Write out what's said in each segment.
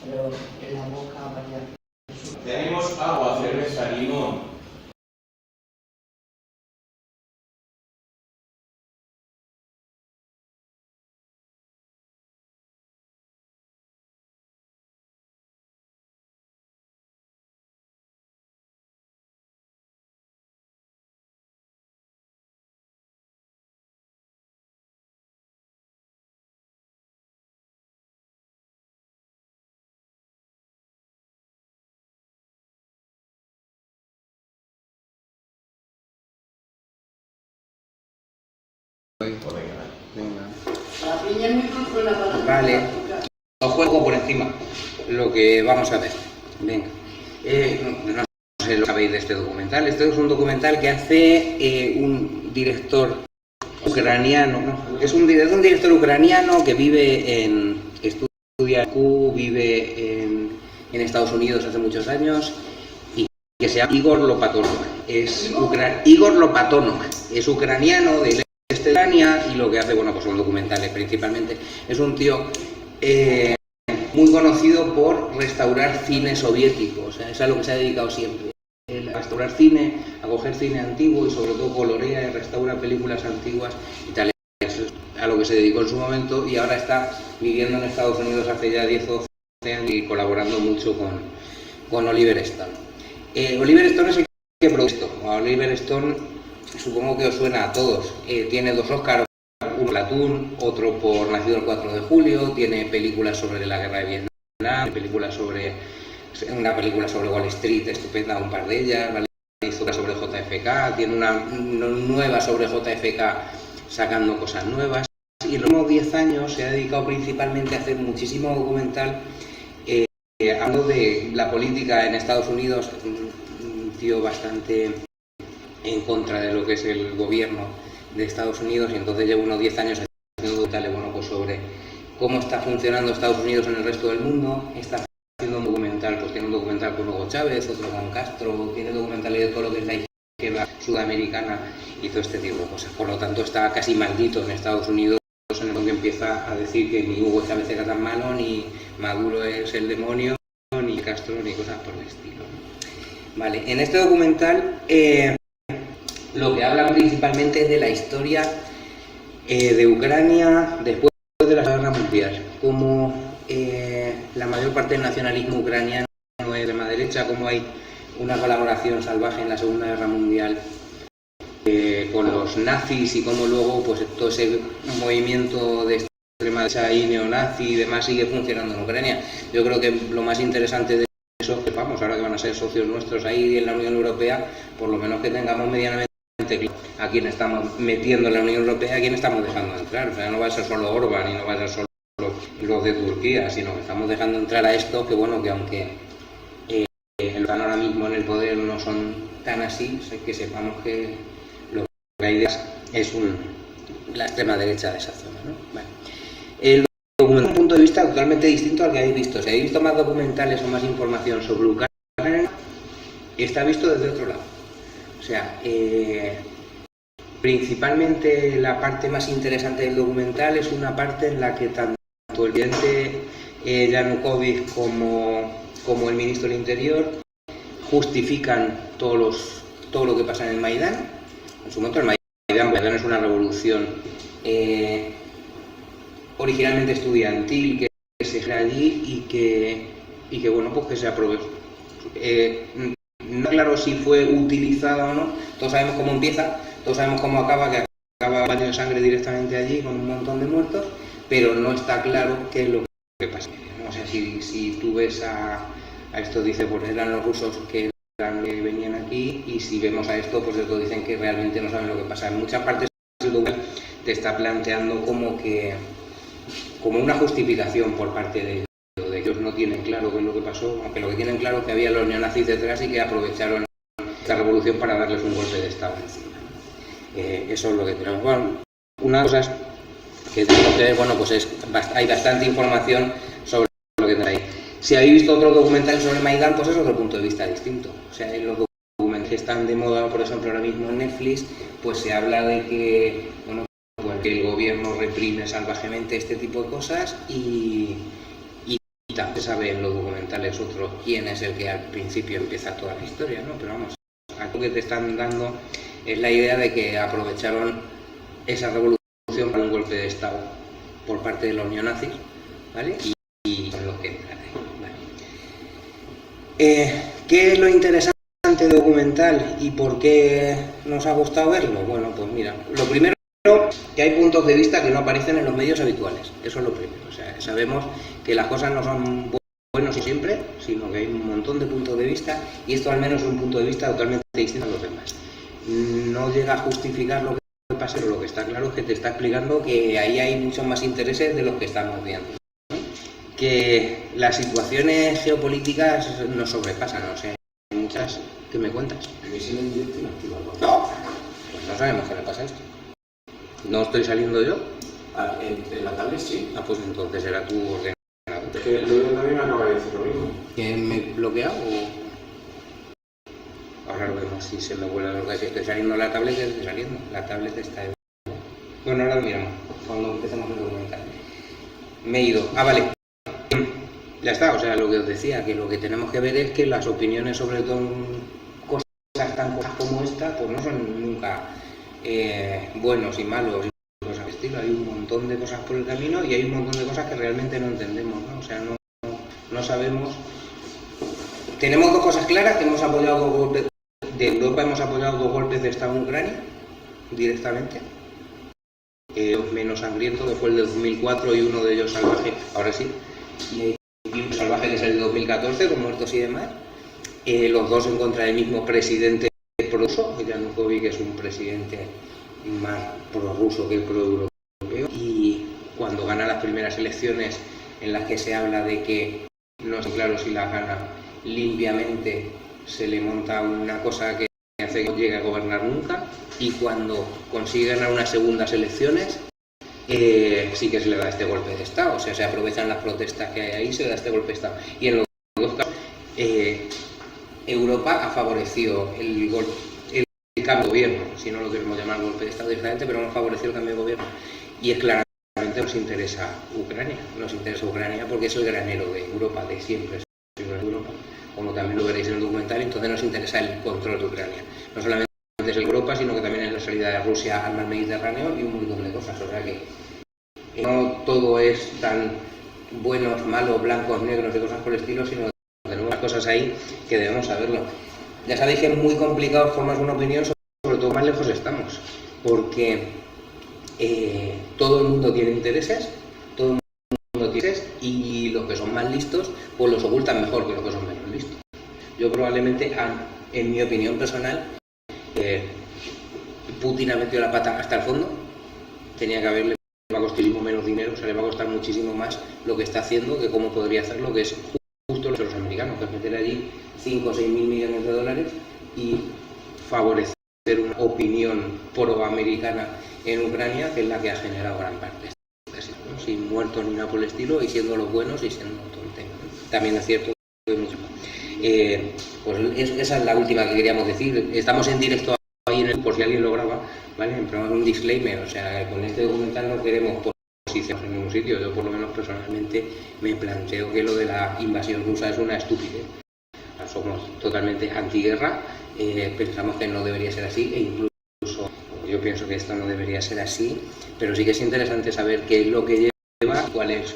pero en la boca vaya. Tenemos agua, cerveza, limón. La piña es muy dulce, Vale, os juego por encima lo que vamos a ver. Venga, no sé lo que sabéis de este documental. Este es un documental que hace un director ucraniano, ¿no? Es un director ucraniano que estudia en Q, vive en Estados Unidos hace muchos años, y que se llama Igor Lopatonok. Igor Lopatonok es ucraniano de Ucrania, y lo que hace, bueno, pues son documentales principalmente. Es un tío muy conocido por restaurar cine soviético, o sea, es a lo que se ha dedicado siempre. A restaurar cine, a coger cine antiguo y sobre todo colorea y restaura películas antiguas y tal. Eso es a lo que se dedicó en su momento, y ahora está viviendo en Estados Unidos hace ya 10 o 12 años y colaborando mucho con Oliver Stone. Oliver Stone es el que produce esto. Oliver Stone, supongo que os suena a todos. Tiene 2 Oscars, uno por Atún, otro por Nacido el 4 de julio, tiene películas sobre la guerra de Vietnam, una película sobre Wall Street estupenda, un par de ellas, ¿vale? Hizo una sobre JFK, tiene una nueva sobre JFK sacando cosas nuevas, y en los últimos 10 años se ha dedicado principalmente a hacer muchísimo documental hablando de la política en Estados Unidos. Un tío bastante en contra de lo que es el gobierno de Estados Unidos, y entonces lleva unos 10 años haciendo documentales, bueno, pues sobre cómo está funcionando Estados Unidos en el resto del mundo. Está haciendo un documental, pues tiene un documental con Hugo Chávez, otro con Castro, tiene documentales de todo lo que es la izquierda sudamericana y todo este tipo de cosas. Por lo tanto, está casi maldito en Estados Unidos, en el que empieza a decir que ni Hugo Chávez era tan malo, ni Maduro es el demonio, ni Castro, ni cosas por el estilo. Vale, en este documental lo que hablan principalmente es de la historia de Ucrania después de la Guerra Mundial, como la mayor parte del nacionalismo ucraniano es de extrema derecha, como hay una colaboración salvaje en la Segunda Guerra Mundial con los nazis, y como luego pues todo ese movimiento de extrema derecha y neonazi y demás sigue funcionando en Ucrania. Yo creo que lo más interesante de eso, que vamos, ahora que van a ser socios nuestros ahí en la Unión Europea, por lo menos que tengamos medianamente a quién estamos metiendo en la Unión Europea, a quién estamos dejando entrar. O sea, no va a ser solo Orbán y no va a ser solo los de Turquía, sino que estamos dejando entrar a esto, que bueno, que aunque están ahora mismo en el poder no son tan así, que sepamos que lo que hay es la extrema derecha de esa zona, ¿no? Vale. El documental es un punto de vista totalmente distinto al que habéis visto. Si habéis visto más documentales o más información sobre Ucrania, está visto desde otro lado. O sea, principalmente la parte más interesante del documental es una parte en la que tanto el presidente Yanukovych como el ministro del Interior justifican todo lo que pasa en el Maidán. En su momento el Maidán es una revolución originalmente estudiantil que se crea allí y que bueno, pues que se aprovechó. No claro si fue utilizado o no. Todos sabemos cómo empieza, todos sabemos cómo acaba, que acaba un baño de sangre directamente allí con un montón de muertos, pero no está claro qué es lo que pasa, ¿no? O sea, si tú ves a esto, dice, pues eran los rusos que venían aquí, y si vemos a esto, pues esto dicen que realmente no saben lo que pasa. En muchas partes te está planteando como una justificación por parte de ellos. No tienen claro qué es lo que pasó, aunque lo que tienen claro es que había los neonazis detrás y que aprovecharon esta revolución para darles un golpe de estado encima. Eso es lo que tenemos. Bueno, una cosa es que tengo que ver, bueno, pues hay bastante información sobre lo que tenéis. Si habéis visto otros documentales sobre Maidán, pues es otro punto de vista distinto. O sea, en los documentales que están de moda, por ejemplo, ahora mismo en Netflix, pues se habla de que, bueno, pues que el gobierno reprime salvajemente este tipo de cosas y se sabe en los documentales otros quién es el que al principio empieza toda la historia, ¿no? Pero vamos, aquí lo que te están dando es la idea de que aprovecharon esa revolución para un golpe de Estado por parte de los neonazis, ¿vale? Y son los que entran ahí, ¿vale? ¿Qué es lo interesante del documental y por qué nos ha gustado verlo? Bueno, pues mira, lo primero, que hay puntos de vista que no aparecen en los medios habituales, eso es lo primero. O sea, sabemos que las cosas no son buenos siempre, sino que hay un montón de puntos de vista, y esto al menos es un punto de vista totalmente distinto a los demás. No llega a justificar lo que pasa, pero lo que está claro es que te está explicando que ahí hay muchos más intereses de los que estamos viendo, ¿no? Que las situaciones geopolíticas nos sobrepasan, o sea, hay muchas. ¿Qué me cuentas? No, pues no sabemos qué le pasa a esto. ¿No estoy saliendo yo? En la tablet sí. Ah, pues entonces era tu ordenador. Es que luego también me acaba de decir lo mismo. ¿Que me he bloqueado o...? Ahora lo vemos si se me vuelve a bloquear. Si estoy saliendo la tablet, estoy saliendo. La tablet está... Bueno, ahora lo miramos cuando empecemos el documental. Me he ido. Ah, vale. Ya está, o sea, lo que os decía, que lo que tenemos que ver es que las opiniones sobre todo cosas tan cosas como esta, pues no son nunca buenos y malos y cosas de estilo. Hay un montón de cosas por el camino y hay un montón de cosas que realmente no entendemos, ¿no? O sea, no sabemos. Tenemos dos cosas claras, que hemos apoyado dos golpes de Europa, hemos apoyado dos golpes de Estado en Ucrania directamente. Menos sangriento, que fue el de 2004 y uno de ellos salvaje, ahora sí. Y un salvaje que es el de 2014, con muertos y demás. Los dos en contra del mismo presidente prorruso, Yanukovych, que es un presidente más prorruso que proeuropeo. Y cuando gana las primeras elecciones en las que se habla de que no es claro si las gana limpiamente, se le monta una cosa que hace que no llegue a gobernar nunca, y cuando consigue ganar unas segundas elecciones, sí que se le da este golpe de Estado. O sea, se aprovechan las protestas que hay ahí, se le da este golpe de Estado. Y en los dos casos, Europa ha favorecido el cambio de gobierno, si no lo queremos llamar golpe de Estado directamente, pero hemos favorecido el cambio de gobierno. Y es claramente nos interesa Ucrania porque es el granero de Europa, de siempre es Europa, como también lo veréis en el documental. Entonces nos interesa el control de Ucrania. No solamente es Europa, sino que también es la salida de Rusia al mar Mediterráneo y un montón de cosas. O sea que no todo es tan buenos, malos, blancos, negros y cosas por el estilo, sino que tenemos cosas ahí que debemos saberlo. Ya sabéis que es muy complicado formarse una opinión, sobre todo más lejos estamos, porque todo el mundo tiene intereses, y los que son más listos pues los ocultan mejor que los que son menos listos. Yo probablemente, en mi opinión personal, Putin ha metido la pata hasta el fondo. Tenía que haberle, va a costar menos dinero, o sea, le va a costar muchísimo más lo que está haciendo que cómo podría hacerlo, que es justo lo que los americanos, que es meter allí 5 o 6 mil millones de dólares y favorecer una opinión proamericana en Ucrania, que es la que ha generado gran parte, ¿no? Sin muertos ni nada por el estilo, y siendo los buenos y siendo todo el tema, ¿no? También es cierto que mucho. Pues esa es la última que queríamos decir. Estamos en directo ahí por si alguien lo graba, ¿vale? Pero un disclaimer, o sea, con este documental no queremos posiciones en ningún sitio. Yo, por lo menos personalmente, me planteo que lo de la invasión rusa es una estupidez. O sea, somos totalmente antiguerra, pensamos que no debería ser así, e incluso yo pienso que esto no debería ser así, pero sí que es interesante saber qué es lo que lleva,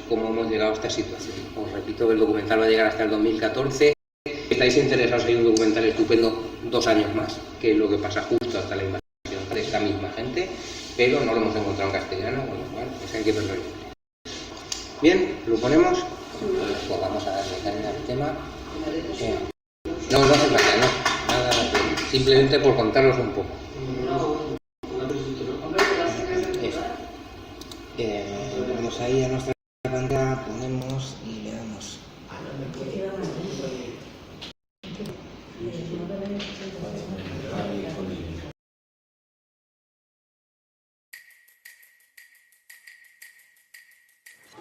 cómo hemos llegado a esta situación. Os repito que el documental va a llegar hasta el 2014. Si estáis interesados, hay un documental estupendo 2 años más, que es lo que pasa justo hasta la invasión de esta misma gente, pero no lo hemos encontrado en castellano, con lo cual pues hay que verlo. Bien, ¿lo ponemos? Pues vamos a darle caña al tema. No hace falta, no, nada, simplemente por contaros un poco. Vamos ahí a nuestra pantalla, ponemos y le damos.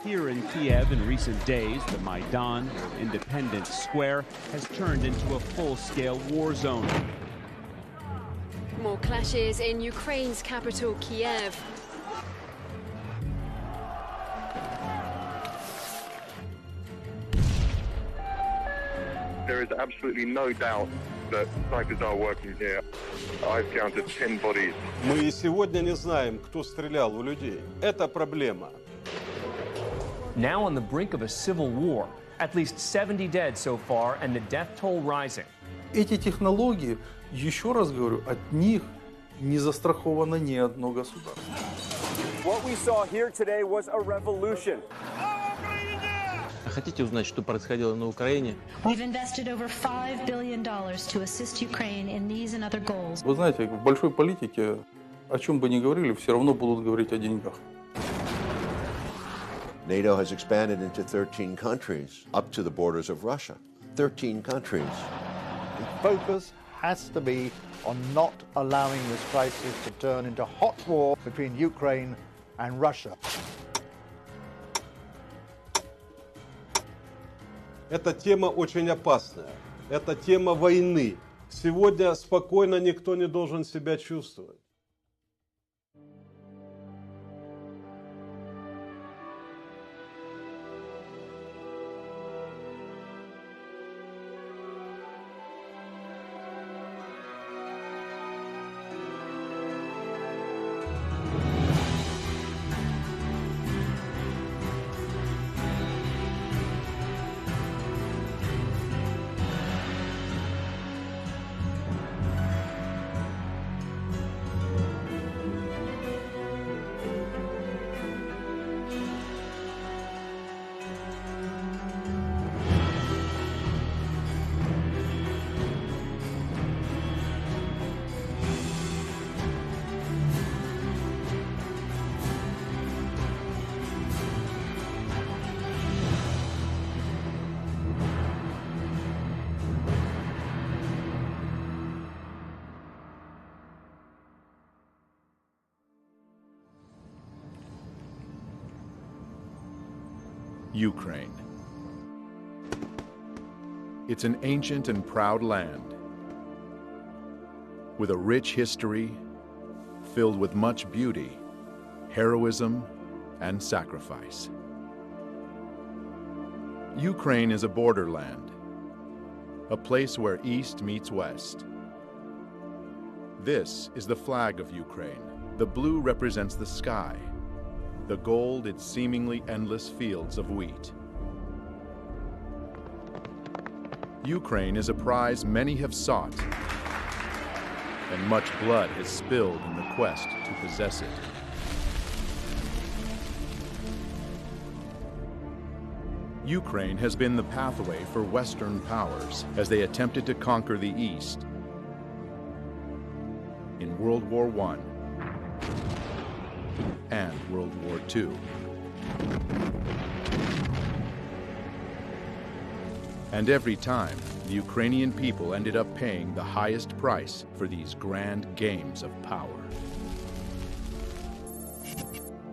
Here in Kiev in recent days, the Maidan, Independence Square, has turned into a full-scale war zone. More clashes in Ukraine's capital, Kiev. There is absolutely no doubt that snipers are working here. I've counted 10 bodies. Мы и сегодня не знаем, кто стрелял у людей. Это проблема. Now on the brink of a civil war. At least 70 dead so far, and the death toll rising. Эти технологии, еще раз говорю, от них не застраховано ни одно государство. What we saw here today was a revolution. Хотите узнать, что происходило на Украине? We've invested over $5 billion to assist Ukraine in these and other goals. Вы знаете, в большой политике, о чем бы ни говорили, все равно будут говорить о деньгах. NATO has expanded into 13 countries, up to the borders of Russia. 13 countries. The focus has to be on not allowing this crisis to turn into hot war between Ukraine and Russia. Эта тема очень опасная. Это тема войны. Сегодня спокойно никто не должен себя чувствовать. Ukraine. It's an ancient and proud land with a rich history filled with much beauty, heroism, and sacrifice. Ukraine is a borderland, a place where East meets West. This is the flag of Ukraine. The blue represents the sky, the gold its seemingly endless fields of wheat. Ukraine is a prize many have sought, and much blood has spilled in the quest to possess it. Ukraine has been the pathway for Western powers as they attempted to conquer the East in World War I and World War II. And every time, the Ukrainian people ended up paying the highest price for these grand games of power.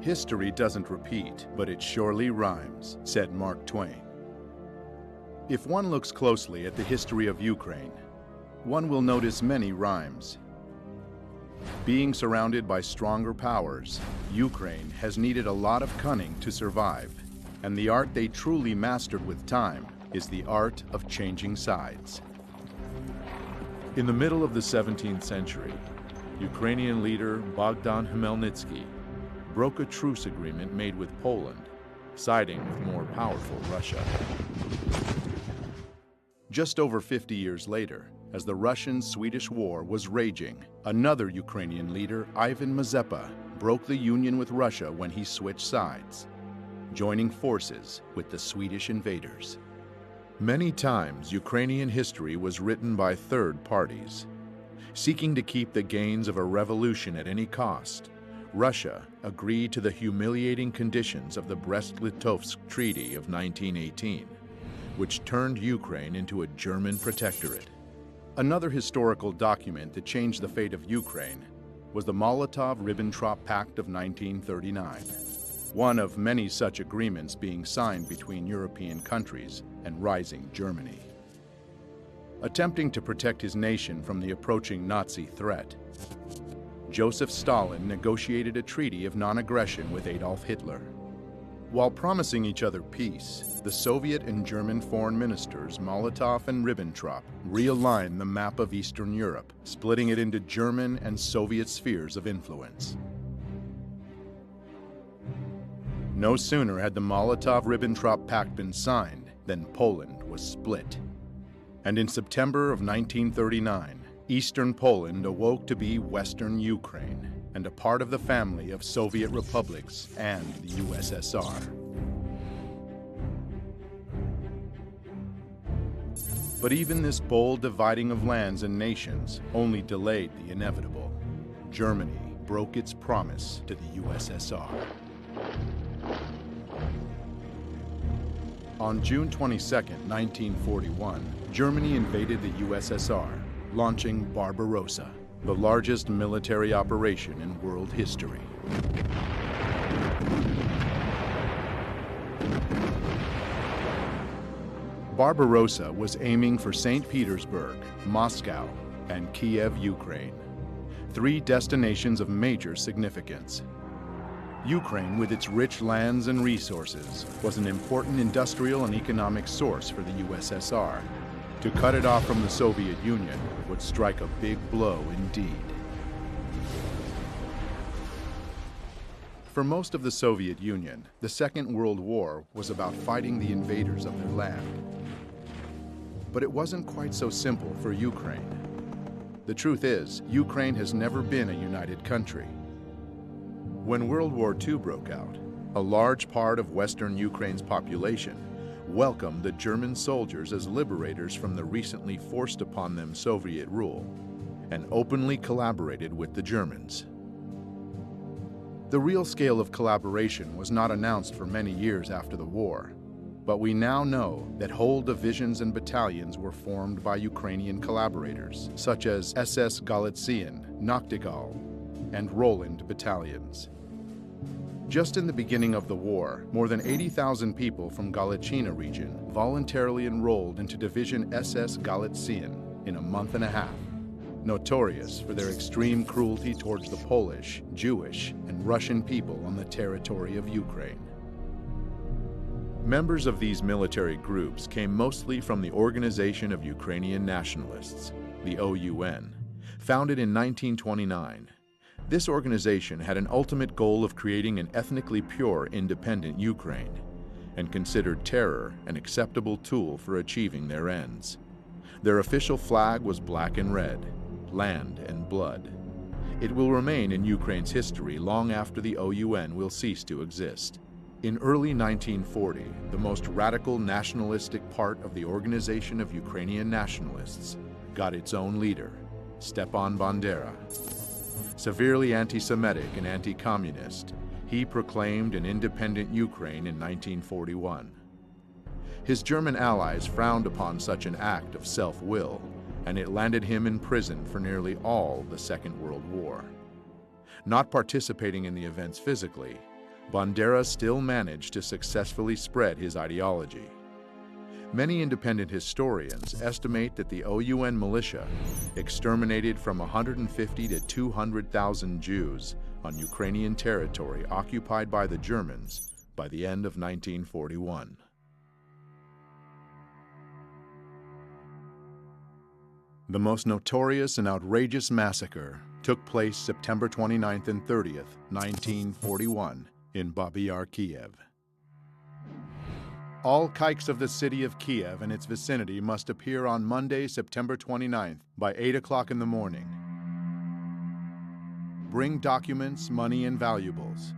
History doesn't repeat, but it surely rhymes, said Mark Twain. If one looks closely at the history of Ukraine, one will notice many rhymes. Being surrounded by stronger powers, Ukraine has needed a lot of cunning to survive, and the art they truly mastered with time is the art of changing sides. In the middle of the 17th century, Ukrainian leader Bogdan Khmelnytsky broke a truce agreement made with Poland, siding with more powerful Russia. Just over 50 years later, as the Russian-Swedish War was raging, another Ukrainian leader, Ivan Mazepa, broke the union with Russia when he switched sides, joining forces with the Swedish invaders. Many times, Ukrainian history was written by third parties. Seeking to keep the gains of a revolution at any cost, Russia agreed to the humiliating conditions of the Brest-Litovsk Treaty of 1918, which turned Ukraine into a German protectorate. Another historical document that changed the fate of Ukraine was the Molotov-Ribbentrop Pact of 1939, one of many such agreements being signed between European countries and rising Germany. Attempting to protect his nation from the approaching Nazi threat, Joseph Stalin negotiated a treaty of non-aggression with Adolf Hitler. While promising each other peace, the Soviet and German foreign ministers Molotov and Ribbentrop realigned the map of Eastern Europe, splitting it into German and Soviet spheres of influence. No sooner had the Molotov-Ribbentrop Pact been signed than Poland was split. And in September of 1939, Eastern Poland awoke to be Western Ukraine and a part of the family of Soviet republics and the USSR. But even this bold dividing of lands and nations only delayed the inevitable. Germany broke its promise to the USSR. On June 22, 1941, Germany invaded the USSR, launching Barbarossa, the largest military operation in world history. Barbarossa was aiming for St. Petersburg, Moscow, and Kiev, Ukraine, three destinations of major significance. Ukraine, with its rich lands and resources, was an important industrial and economic source for the USSR. To cut it off from the Soviet Union would strike a big blow indeed. For most of the Soviet Union, the Second World War was about fighting the invaders of their land. But it wasn't quite so simple for Ukraine. The truth is, Ukraine has never been a united country. When World War II broke out, a large part of Western Ukraine's population welcomed the German soldiers as liberators from the recently forced upon them Soviet rule, and openly collaborated with the Germans. The real scale of collaboration was not announced for many years after the war, but we now know that whole divisions and battalions were formed by Ukrainian collaborators, such as SS Galician, Nachtigall, and Roland battalions. Just in the beginning of the war, more than 80,000 people from Galician region voluntarily enrolled into Division SS Galician in a month and a half, notorious for their extreme cruelty towards the Polish, Jewish, and Russian people on the territory of Ukraine. Members of these military groups came mostly from the Organization of Ukrainian Nationalists, the OUN, founded in 1929. This organization had an ultimate goal of creating an ethnically pure, independent Ukraine, and considered terror an acceptable tool for achieving their ends. Their official flag was black and red, land and blood. It will remain in Ukraine's history long after the OUN will cease to exist. In early 1940, the most radical nationalistic part of the Organization of Ukrainian Nationalists got its own leader, Stepan Bandera. Severely anti-Semitic and anti-communist, he proclaimed an independent Ukraine in 1941. His German allies frowned upon such an act of self-will, and it landed him in prison for nearly all the Second World War. Not participating in the events physically, Bandera still managed to successfully spread his ideology. Many independent historians estimate that the OUN militia exterminated from 150 to 200,000 Jews on Ukrainian territory occupied by the Germans by the end of 1941. The most notorious and outrageous massacre took place September 29th and 30th, 1941, in Babi Yar, Kiev. All kikes of the city of Kiev and its vicinity must appear on Monday, September 29th by 8 o'clock in the morning. Bring documents, money, and valuables,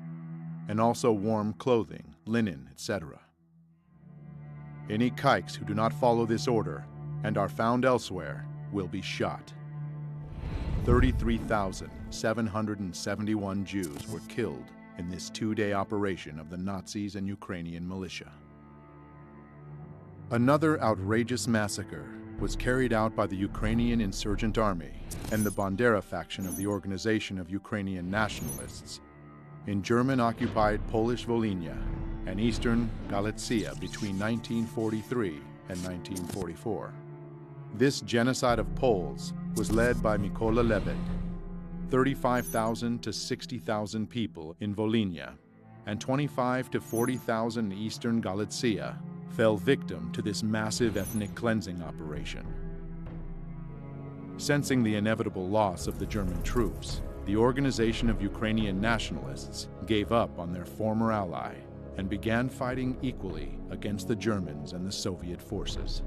and also warm clothing, linen, etc. Any kikes who do not follow this order and are found elsewhere will be shot. 33,771 Jews were killed in this two-day operation of the Nazis and Ukrainian militia. Another outrageous massacre was carried out by the Ukrainian Insurgent Army and the Bandera faction of the Organization of Ukrainian Nationalists in German-occupied Polish Volhynia and eastern Galicia between 1943 and 1944. This genocide of Poles was led by Mykola Lebed. 35,000 to 60,000 people in Volhynia and 25 to 40,000 in eastern Galicia fell victim to this massive ethnic cleansing operation. Sensing the inevitable loss of the German troops, the Organization of Ukrainian Nationalists gave up on their former ally and began fighting equally against the Germans and the Soviet forces.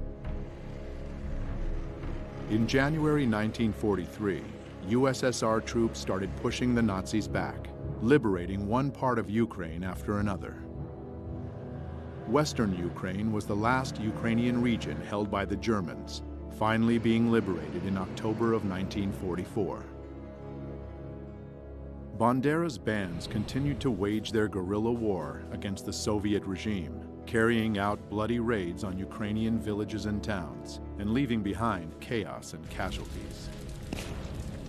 In January 1943, USSR troops started pushing the Nazis back, liberating one part of Ukraine after another. Western Ukraine was the last Ukrainian region held by the Germans, finally being liberated in October of 1944. Bandera's bands continued to wage their guerrilla war against the Soviet regime, carrying out bloody raids on Ukrainian villages and towns, and leaving behind chaos and casualties.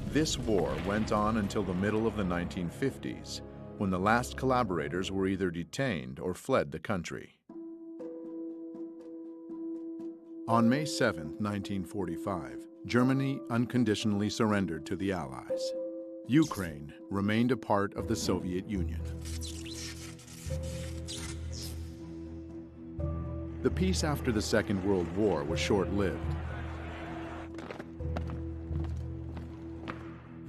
This war went on until the middle of the 1950s, when the last collaborators were either detained or fled the country. On May 7, 1945, Germany unconditionally surrendered to the Allies. Ukraine remained a part of the Soviet Union. The peace after the Second World War was short-lived.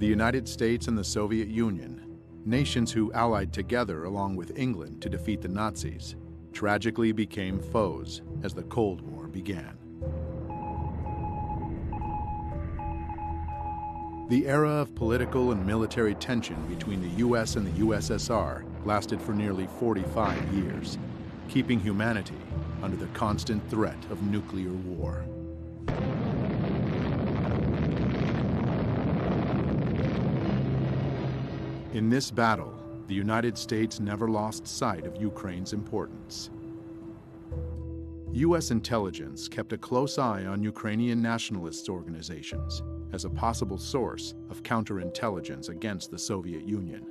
The United States and the Soviet Union, nations who allied together along with England to defeat the Nazis, tragically became foes as the Cold War began. The era of political and military tension between the US and the USSR lasted for nearly 45 years, keeping humanity under the constant threat of nuclear war. In this battle, the United States never lost sight of Ukraine's importance. U.S. intelligence kept a close eye on Ukrainian nationalist organizations as a possible source of counterintelligence against the Soviet Union.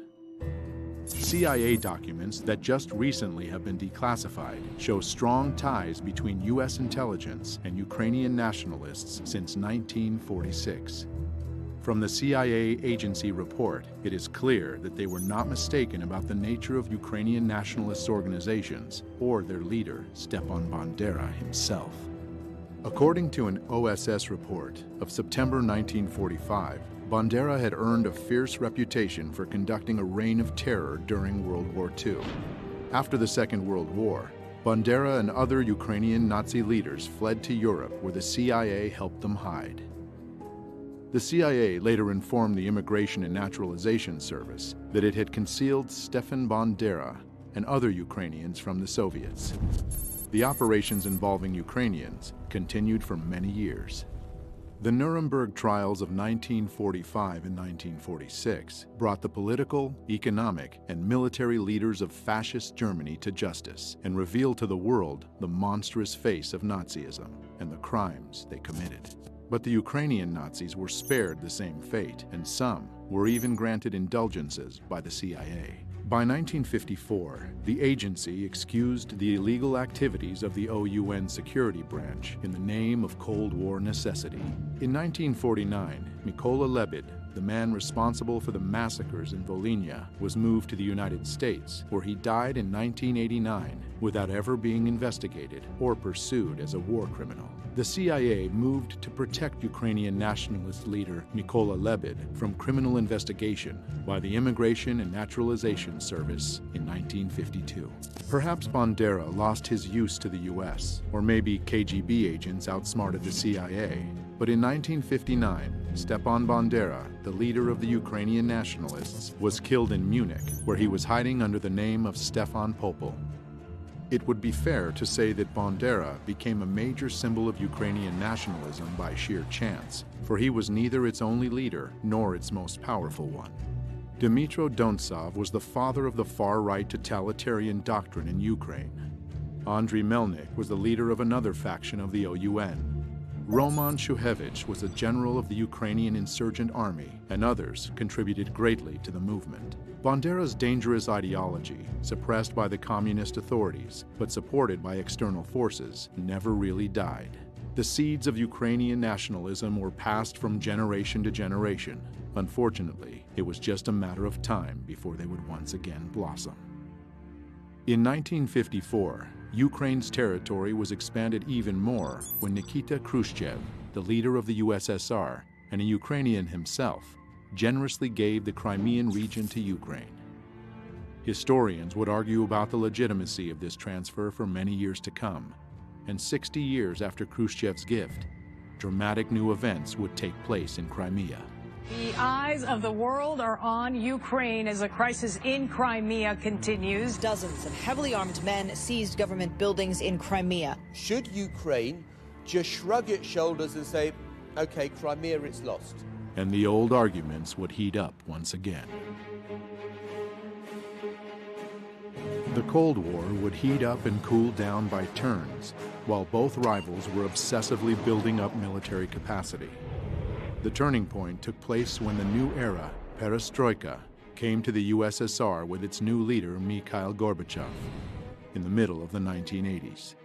CIA documents that just recently have been declassified show strong ties between U.S. intelligence and Ukrainian nationalists since 1946. From the CIA agency report, it is clear that they were not mistaken about the nature of Ukrainian nationalist organizations or their leader, Stepan Bandera himself. According to an OSS report of September 1945, Bandera had earned a fierce reputation for conducting a reign of terror during World War II. After the Second World War, Bandera and other Ukrainian Nazi leaders fled to Europe, where the CIA helped them hide. The CIA later informed the Immigration and Naturalization Service that it had concealed Stepan Bandera and other Ukrainians from the Soviets. The operations involving Ukrainians continued for many years. The Nuremberg trials of 1945 and 1946 brought the political, economic, and military leaders of fascist Germany to justice and revealed to the world the monstrous face of Nazism and the crimes they committed. But the Ukrainian Nazis were spared the same fate, and some were even granted indulgences by the CIA. By 1954, the agency excused the illegal activities of the OUN security branch in the name of Cold War necessity. In 1949, Mykola Lebed, the man responsible for the massacres in Volhynia, was moved to the United States, where he died in 1989 without ever being investigated or pursued as a war criminal. The CIA moved to protect Ukrainian nationalist leader Mykola Lebed from criminal investigation by the Immigration and Naturalization Service in 1952. Perhaps Bandera lost his use to the US, or maybe KGB agents outsmarted the CIA. But in 1959, Stepan Bandera, the leader of the Ukrainian nationalists, was killed in Munich, where he was hiding under the name of Stefan Popel. It would be fair to say that Bandera became a major symbol of Ukrainian nationalism by sheer chance, for he was neither its only leader nor its most powerful one. Dmytro Dontsov was the father of the far-right totalitarian doctrine in Ukraine. Andriy Melnik was the leader of another faction of the OUN. Roman Shuhevich was a general of the Ukrainian insurgent army, and others contributed greatly to the movement. Bandera's dangerous ideology, suppressed by the communist authorities but supported by external forces, never really died. The seeds of Ukrainian nationalism were passed from generation to generation. Unfortunately, it was just a matter of time before they would once again blossom. In 1954, Ukraine's territory was expanded even more when Nikita Khrushchev, the leader of the USSR and a Ukrainian himself, generously gave the Crimean region to Ukraine. Historians would argue about the legitimacy of this transfer for many years to come, and 60 years after Khrushchev's gift, dramatic new events would take place in Crimea. The eyes of the world are on Ukraine as the crisis in Crimea continues. Dozens of heavily armed men seized government buildings in Crimea. Should Ukraine just shrug its shoulders and say, okay, Crimea, it's lost? And the old arguments would heat up once again. The Cold War would heat up and cool down by turns, while both rivals were obsessively building up military capacity. The turning point took place when the new era, perestroika, came to the USSR with its new leader, Mikhail Gorbachev, in the middle of the 1980s.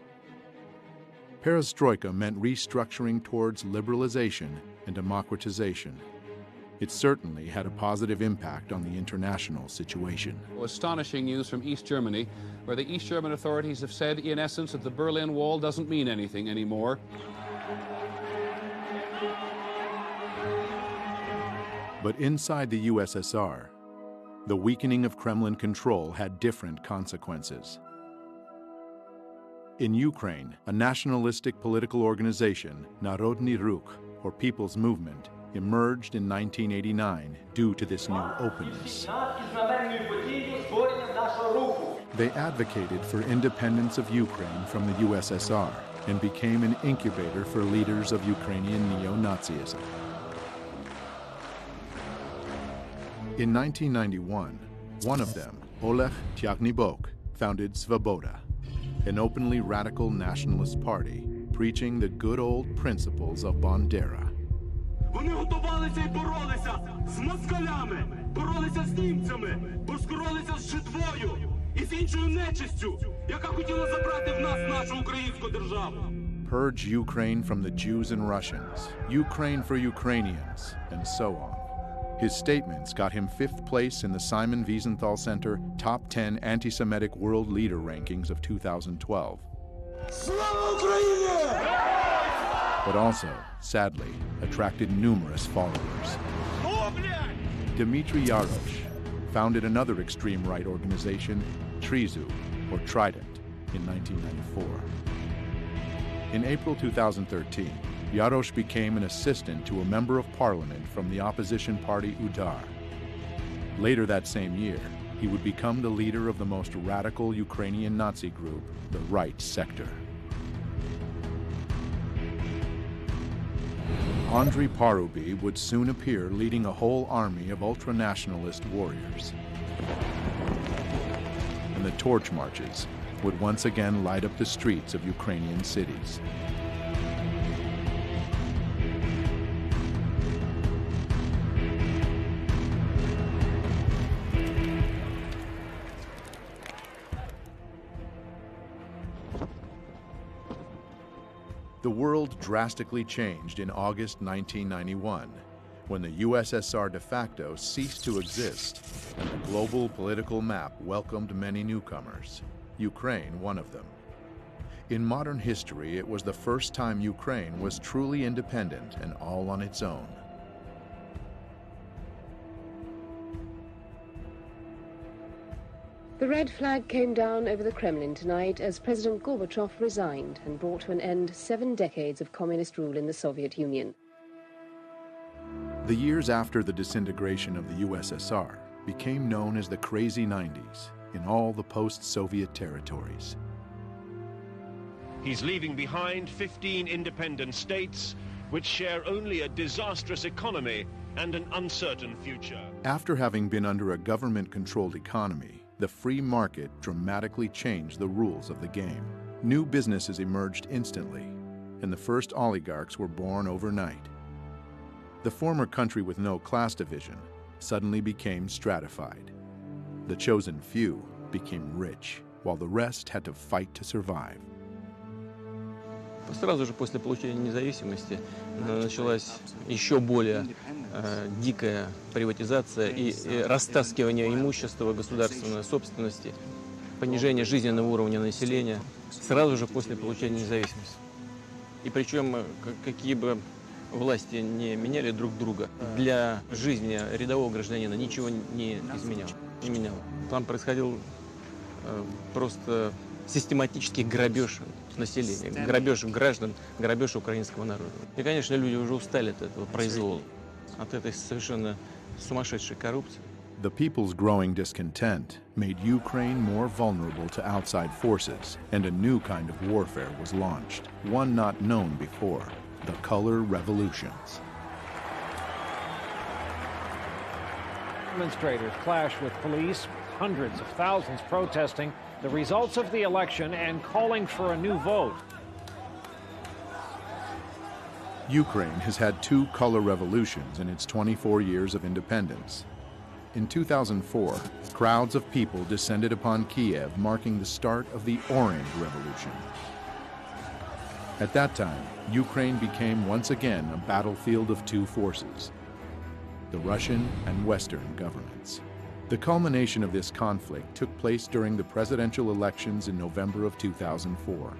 Perestroika meant restructuring towards liberalization and democratization. It certainly had a positive impact on the international situation. Astonishing news from East Germany, where the East German authorities have said, in essence, that the Berlin Wall doesn't mean anything anymore. But inside the USSR, the weakening of Kremlin control had different consequences. In Ukraine, a nationalistic political organization, Narodny Ruch, or People's Movement, emerged in 1989 due to this new openness. They advocated for independence of Ukraine from the USSR and became an incubator for leaders of Ukrainian neo-Nazism. In 1991, one of them, Oleg Tyagnybok, founded Svoboda, an openly radical nationalist party preaching the good old principles of Bandera. Вони готувалися і боролися з москалями, боролися з німцями, боролися з жидвою і з іншою нечистю, яка хотіла забрати в нас нашу українську державу. Purge Ukraine from the Jews and Russians, Ukraine for Ukrainians, and so on. His statements got him 5th place in the Simon Wiesenthal Center Top 10 Anti-Semitic World Leader Rankings of 2012. But also, sadly, attracted numerous followers. Dmitry Yarosh founded another extreme right organization, Trizu, or Trident, in 1994. In April 2013, Yarosh became an assistant to a member of parliament from the opposition party Udar. Later that same year, he would become the leader of the most radical Ukrainian Nazi group, the Right Sector. Andriy Parubi would soon appear leading a whole army of ultra-nationalist warriors. And the torch marches would once again light up the streets of Ukrainian cities. The world drastically changed in August 1991, when the USSR de facto ceased to exist and the global political map welcomed many newcomers, Ukraine one of them. In modern history, it was the first time Ukraine was truly independent and all on its own. The red flag came down over the Kremlin tonight as President Gorbachev resigned and brought to an end 7 decades of communist rule in the Soviet Union. The years after the disintegration of the USSR became known as the Crazy 90s in all the post-Soviet territories. He's leaving behind 15 independent states which share only a disastrous economy and an uncertain future. After having been under a government-controlled economy, the free market dramatically changed the rules of the game. New businesses emerged instantly, and the first oligarchs were born overnight. The former country with no class division suddenly became stratified. The chosen few became rich, while the rest had to fight to survive. Сразу же после получения независимости началась еще более дикая приватизация и растаскивание имущества государственной собственности. понижение жизненного уровня населения сразу же после получения независимости. И причем, какие бы власти не меняли друг друга, для жизни рядового гражданина ничего не меняло. Там происходил просто систематический грабеж населения, грабеж граждан, грабеж украинского народа. И, конечно, люди уже устали от этого произвола, от этой совершенно сумасшедшей коррупции. The people's growing discontent made Ukraine more vulnerable to outside forces, and a new kind of warfare was launched, one not known before, the color revolutions. Demonstrators clash with police, hundreds of thousands protesting the results of the election and calling for a new vote. Ukraine has had two color revolutions in its 24 years of independence. In 2004, crowds of people descended upon Kiev, marking the start of the Orange Revolution. At that time, Ukraine became once again a battlefield of two forces, the Russian and Western governments. The culmination of this conflict took place during the presidential elections in November of 2004.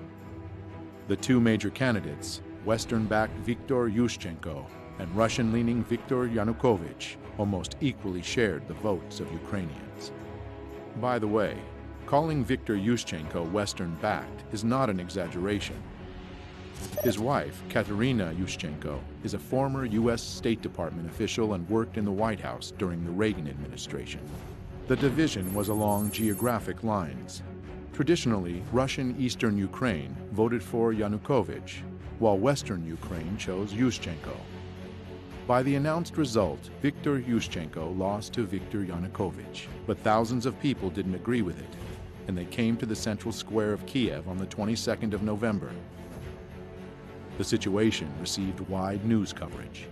The two major candidates, Western-backed Viktor Yushchenko and Russian-leaning Viktor Yanukovych, almost equally shared the votes of Ukrainians. By the way, calling Viktor Yushchenko Western-backed is not an exaggeration. His wife, Katerina Yushchenko, is a former U.S. State Department official and worked in the White House during the Reagan administration. The division was along geographic lines. Traditionally, Russian Eastern Ukraine voted for Yanukovych, while Western Ukraine chose Yushchenko. By the announced result, Viktor Yushchenko lost to Viktor Yanukovych, but thousands of people didn't agree with it, and they came to the central square of Kiev on the 22nd of November. The situation received wide news coverage.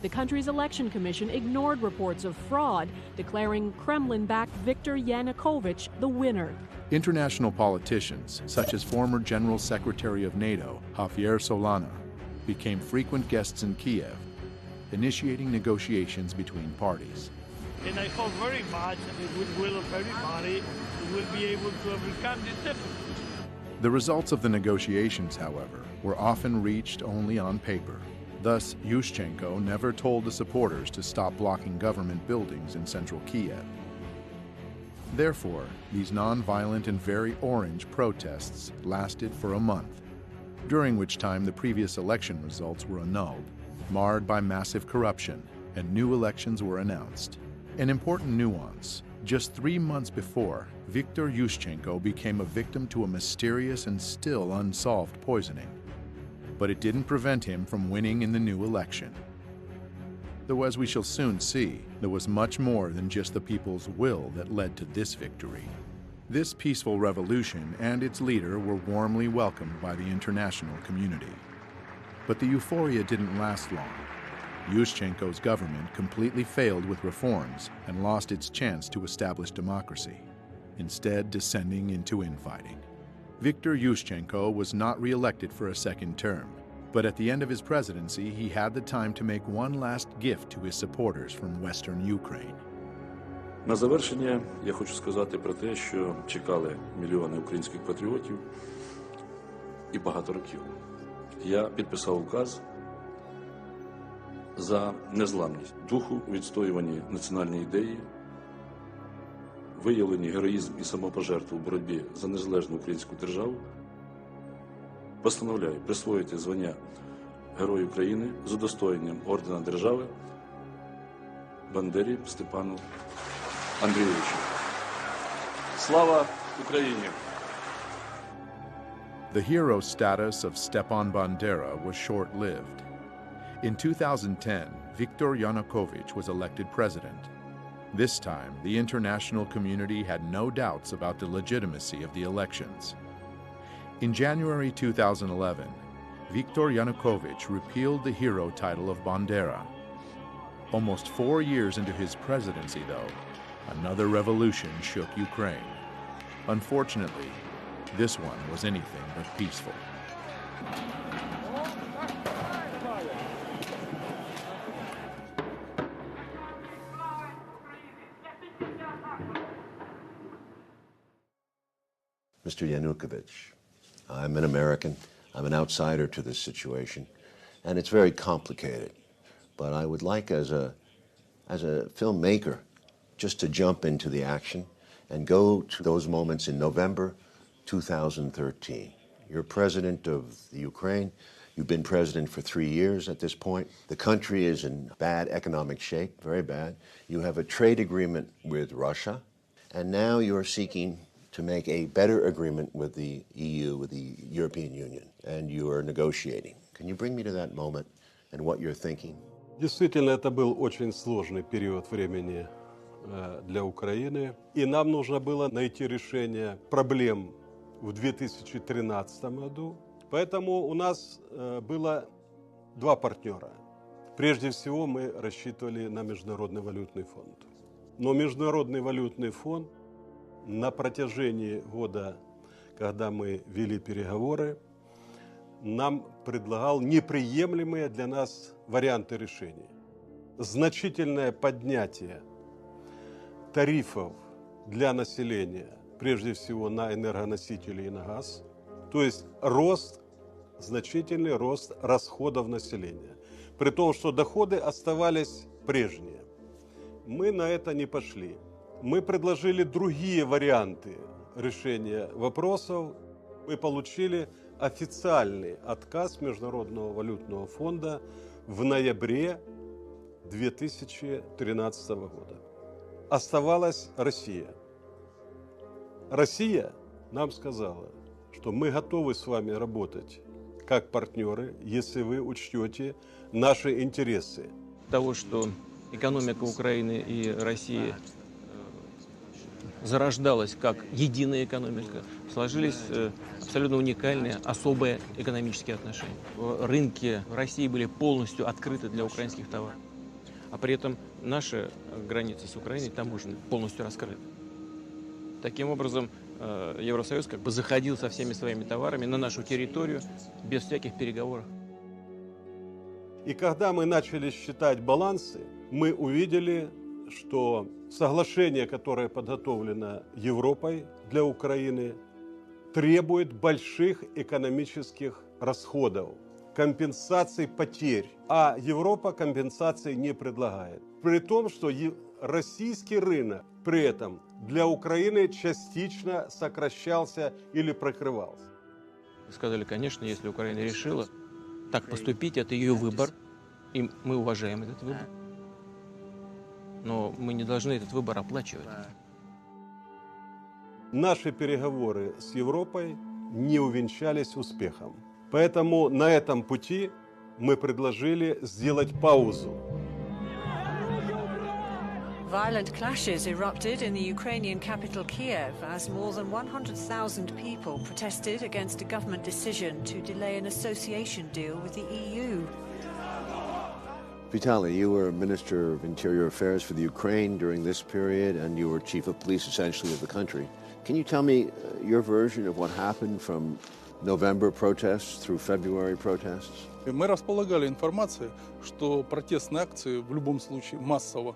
The country's election commission ignored reports of fraud, declaring Kremlin-backed Viktor Yanukovych the winner. International politicians, such as former General Secretary of NATO, Javier Solana, became frequent guests in Kiev, initiating negotiations between parties. And I hope very much that the goodwill of everybody will be able to overcome this difficulty. The results of the negotiations, however, were often reached only on paper. Thus, Yushchenko never told the supporters to stop blocking government buildings in central Kiev. Therefore, these non-violent and very orange protests lasted for a month, during which time the previous election results were annulled, marred by massive corruption, and new elections were announced. An important nuance: just 3 months before, Viktor Yushchenko became a victim to a mysterious and still unsolved poisoning. But it didn't prevent him from winning in the new election. Though, as we shall soon see, there was much more than just the people's will that led to this victory. This peaceful revolution and its leader were warmly welcomed by the international community. But the euphoria didn't last long. Yushchenko's government completely failed with reforms and lost its chance to establish democracy, instead descending into infighting. Viktor Yushchenko was not re-elected for a second term, but at the end of his presidency, he had the time to make one last gift to his supporters from Western Ukraine. На завершення я хочу сказати про те, що чекали мільйони українських патріотів і багато років. Я підписав указ за незламність духу, відстоюванні національної ідеї, виявлені героїзм і самопожертву в боротьбі за незалежну українську державу. Постановляю присвоїти звання Герою України з удостоєнням ордена держави Бандері Степану Андрійовичу. Слава Україні! The hero status of Stepan Bandera was short-lived. In 2010, Viktor Yanukovych was elected president. This time, the international community had no doubts about the legitimacy of the elections. In January 2011, Viktor Yanukovych repealed the hero title of Bandera. Almost 4 years into his presidency, though, another revolution shook Ukraine. Unfortunately, this one was anything but peaceful. Mr. Yanukovych. I'm an American. I'm an outsider to this situation, and it's very complicated. But I would like, as a filmmaker, just to jump into the action and go to those moments in November 2013. You're president of the Ukraine. You've been president for 3 years at this point. The country is in bad economic shape, very bad. You have a trade agreement with Russia, and now you're seeking to make a better agreement with the EU, with the European Union, and you are negotiating. Can you bring me to that moment and what you're thinking? Действительно, это был очень сложный период времени для Украины, и нам нужно было найти решение проблем в 2013 году. Поэтому у нас было два партнера. Прежде всего, мы рассчитывали на Международный валютный фонд. Но Международный валютный фонд на протяжении года, когда мы вели переговоры, нам предлагал неприемлемые для нас варианты решения. Значительное поднятие тарифов для населения, прежде всего на энергоносители и на газ, то есть значительный рост расходов населения, при том, что доходы оставались прежние. Мы на это не пошли. Мы предложили другие варианты решения вопросов. Мы получили официальный отказ Международного валютного фонда в ноябре 2013 года. Оставалась Россия. Россия нам сказала, что мы готовы с вами работать как партнеры, если вы учтете наши интересы. Того, что экономика Украины и России зарождалась как единая экономика, сложились абсолютно уникальные, особые экономические отношения. Рынки России были полностью открыты для украинских товаров, а при этом наши границы с Украиной таможенные полностью раскрыты. Таким образом, Евросоюз как бы заходил со всеми своими товарами на нашу территорию без всяких переговоров. И когда мы начали считать балансы, мы увидели, что соглашение, которое подготовлено Европой для Украины, требует больших экономических расходов, компенсаций потерь, а Европа компенсаций не предлагает. При том, что российский рынок при этом для Украины частично сокращался или прикрывался. Сказали, конечно, если Украина решила так поступить, это ее выбор, и мы уважаем этот выбор. Но мы не должны этот выбор оплачивать. Наши переговоры с Европой не увенчались успехом. Поэтому на этом пути мы предложили сделать паузу. Violent clashes erupted in the Ukrainian capital Kiev as more than 100,000 people protested against a government decision to delay an association deal with the EU. Vitaly, you were Minister of Interior Affairs for the Ukraine during this period, and you were Chief of Police, essentially, of the country. Can you tell me your version of what happened from November protests through February protests? Мы располагали информацией, что протестные акции в любом случае массово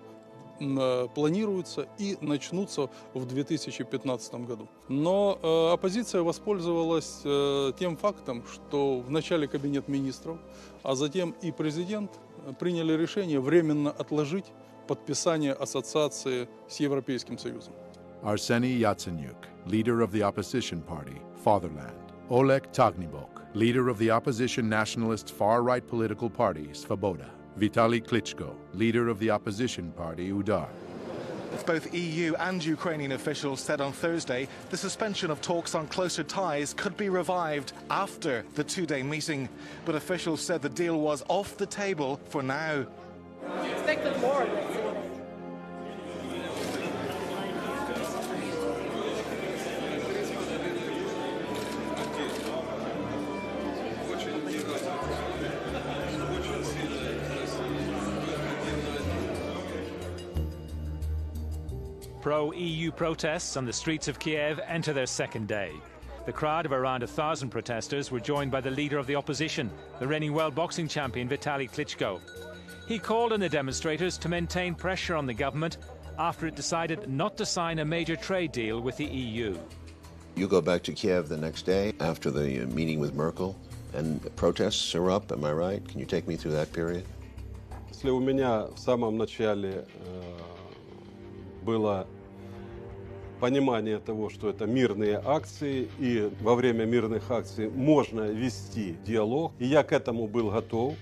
планируются и начнутся в 2015 году. Но оппозиция воспользовалась тем фактом, что вначале Кабинет министров, а затем и президент приняли решение временно отложить подписание ассоциации с Европейским Союзом. Arseny Yatsenyuk, leader of the opposition party, Fatherland. Oleg Tagnibok, leader of the opposition nationalist far-right political party, Svoboda. Vitaly Klitschko, leader of the opposition party, Udar. Both EU and Ukrainian officials said on Thursday the suspension of talks on closer ties could be revived after the two-day meeting. But officials said the deal was off the table for now. Expected more. Pro-EU protests on the streets of Kiev enter their second day. The crowd of around 1,000 protesters were joined by the leader of the opposition, the reigning world boxing champion Vitaly Klitschko. He called on the demonstrators to maintain pressure on the government after it decided not to sign a major trade deal with the EU. You go back to Kiev the next day after the meeting with Merkel, and protests are up, am I right? Can you take me through that period? Если у меня в самом начале было понимание того, что это мирные акции, и во время мирных акций можно вести диалог, и я к этому был готов.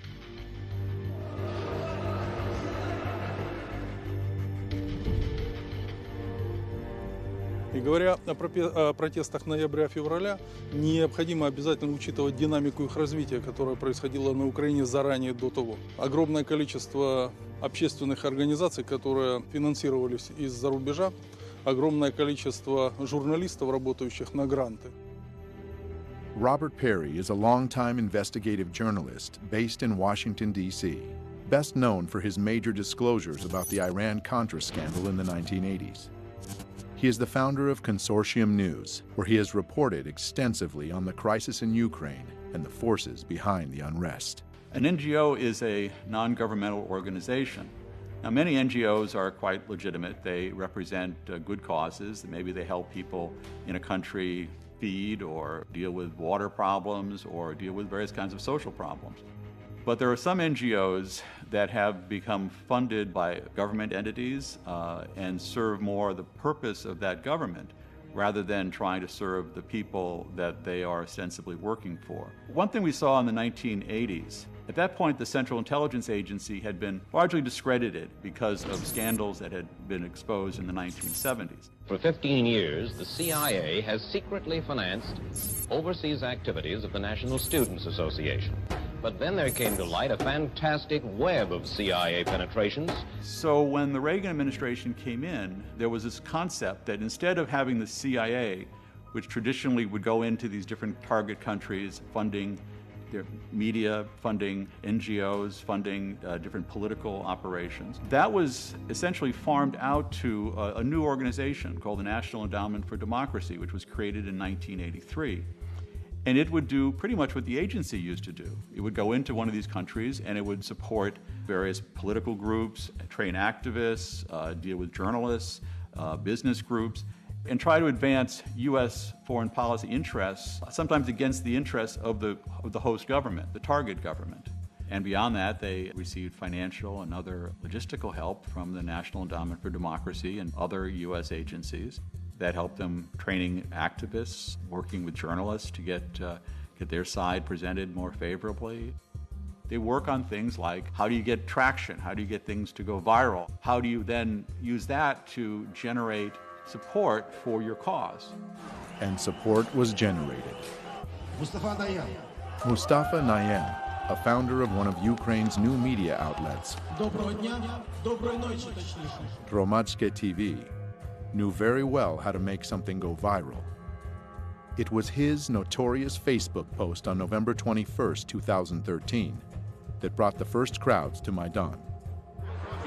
И говоря о протестах ноября-февраля, необходимо обязательно учитывать динамику их развития, которая происходила на Украине заранее до того. Огромное количество общественных организаций, которые финансировались из-за рубежа, огромное количество журналистов, работающих на гранты. Robert Perry is a longtime investigative journalist based in Washington, D.C., best known for his major disclosures about the Iran-Contra scandal in the 1980s. He is the founder of Consortium News, where he has reported extensively on the crisis in Ukraine and the forces behind the unrest. An NGO is a non-governmental organization. Now, many NGOs are quite legitimate. They represent good causes. Maybe they help people in a country feed or deal with water problems or deal with various kinds of social problems. But there are some NGOs that have become funded by government entities and serve more the purpose of that government rather than trying to serve the people that they are ostensibly working for. One thing we saw in the 1980s, at that point the Central Intelligence Agency had been largely discredited because of scandals that had been exposed in the 1970s. For 15 years, the CIA has secretly financed overseas activities of the National Students Association. But then there came to light a fantastic web of CIA penetrations. So when the Reagan administration came in, there was this concept that instead of having the CIA, which traditionally would go into these different target countries, funding their media, funding NGOs, funding different political operations, that was essentially farmed out to a new organization called the National Endowment for Democracy, which was created in 1983. And it would do pretty much what the agency used to do. It would go into one of these countries and it would support various political groups, train activists, deal with journalists, business groups, and try to advance U.S. foreign policy interests, sometimes against the interests of the host government, the target government. And beyond that, they received financial and other logistical help from the National Endowment for Democracy and other U.S. agencies that helped them training activists, working with journalists to get their side presented more favorably. They work on things like, how do you get traction? How do you get things to go viral? How do you then use that to generate support for your cause? And support was generated. Mustafa Nayyem, a founder of one of Ukraine's new media outlets, Hromadske TV, knew very well how to make something go viral. It was his notorious Facebook post on November 21st, 2013 that brought the first crowds to Maidan.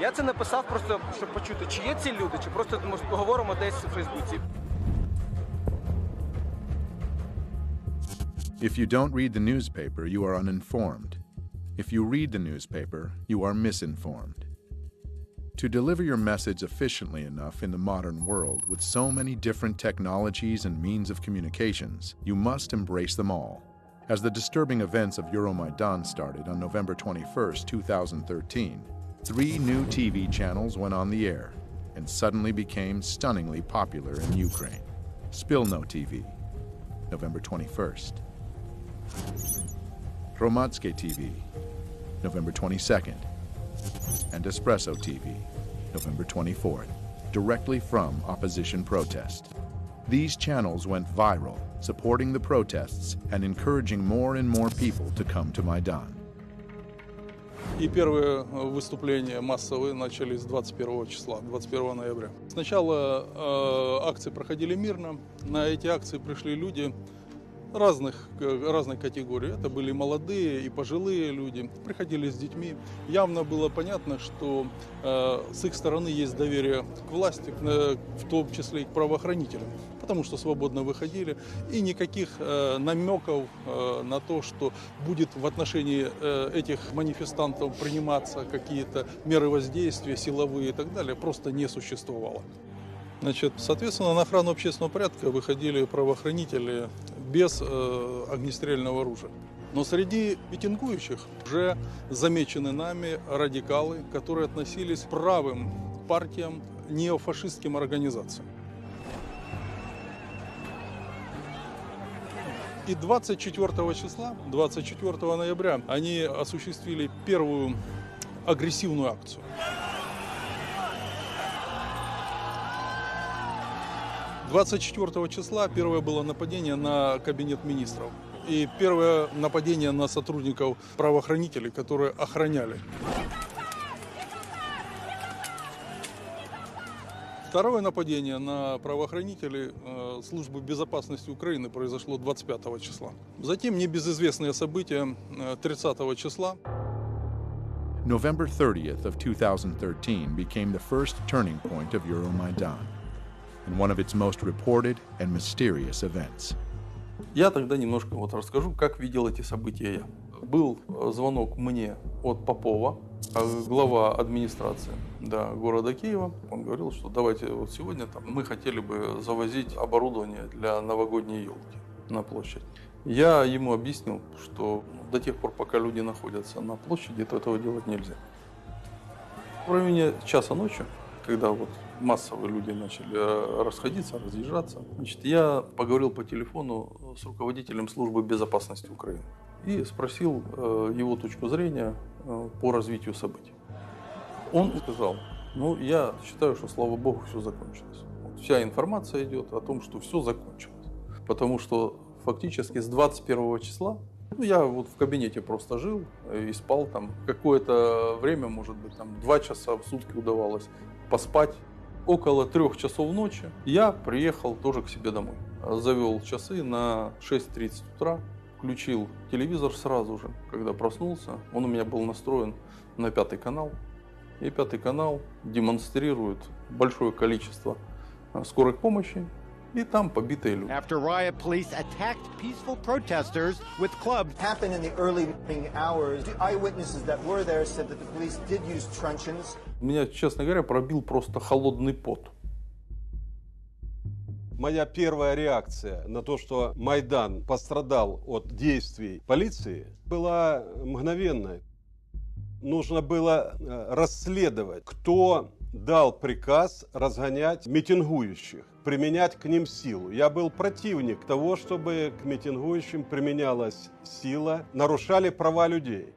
Я це написав просто, щоб почути, чи є ці люди, чи просто поговоримо десь у Фейсбуці. If you don't read the newspaper, you are uninformed. If you read the newspaper, you are misinformed. To deliver your message efficiently enough in the modern world with so many different technologies and means of communications, you must embrace them all. As the disturbing events of Euromaidan started on November 21st, 2013, 3 new TV channels went on the air and suddenly became stunningly popular in Ukraine. Spilno TV, November 21st. Hromadske TV, November 22nd. And Espresso TV, November 24th, directly from opposition protest. These channels went viral, supporting the protests and encouraging more and more people to come to Maidan. И первые выступления массовые начались 21 числа, 21 ноября. Сначала акции проходили мирно. На эти акции пришли люди разной категории. Это были молодые и пожилые люди, приходили с детьми. Явно было понятно, что с их стороны есть доверие к власти, в том числе и к правоохранителям, потому что свободно выходили. И никаких намеков на то, что будет в отношении этих манифестантов приниматься какие-то меры воздействия, силовые и так далее, просто не существовало. Значит, соответственно, на охрану общественного порядка выходили правоохранители без огнестрельного оружия. Но среди митингующих уже замечены нами радикалы, которые относились к правым партиям, неофашистским организациям. И 24 числа, 24 ноября, они осуществили первую агрессивную акцию. 24 числа первое было нападение на кабинет министров. И первое нападение на сотрудников правоохранителей, которые охраняли. Второе нападение на правоохранителей службы безопасности Украины произошло 25 числа. Затем небезызвестные события 30 числа. November 30th of 2013 became the first turning point of Euromaidan and one of its most reported and mysterious events. Я тогда немножко расскажу, как видел эти события я. Был звонок мне от Попова, глава администрации города Киева. Он говорил, что давайте сегодня мы хотели бы завозить оборудование для новогодней елки на площадь. Я ему объяснил, что до тех пор, пока люди находятся на площади, то этого делать нельзя. В районе часа ночи, когда массово люди начали расходиться, разъезжаться, я поговорил по телефону с руководителем службы безопасности Украины и спросил его точку зрения по развитию событий. Он сказал, я считаю, что, слава богу, все закончилось. Вся информация идет о том, что все закончилось. Потому что фактически с 21 числа я в кабинете просто жил и спал какое-то время, может быть, 2 часа в сутки удавалось поспать. Около 3 часов ночи я приехал тоже к себе домой. Завел часы на 6:30 утра, включил телевизор сразу же, когда проснулся. Он у меня был настроен на 5-й канал. И 5-й канал демонстрирует большое количество скорой помощи. И там побитые люди. After riot, police attacked peaceful protesters with clubs. Happened in the early morning hours. The eyewitnesses that were there said that the police did use truncheons. Меня, честно говоря, пробил просто холодный пот. Моя первая реакция на то, что Майдан пострадал от действий полиции, была мгновенная. Нужно было расследовать, кто дал приказ разгонять митингующих, применять к ним силу. Я был противник того, чтобы к митингующим применялась сила, нарушали права людей.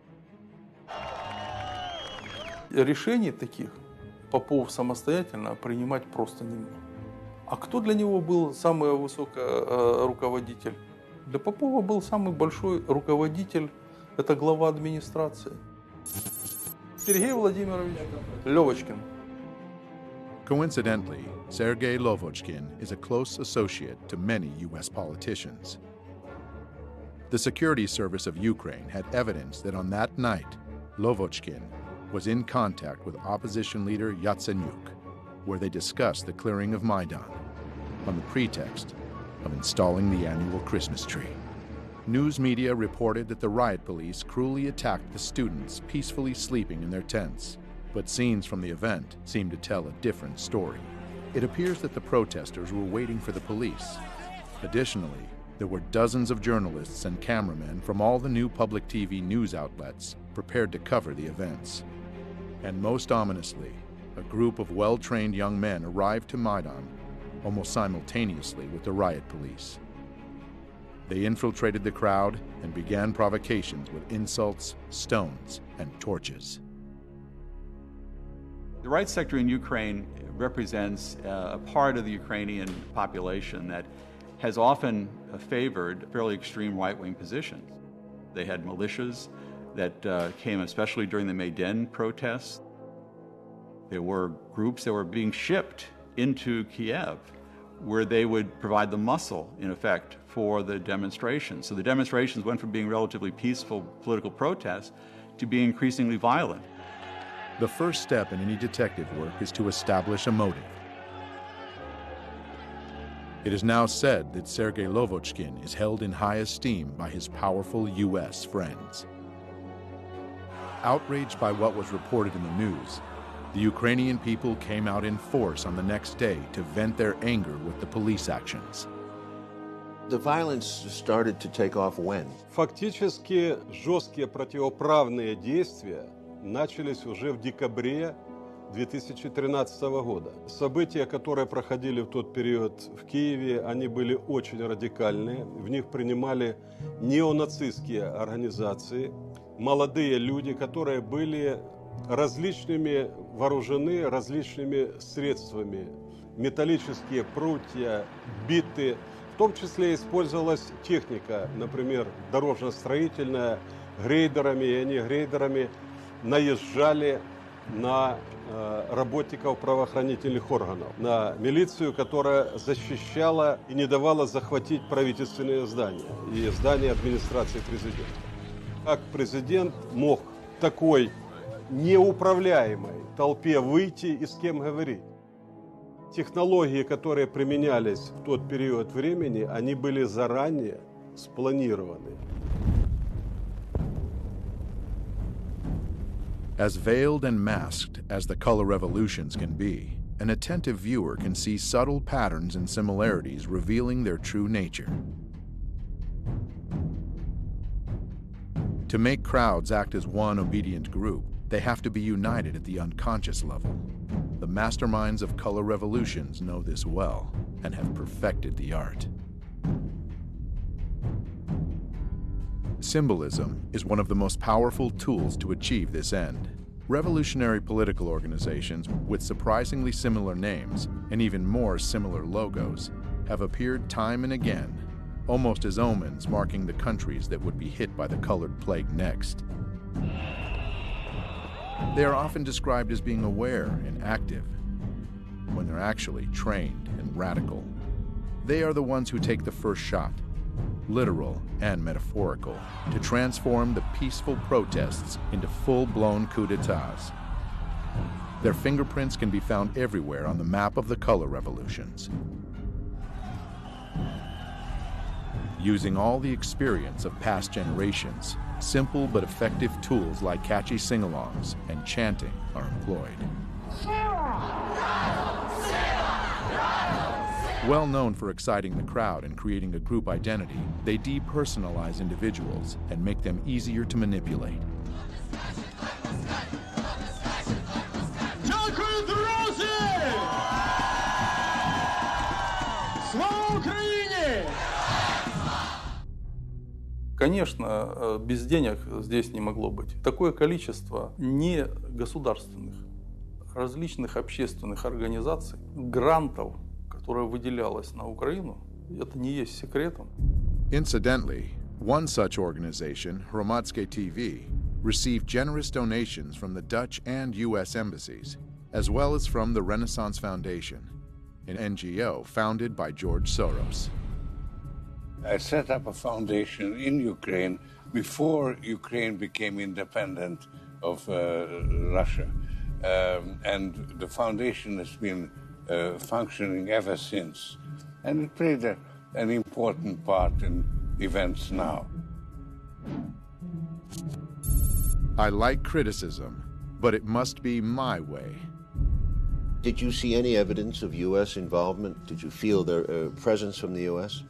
Решений таких Попов самостоятельно принимать просто не мог. А кто для него был самый высокий руководитель? Для Попова был самый большой руководитель, это глава администрации. Сергей Владимирович Левочкин. Coincidentally, Sergei Lovochkin is a close associate to many U.S. politicians. The security service of Ukraine had evidence that on that night, Lovochkin was in contact with opposition leader Yatsenyuk, where they discussed the clearing of Maidan on the pretext of installing the annual Christmas tree. News media reported that the riot police cruelly attacked the students peacefully sleeping in their tents. But scenes from the event seem to tell a different story. It appears that the protesters were waiting for the police. Additionally, there were dozens of journalists and cameramen from all the new public TV news outlets prepared to cover the events. And most ominously, a group of well-trained young men arrived to Maidan almost simultaneously with the riot police. They infiltrated the crowd and began provocations with insults, stones, and torches. The right sector in Ukraine represents a part of the Ukrainian population that has often favored fairly extreme right-wing positions. They had militias that came especially during the Maidan protests. There were groups that were being shipped into Kiev where they would provide the muscle, in effect, for the demonstrations. So the demonstrations went from being relatively peaceful political protests to being increasingly violent. The first step in any detective work is to establish a motive. It is now said that Sergei Lovochkin is held in high esteem by his powerful U.S. friends. Outraged by what was reported in the news, The Ukrainian people came out in force on the next day to vent their anger with the police actions. The violence started to take off when? Фактически жесткие противоправные действия начались уже в декабре 2013 года. События, которые проходили в тот период в Киеве, они были очень радикальные. В них принимали неонацистские организации, молодые люди, которые были различными вооружены различными средствами. Металлические прутья, биты. В том числе использовалась техника, например, дорожно-строительная, грейдерами, и они грейдерами наезжали на работников правоохранительных органов, на милицию, которая защищала и не давала захватить правительственные здания и здания администрации президента. Как президент мог такой неуправляемой толпе выйти и с кем говорить? Технологии, которые применялись в тот период времени, они были заранее спланированы. As veiled and masked as the color revolutions can be, an attentive viewer can see subtle patterns and similarities revealing their true nature. To make crowds act as one obedient group, they have to be united at the unconscious level. The masterminds of color revolutions know this well and have perfected the art. Symbolism is one of the most powerful tools to achieve this end. Revolutionary political organizations with surprisingly similar names and even more similar logos have appeared time and again, almost as omens marking the countries that would be hit by the colored plague next. They are often described as being aware and active, when they're actually trained and radical. They are the ones who take the first shot, literal and metaphorical, to transform the peaceful protests into full-blown coups d'etats. Their fingerprints can be found everywhere on the map of the color revolutions. Using all the experience of past generations, simple but effective tools like catchy sing-alongs and chanting are employed. Well known for exciting the crowd and creating a group identity, they depersonalize individuals and make them easier to manipulate. Конечно, без денег здесь не могло быть. Такое количество не государственных, различных общественных организаций, грантов, которое выделялось на Украину, это не есть секретом. Incidentally, one such organization, Hromadske TV, received generous donations from the Dutch and U.S. embassies, as well as from the Renaissance Foundation, an NGO founded by George Soros. I set up a foundation in Ukraine before Ukraine became independent of Russia. And the foundation has been functioning ever since. And it played an important part in events now. I like criticism, but it must be my way. Did you see any evidence of U.S. involvement? Did you feel their presence from the U.S.?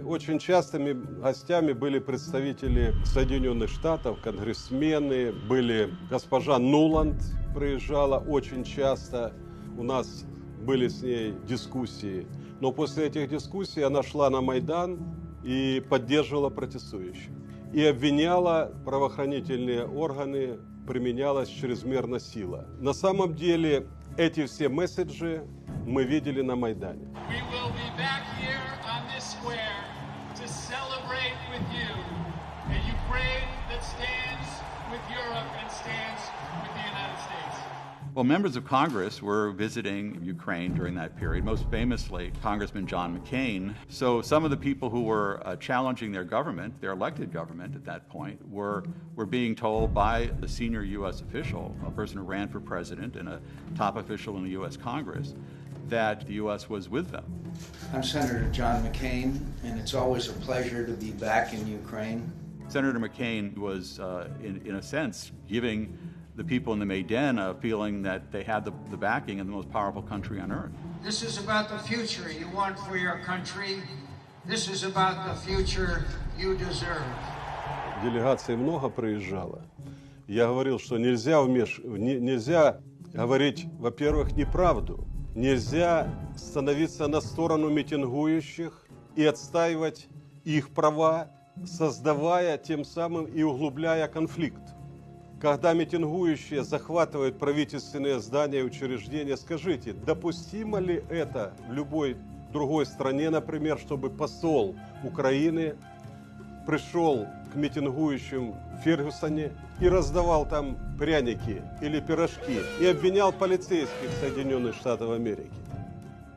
Очень частыми гостями были представители Соединенных Штатов, конгрессмены, были госпожа Нуланд, приезжала очень часто, у нас были с ней дискуссии. Но после этих дискуссий она шла на Майдан и поддерживала протестующих. И обвиняла правоохранительные органы, применялась чрезмерно сила. На самом деле эти все месседжи мы видели на Майдане. Well, members of Congress were visiting Ukraine during that period, most famously Congressman John McCain. So some of the people who were challenging their government, their elected government at that point, were being told by a senior U.S. official, a person who ran for president and a top official in the U.S. Congress, that the U.S. was with them. I'm Senator John McCain, and it's always a pleasure to be back in Ukraine. Senator McCain was, in a sense, giving the people in the Maidan feeling that they had the backing of the most powerful country on earth. This is about the future you want for your country. This is about the future you deserve. Делегаций много приезжало. Я говорил, что нельзя говорить, во-первых, неправду. Нельзя становиться на сторону митингующих и отстаивать их права, создавая тем самым и углубляя конфликт. Когда митингующие захватывают правительственные здания и учреждения, скажите, допустимо ли это в любой другой стране, например, чтобы посол Украины пришел к митингующим в Фергюсоне и раздавал там пряники или пирожки и обвинял полицейских Соединенных Штатов Америки?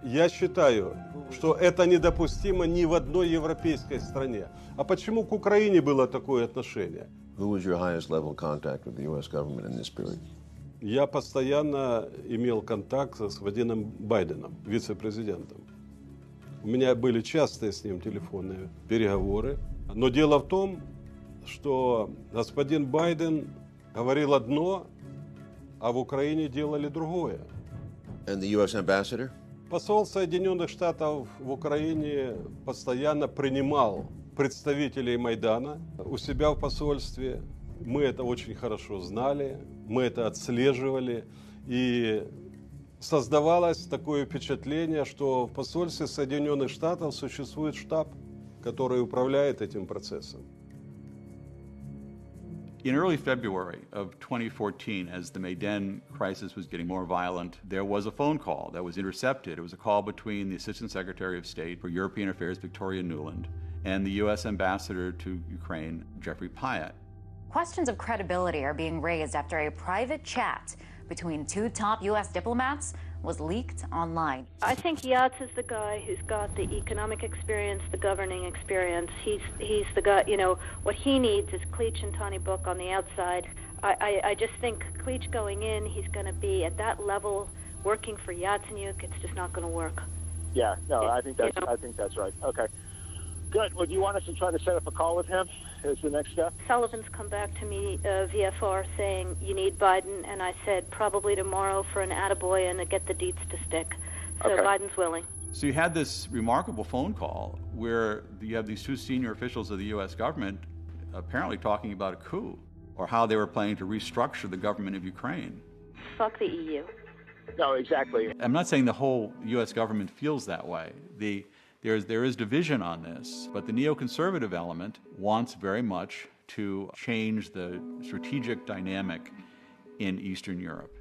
Я считаю, что это недопустимо ни в одной европейской стране. А почему к Украине было такое отношение? Who was your highest level contact with the U.S. government in this period? Я постоянно имел контакт с господином Байденом, вице-президентом. У меня были частые с ним телефонные переговоры. Но дело в том, что господин Байден говорил одно, а в Украине делали другое. And the U.S. ambassador? Посол Соединенных Штатов в Украине постоянно принимал представителей Майдана у себя в посольстве. Мы это очень хорошо знали, мы это отслеживали. И создавалось такое впечатление, что в посольстве Соединенных Штатов существует штаб, который управляет этим процессом. In early February of 2014, as the Maidan crisis was getting more violent, there was a phone call that was intercepted. It was a call between the Assistant Secretary of State for European Affairs, Victoria Nuland, and the U.S. Ambassador to Ukraine, Jeffrey Pyatt. Questions of credibility are being raised after a private chat between two top U.S. diplomats was leaked online. I think Yats is the guy who's got the economic experience, the governing experience. He's the guy, you know, what he needs is Klitsch and Tony Book on the outside. I just think Klitsch going in, he's going to be at that level working for Yatsenyuk. It's just not going to work. Yeah, no, I think that's right. Okay. Good. Well, do you want us to try to set up a call with him as the next step? Sullivan's come back to me, VFR, saying you need Biden, and I said probably tomorrow for an attaboy and to get the deets to stick. So Okay. Biden's willing. So you had this remarkable phone call where you have these two senior officials of the U.S. government apparently talking about a coup or how they were planning to restructure the government of Ukraine. Fuck the EU. No, exactly. I'm not saying the whole U.S. government feels that way. There is division on this, but the neoconservative element wants very much to change the strategic dynamic in Eastern Europe.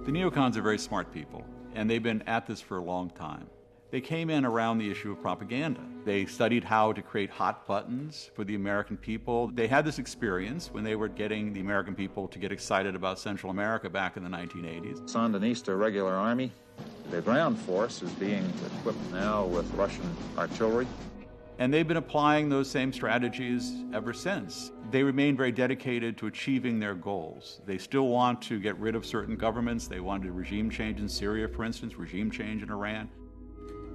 The neocons are very smart people, and they've been at this for a long time. They came in around the issue of propaganda. They studied how to create hot buttons for the American people. They had this experience when they were getting the American people to get excited about Central America back in the 1980s. Sandinista regular army. The ground force is being equipped now with Russian artillery. And they've been applying those same strategies ever since. They remain very dedicated to achieving their goals. They still want to get rid of certain governments. They wanted regime change in Syria, for instance, regime change in Iran.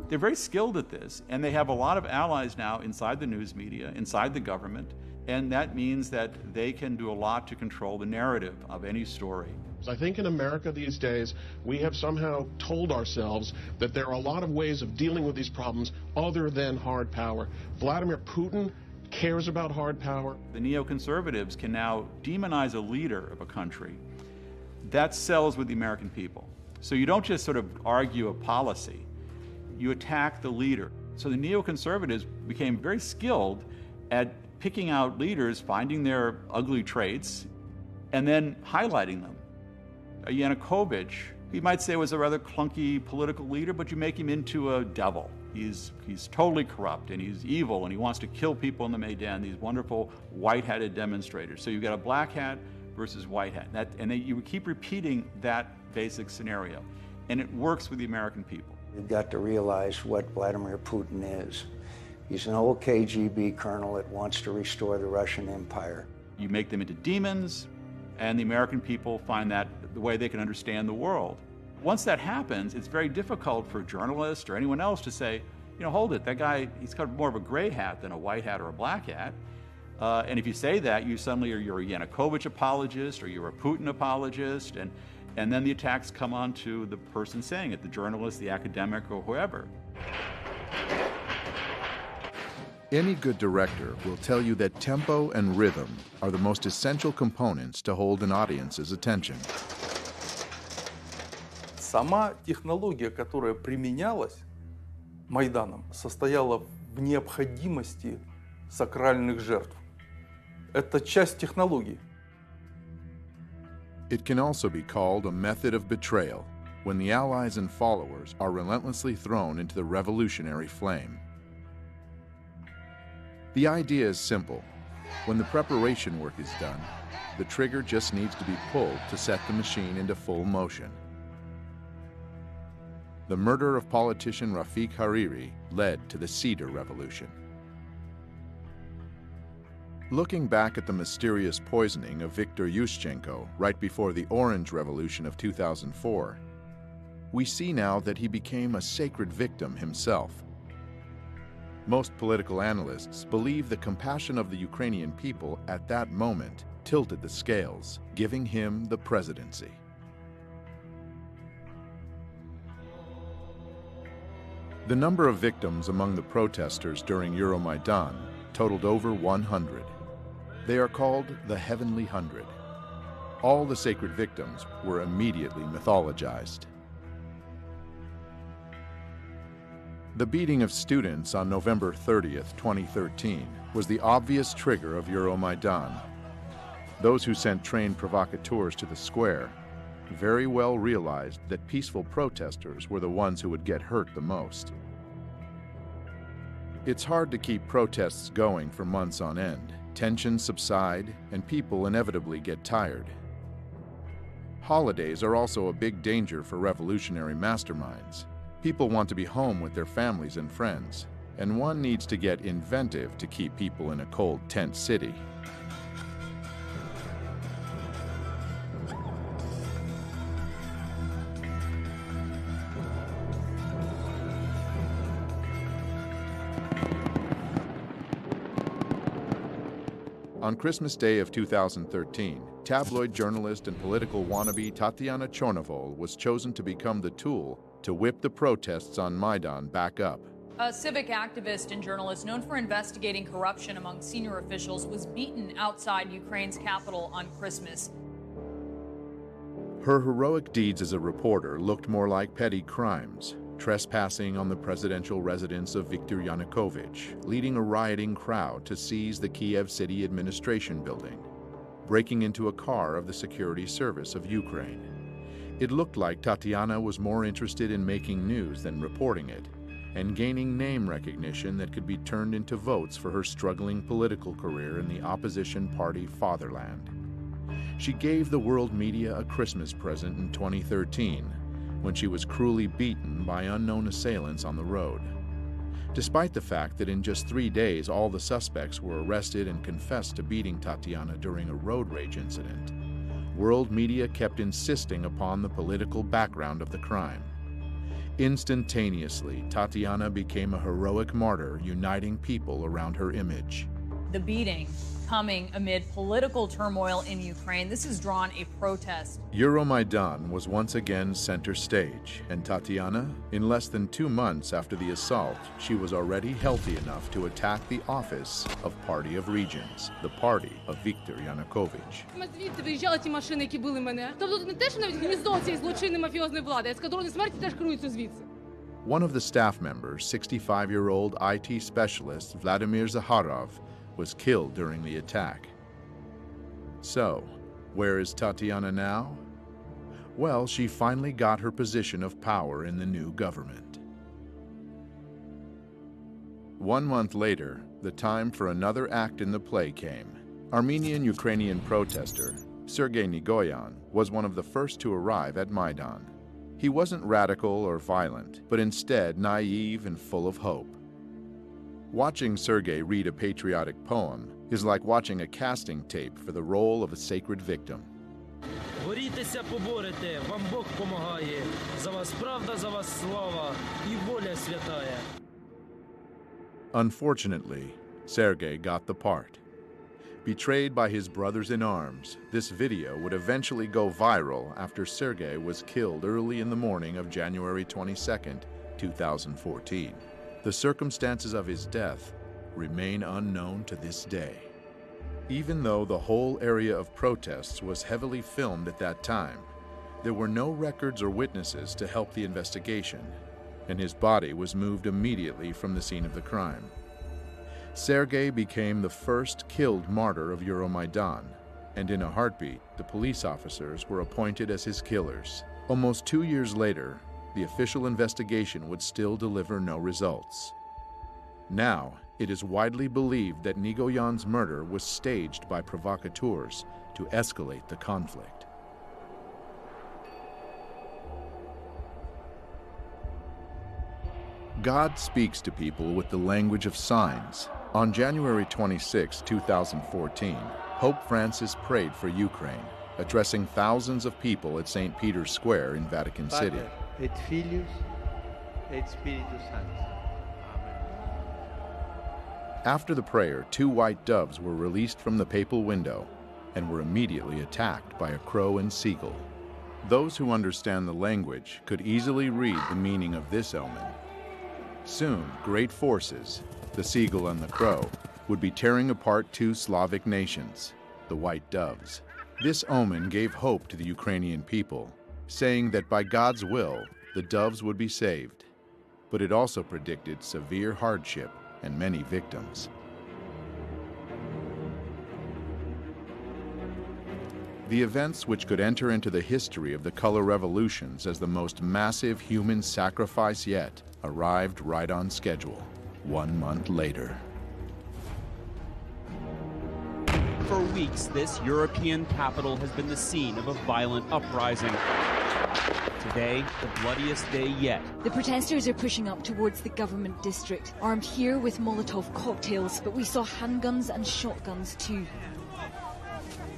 They're very skilled at this, and they have a lot of allies now inside the news media, inside the government, and that means that they can do a lot to control the narrative of any story. I think in America these days, we have somehow told ourselves that there are a lot of ways of dealing with these problems other than hard power. Vladimir Putin cares about hard power. The neoconservatives can now demonize a leader of a country. That sells with the American people. So you don't just sort of argue a policy, you attack the leader. So the neoconservatives became very skilled at picking out leaders, finding their ugly traits, and then highlighting them. Yanukovych, you might say, was a rather clunky political leader, but you make him into a devil. He's totally corrupt, and he's evil, and he wants to kill people in the Maidan, these wonderful white-hatted demonstrators. So you've got a black hat versus white hat. You keep repeating that basic scenario, and it works with the American people. You've got to realize what Vladimir Putin is. He's an old KGB colonel that wants to restore the Russian Empire. You make them into demons, and the American people find that the way they can understand the world. Once that happens, it's very difficult for journalists or anyone else to say, you know, hold it, that guy, he's got more of a gray hat than a white hat or a black hat. And if you say that, you suddenly are you're a Yanukovych apologist or you're a Putin apologist, and then the attacks come on to the person saying it, the journalist, the academic, or whoever. Any good director will tell you that tempo and rhythm are the most essential components to hold an audience's attention. Сама технология, которая применялась Майданом, состояла в необходимости сакральных жертв. Это часть технологии. It can also be called a method of betrayal, when the allies and followers are relentlessly thrown into the revolutionary flame. The idea is simple. When the preparation work is done, the trigger just needs to be pulled to set the machine into full motion. The murder of politician Rafiq Hariri led to the Cedar Revolution. Looking back at the mysterious poisoning of Viktor Yushchenko right before the Orange Revolution of 2004, we see now that he became a sacred victim himself. Most political analysts believe the compassion of the Ukrainian people at that moment tilted the scales, giving him the presidency. The number of victims among the protesters during Euromaidan totaled over 100. They are called the Heavenly Hundred. All the sacred victims were immediately mythologized. The beating of students on November 30th, 2013 was the obvious trigger of Euromaidan. Those who sent trained provocateurs to the square very well realized that peaceful protesters were the ones who would get hurt the most. It's hard to keep protests going for months on end. Tensions subside, and people inevitably get tired. Holidays are also a big danger for revolutionary masterminds. People want to be home with their families and friends, and one needs to get inventive to keep people in a cold tent city. On Christmas Day of 2013, tabloid journalist and political wannabe Tatiana Chornovol was chosen to become the tool to whip the protests on Maidan back up. A civic activist and journalist known for investigating corruption among senior officials was beaten outside Ukraine's capital on Christmas. Her heroic deeds as a reporter looked more like petty crimes, trespassing on the presidential residence of Viktor Yanukovych, leading a rioting crowd to seize the Kiev City Administration building, breaking into a car of the Security Service of Ukraine. It looked like Tatiana was more interested in making news than reporting it, and gaining name recognition that could be turned into votes for her struggling political career in the opposition party Fatherland. She gave the world media a Christmas present in 2013, when she was cruelly beaten by unknown assailants on the road. Despite the fact that in just 3 days all the suspects were arrested and confessed to beating Tatiana during a road rage incident, world media kept insisting upon the political background of the crime. Instantaneously, Tatiana became a heroic martyr uniting people around her image. The beating coming amid political turmoil in Ukraine. This has drawn a protest. Euromaidan was once again center stage, and Tatiana, in less than 2 months after the assault, she was already healthy enough to attack the office of Party of Regions, the party of Viktor Yanukovych. Звідти виїжджали ті машини, які били мене. Тобто тут не те, що навіть гніздо цієї злочинної мафіозної влади, а ескадрони смерті теж керуються звідси. One of the staff members, 65-year-old IT specialist Vladimir Zakharov, was killed during the attack. So, where is Tatiana now? Well, she finally got her position of power in the new government. 1 month later, the time for another act in the play came. Armenian-Ukrainian protester Sergei Nigoyan was one of the first to arrive at Maidan. He wasn't radical or violent, but instead naive and full of hope. Watching Sergei read a patriotic poem is like watching a casting tape for the role of a sacred victim. Борітеся, поборете, вам Бог помагає. За вас правда, за вас слава і воля святая. Unfortunately, Sergei got the part. Betrayed by his brothers in arms, this video would eventually go viral after Sergei was killed early in the morning of January 22, 2014. The circumstances of his death remain unknown to this day. Even though the whole area of protests was heavily filmed at that time, there were no records or witnesses to help the investigation, and his body was moved immediately from the scene of the crime. Sergei became the first killed martyr of Euromaidan, and in a heartbeat, the police officers were appointed as his killers. Almost 2 years later, the official investigation would still deliver no results. Now, it is widely believed that Nigoyan's murder was staged by provocateurs to escalate the conflict. God speaks to people with the language of signs. On January 26, 2014, Pope Francis prayed for Ukraine, addressing thousands of people at St. Peter's Square in Vatican City. Et Filius et Spiritus Sanctus. After the prayer, 2 white doves were released from the papal window and were immediately attacked by a crow and seagull. Those who understand the language could easily read the meaning of this omen. Soon, great forces, the seagull and the crow, would be tearing apart 2 Slavic nations, the white doves. This omen gave hope to the Ukrainian people, saying that by God's will, the doves would be saved. But it also predicted severe hardship and many victims. The events which could enter into the history of the color revolutions as the most massive human sacrifice yet arrived right on schedule, 1 month later. For weeks, this European capital has been the scene of a violent uprising. Today, the bloodiest day yet. The protesters are pushing up towards the government district, armed here with Molotov cocktails, but we saw handguns and shotguns too.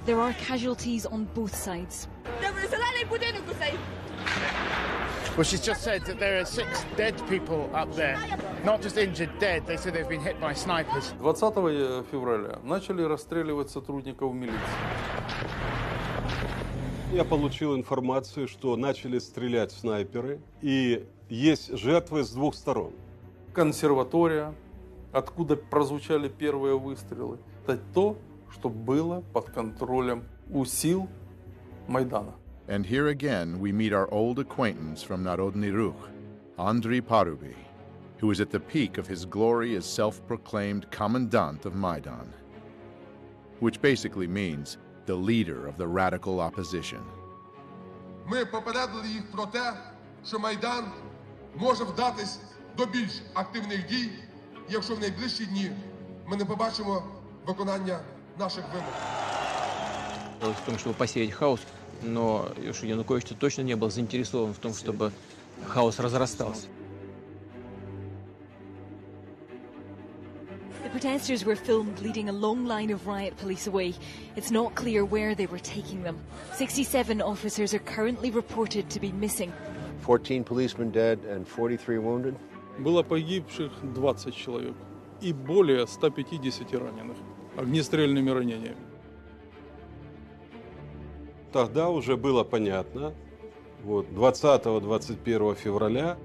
There are casualties on both sides. Well, she's just said that there are 6 dead people up there. Not just injured, dead. They said they've been hit by snipers. 20 февраля начали расстреливать сотрудников милиции. Я получил информацию, что начали стрелять снайперы, и есть жертвы с 2 сторон. Консерватория, откуда прозвучали первые выстрелы, это то, что было под контролем у сил Майдана. And here again we meet our old acquaintance from Narodny Ruch, Andriy Paruby, who is at the peak of his glory as self-proclaimed commandant of Maidan, which basically means the leader of the radical opposition. Ми попередили їх про те, що Майдан може вдатись до більш активних дій, якщо в найближчі дні ми не побачимо виконання наших вимог. В том, чтобы посеять хаос, но Янукович точно не был заинтересован в том, чтобы хаос разрастался. The protesters were filmed leading a long line of riot police away. It's not clear where they were taking them. 67 officers are currently reported to be missing. 14 policemen dead and 43 wounded. Было погибших 20 человек и более 150 раненых огнестрельными ранениями. Тогда уже было понятно, 20-21 февраля,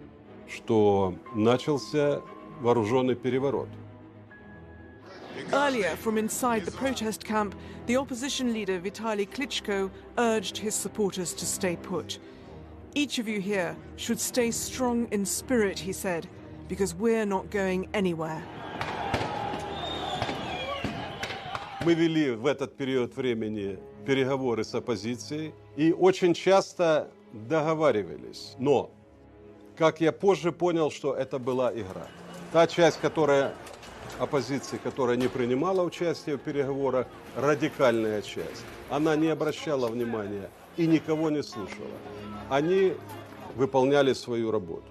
что начался вооруженный переворот. Earlier, from inside the protest camp, the opposition leader Vitaly Klitschko urged his supporters to stay put. Each of you here should stay strong in spirit, he said, because we're not going anywhere. Мы вели в этот период времени переговоры с оппозицией и очень часто договаривались. Но, как я позже понял, что это была игра. Та часть, оппозиции, которая не принимала участие в переговорах, радикальная часть, она не обращала внимания и никого не слушала. Они выполняли свою работу.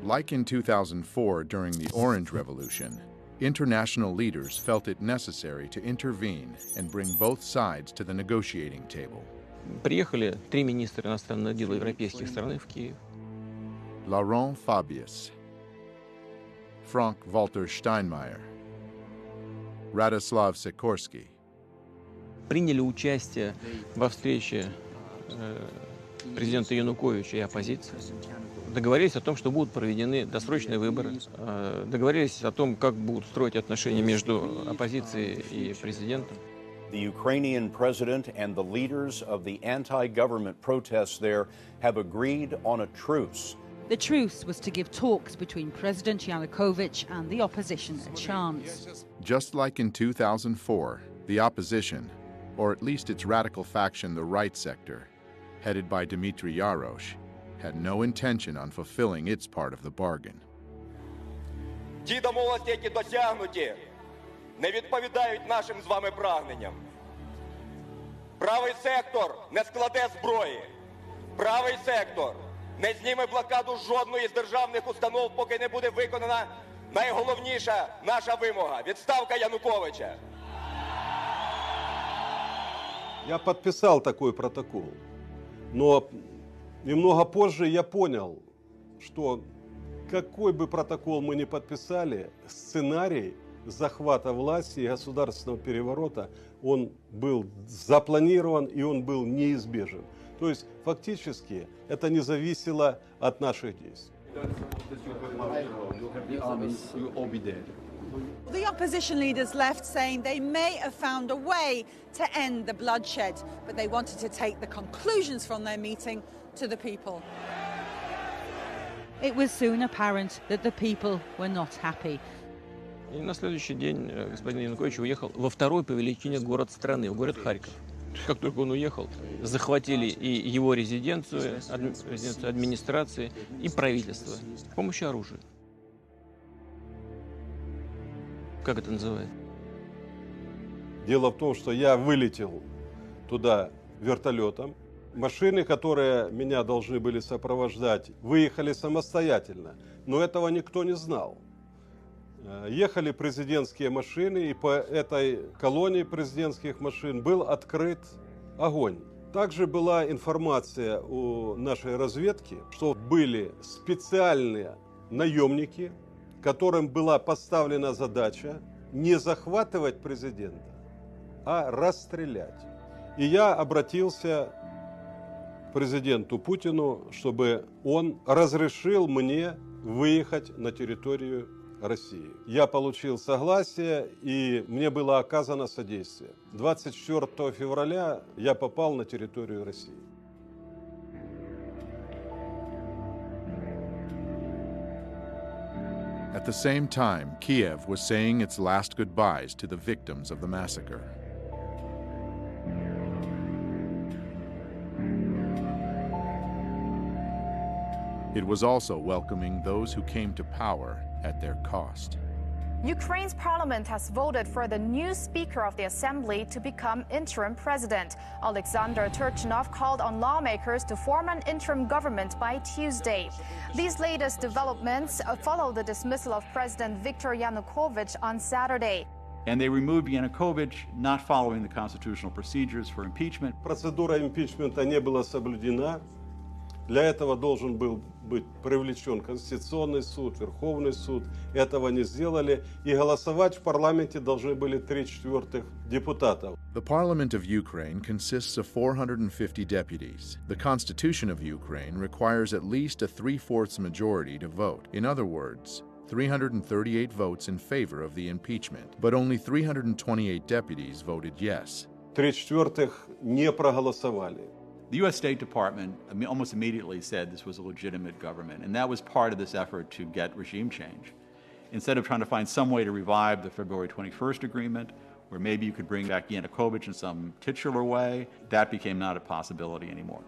Like in 2004 during the Orange Revolution, international leaders felt it necessary to intervene and bring both sides to the negotiating table. Приехали 3 министра иностранных дел европейских стран в Киев. Laurent Fabius, Frank-Walter Steinmeier, Radoslav Sikorsky. Приняли участие во встрече президента Януковича и оппозиции. Договорились о том, что будут проведены досрочные выборы. Договорились о том, как будут строить отношения между оппозицией и президентом. The Ukrainian president and the leaders of the anti-government protests there have agreed on a truce. The truce was to give talks between President Yanukovych and the opposition a chance. Just like in 2004, the opposition, or at least its radical faction, the right sector, headed by Dmitry Yarosh, had no intention on fulfilling its part of the bargain. Ті домовленості, які досягнуті, не відповідають нашим з вами прагненням. Правий сектор не складе зброї. Правий сектор не зніме блокаду жодної з державних установ, поки не буде виконана найголовніша наша вимога – відставка Януковича. Я подписал такой протокол, но немного позже я понял, что какой бы протокол мы ни подписали, сценарий захвата власти и государственного переворота, он был запланирован и он был неизбежен. То есть фактически это не зависело от наших действий. The opposition leaders left saying they may have found a way to end the bloodshed, but they wanted to take the conclusions from their meeting to the people. It was soon apparent that the people were not happy. И на следующий день господин Янукович уехал во второй по величине город страны, в город Харьков. Как только он уехал, захватили и его резиденцию, резиденцию администрации, и правительство с помощью оружия. Как это называется? Дело в том, что я вылетел туда вертолетом. Машины, которые меня должны были сопровождать, выехали самостоятельно, но этого никто не знал. Ехали президентские машины, и по этой колонне президентских машин был открыт огонь. Также была информация у нашей разведки, что были специальные наемники, которым была поставлена задача не захватывать президента, а расстрелять. И я обратился к президенту Путину, чтобы он разрешил мне выехать на территорию России. Я получил согласие, и мне было оказано содействие. 24 февраля я попал на территорию России. At the same time, Kiev was saying its last goodbyes to the victims of the massacre. It was also welcoming those who came to power at their cost. Ukraine's parliament has voted for the new Speaker of the Assembly to become interim president. Alexander Turchinov called on lawmakers to form an interim government by Tuesday. These latest developments follow the dismissal of President Viktor Yanukovych on Saturday. And they removed Yanukovych, not following the constitutional procedures for impeachment. Процедура импичмента не была соблюдена. Для этого должен был быть привлечен Конституционный суд, Верховный суд. Этого не сделали. И голосовать в парламенте должны были 3/4 депутатов. The Parliament of Ukraine consists of 450 deputies. The Constitution of Ukraine requires at least a 3/4 majority to vote. In other words, 338 votes in favor of the impeachment, but only 328 deputies voted yes. 3/4 не проголосовали. The U.S. State Department almost immediately said this was a legitimate government, and that was part of this effort to get regime change. Instead of trying to find some way to revive the February 21st agreement, where maybe you could bring back Yanukovych in some titular way, that became not a possibility anymore.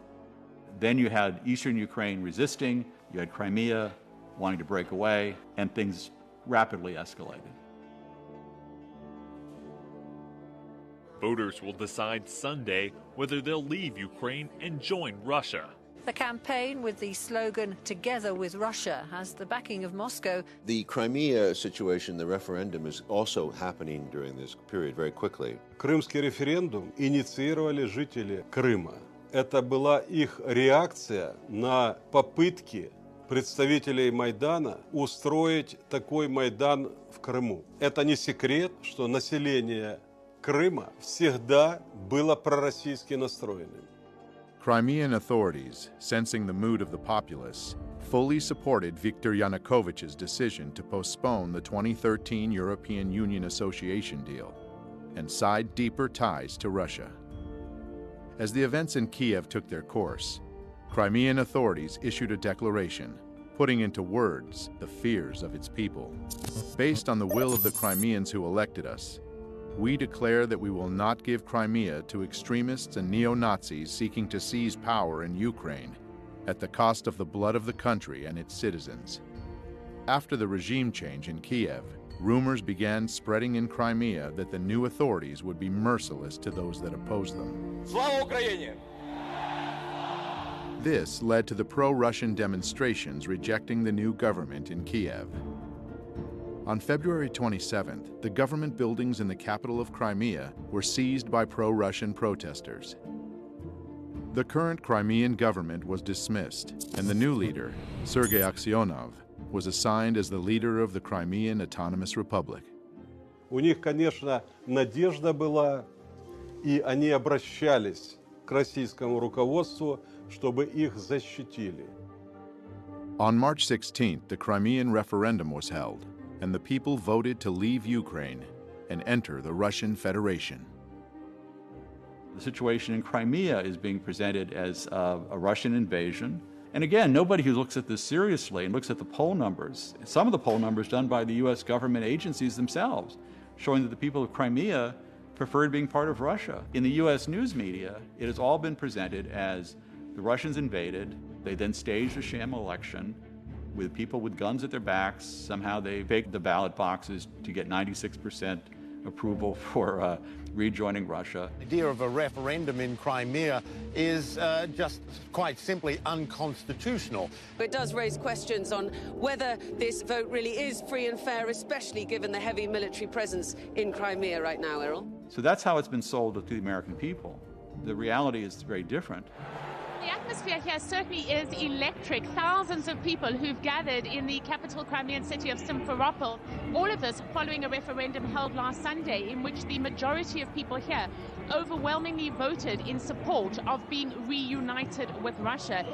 Then you had eastern Ukraine resisting, you had Crimea wanting to break away, and things rapidly escalated. Voters will decide Sunday whether they'll leave Ukraine and join Russia. The campaign with the slogan "Together with Russia" has the backing of Moscow. The Crimea situation, the referendum, is also happening during this period very quickly. Крымский референдум инициировали жители Крыма. Это была их реакция на попытки представителей Майдана устроить такой Майдан в Крыму. Это не секрет, что население Крыма всегда было пророссийски настроенным. Crimean authorities, sensing the mood of the populace, fully supported Viktor Yanukovych's decision to postpone the 2013 European Union Association deal and side deeper ties to Russia. As the events in Kiev took their course, Crimean authorities issued a declaration, putting into words the fears of its people. Based on the will of the Crimeans who elected us, we declare that we will not give Crimea to extremists and neo-Nazis seeking to seize power in Ukraine at the cost of the blood of the country and its citizens. After the regime change in Kiev, rumors began spreading in Crimea that the new authorities would be merciless to those that oppose them. Слава Україні! This led to the pro-Russian demonstrations rejecting the new government in Kiev. On February 27th, the government buildings in the capital of Crimea were seized by pro-Russian protesters. The current Crimean government was dismissed, and the new leader, Sergei Aksyonov, was assigned as the leader of the Crimean Autonomous Republic. У них, конечно, надежда была, и они обращались к российскому руководству, чтобы их защитили. On March 16th, the Crimean referendum was held, and the people voted to leave Ukraine and enter the Russian Federation. The situation in Crimea is being presented as a Russian invasion. And again, nobody who looks at this seriously and looks at the poll numbers, some of the poll numbers done by the US government agencies themselves, showing that the people of Crimea preferred being part of Russia. In the US news media, it has all been presented as the Russians invaded, they then staged a sham election with people with guns at their backs. Somehow they faked the ballot boxes to get 96% approval for rejoining Russia. The idea of a referendum in Crimea is just quite simply unconstitutional. It does raise questions on whether this vote really is free and fair, especially given the heavy military presence in Crimea right now, Errol. So that's how it's been sold to the American people. The reality is very different. The atmosphere here certainly is electric. Thousands of people who've gathered in the capital Crimean city of Simferopol. All of this following a referendum held last Sunday in which the majority of people here overwhelmingly voted in support of being reunited with Russia.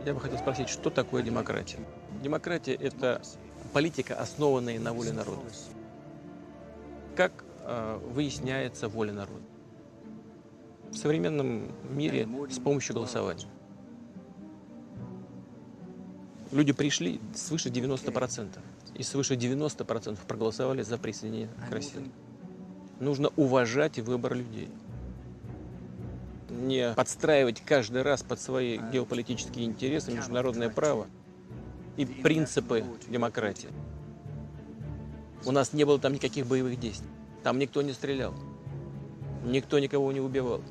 Я бы хотел спросить, что такое демократия? Демократия – это политика, основанная на воле народа. Как выясняется воля народа? В современном мире с помощью голосования. Люди пришли свыше 90%, и свыше 90% проголосовали за присоединение к России. Нужно уважать выбор людей. Не подстраивать каждый раз под свои геополитические интересы, международное право и принципы демократии. У нас не было там никаких боевых действий. Там никто не стрелял. Никто никого не убивал.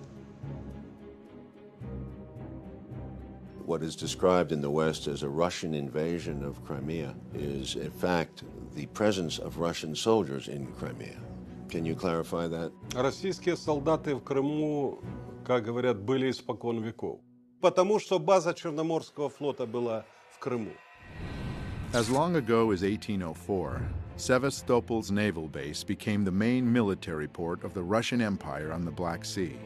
What is described in the West as a Russian invasion of Crimea is, in fact, the presence of Russian soldiers in Crimea. Can you clarify that? Российские солдаты в Крыму, как говорят, были испокон веков. Потому что база Черноморского флота была в Крыму. As long ago as 1804, Sevastopol's naval base became the main military port of the Russian Empire on the Black Sea.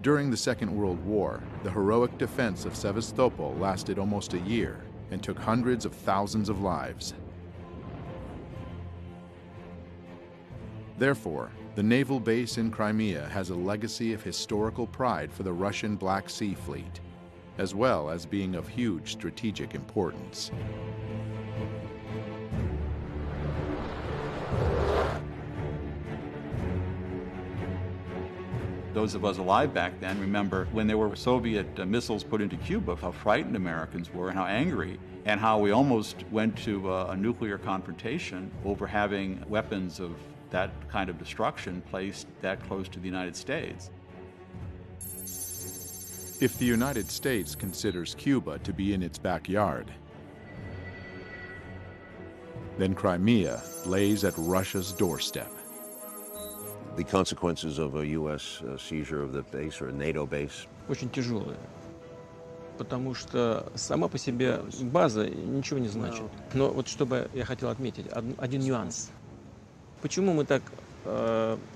During the Second World War, the heroic defense of Sevastopol lasted almost a year and took hundreds of thousands of lives. Therefore, the naval base in Crimea has a legacy of historical pride for the Russian Black Sea Fleet, as well as being of huge strategic importance. Those of us alive back then remember when there were Soviet missiles put into Cuba, how frightened Americans were and how angry, and how we almost went to a nuclear confrontation over having weapons of that kind of destruction placed that close to the United States. If the United States considers Cuba to be in its backyard, then Crimea lays at Russia's doorstep. the consequences of a U.S. seizure of the base or a NATO base? Очень тяжелые. Потому что сама по себе база ничего не значит. Но вот чтобы я хотел отметить один нюанс. Почему мы так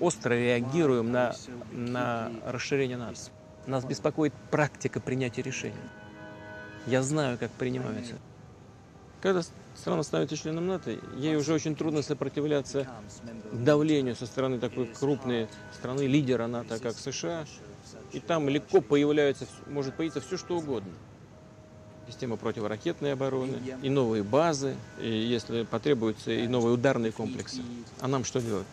остро реагируем на расширение НАТО? Нас беспокоит практика принятия решений. Я знаю, как принимаются. Когда страна становится членом НАТО, ей уже очень трудно сопротивляться давлению со стороны такой крупной страны, лидера НАТО, как США. И там легко может появиться все, что угодно. Система противоракетной обороны, и новые базы, и, если потребуется, и новые ударные комплексы. А нам что делать?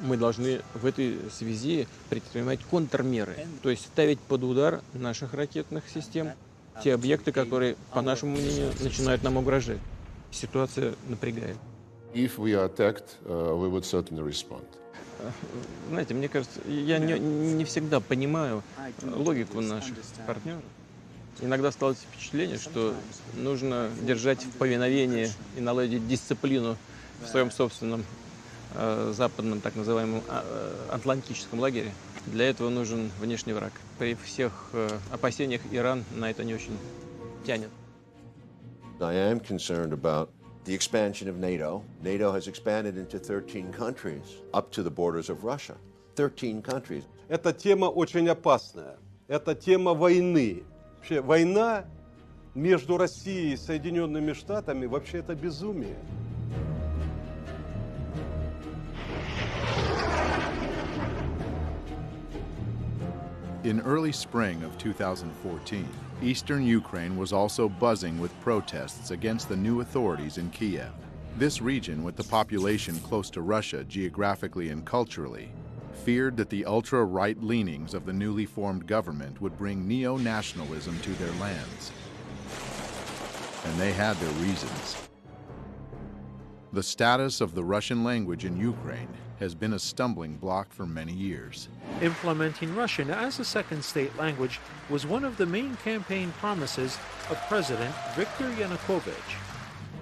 Мы должны в этой связи предпринимать контрмеры, то есть ставить под удар наших ракетных систем те объекты, которые, по нашему мнению, начинают нам угрожать. Ситуация напрягает. If we are attacked, we would certainly respond. Знаете, мне кажется, я не всегда понимаю логику наших партнеров. Иногда складывается впечатление, что нужно держать в повиновении и наладить дисциплину в своем собственном западном, так называемом, атлантическом лагере. Для этого нужен внешний враг. При всех опасениях Иран на это не очень тянет. I am concerned about the expansion of NATO. NATO has expanded into 13 countries, up to the borders of Russia. 13 countries. Эта тема очень опасная. Это тема войны. Вообще, война между Россией и Соединенными Штатами вообще это безумие. In early spring of 2014, eastern Ukraine was also buzzing with protests against the new authorities in Kiev. This region, with the population close to Russia geographically and culturally, feared that the ultra-right leanings of the newly formed government would bring neo-nationalism to their lands. And they had their reasons. The status of the Russian language in Ukraine has been a stumbling block for many years. Implementing Russian as a second state language was one of the main campaign promises of President Viktor Yanukovych.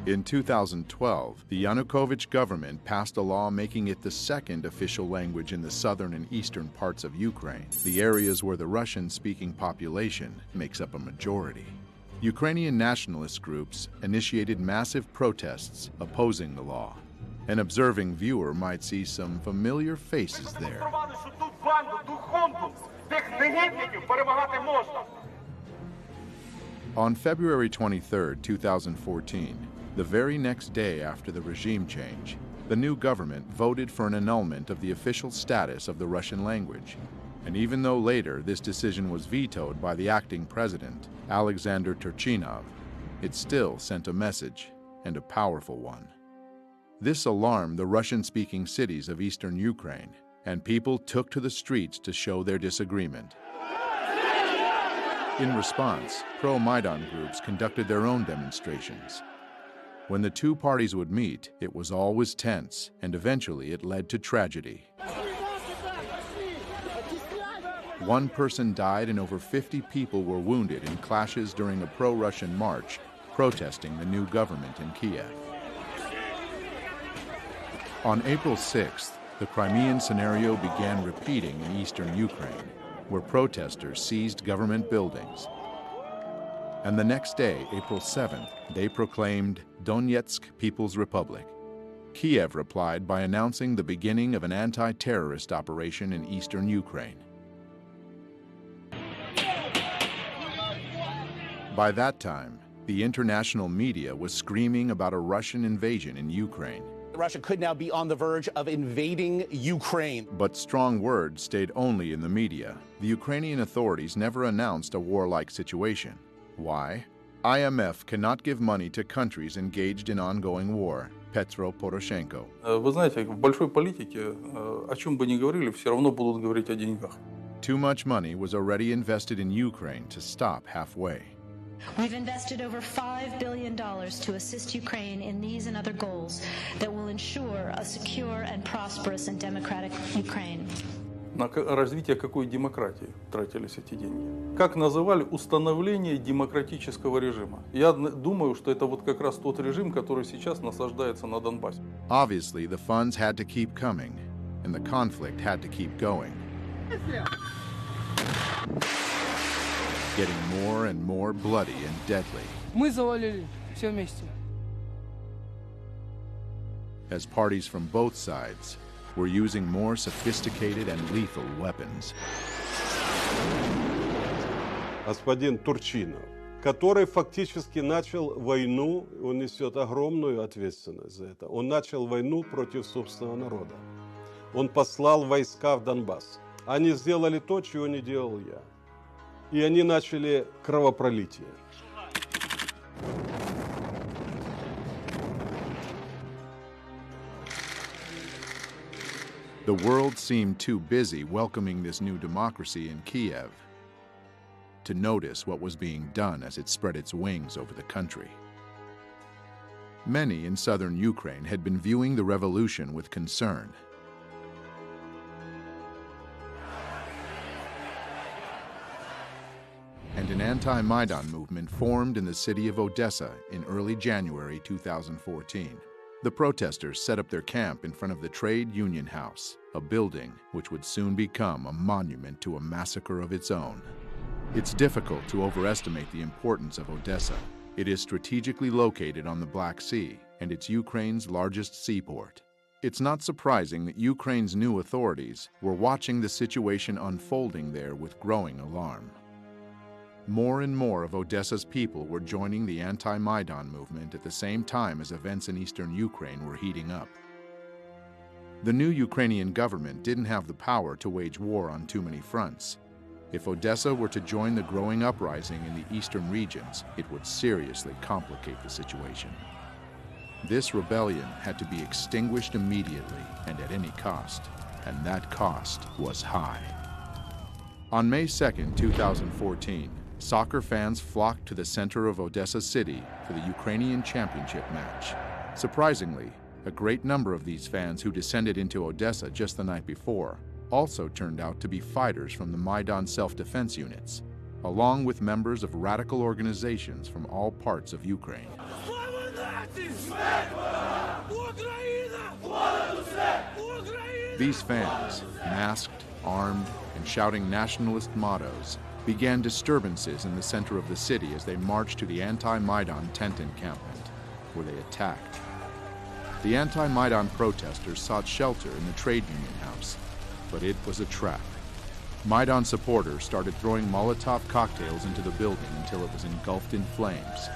In 2012, the Yanukovych government passed a law making it the second official language in the southern and eastern parts of Ukraine, the areas where the Russian-speaking population makes up a majority. Ukrainian nationalist groups initiated massive protests opposing the law. An observing viewer might see some familiar faces there. On February 23, 2014, the very next day after the regime change, the new government voted for an annulment of the official status of the Russian language. And even though later this decision was vetoed by the acting president, Alexander Turchinov, it still sent a message, and a powerful one. This alarmed the Russian-speaking cities of eastern Ukraine, and people took to the streets to show their disagreement. In response, pro-Maidan groups conducted their own demonstrations. When the two parties would meet, it was always tense, and eventually it led to tragedy. One person died and over 50 people were wounded in clashes during a pro-Russian march protesting the new government in Kiev. On April 6th, the Crimean scenario began repeating in eastern Ukraine, where protesters seized government buildings. And the next day, April 7th, they proclaimed Donetsk People's Republic. Kiev replied by announcing the beginning of an anti-terrorist operation in eastern Ukraine. By that time, the international media was screaming about a Russian invasion in Ukraine. Russia could now be on the verge of invading Ukraine. But strong words stayed only in the media. The Ukrainian authorities never announced a warlike situation. Why? IMF cannot give money to countries engaged in ongoing war. Petro Poroshenko. Вы знаете, в большой политике, о чем бы ни говорили, все равно будут говорить о деньгах. Too much money was already invested in Ukraine to stop halfway. We've invested over $5 billion to assist Ukraine in these and other goals that will ensure a secure and prosperous and democratic Ukraine. На развитие какой демократии тратились эти деньги? Как называли установление демократического режима? Я думаю, что это вот как раз тот режим, который сейчас насаждается на Донбассе. Obviously, the funds had to keep coming. and the conflict had to keep going, getting more and more bloody and deadly. Мы завалили все вместе. As parties from both sides were using more sophisticated and lethal weapons. Господин Турчинов, который фактически начал войну, он несет огромную ответственность за это. Он начал войну против собственного народа. Он послал войска в Донбасс. Они сделали то, чего не делал я. И они начали кровопролитие. The world seemed too busy welcoming this new democracy in Kiev to notice what was being done as it spread its wings over the country. Many in southern Ukraine had been viewing the revolution with concern. And an anti-Maidan movement formed in the city of Odessa in early January 2014. The protesters set up their camp in front of the Trade Union House, a building which would soon become a monument to a massacre of its own. It's difficult to overestimate the importance of Odessa. It is strategically located on the Black Sea, and it's Ukraine's largest seaport. It's not surprising that Ukraine's new authorities were watching the situation unfolding there with growing alarm. More and more of Odessa's people were joining the anti-Maidan movement at the same time as events in eastern Ukraine were heating up. The new Ukrainian government didn't have the power to wage war on too many fronts. If Odessa were to join the growing uprising in the eastern regions, it would seriously complicate the situation. This rebellion had to be extinguished immediately and at any cost, and that cost was high. On May 2, 2014, soccer fans flocked to the center of Odessa city for the Ukrainian championship match. Surprisingly, a great number of these fans who descended into Odessa just the night before also turned out to be fighters from the Maidan self-defense units, along with members of radical organizations from all parts of Ukraine. These fans, masked, armed, and shouting nationalist mottos, began disturbances in the center of the city as they marched to the anti-Maidan tent encampment, where they attacked. The anti-Maidan protesters sought shelter in the Trade Union House, but it was a trap. Maidan supporters started throwing Molotov cocktails into the building until it was engulfed in flames.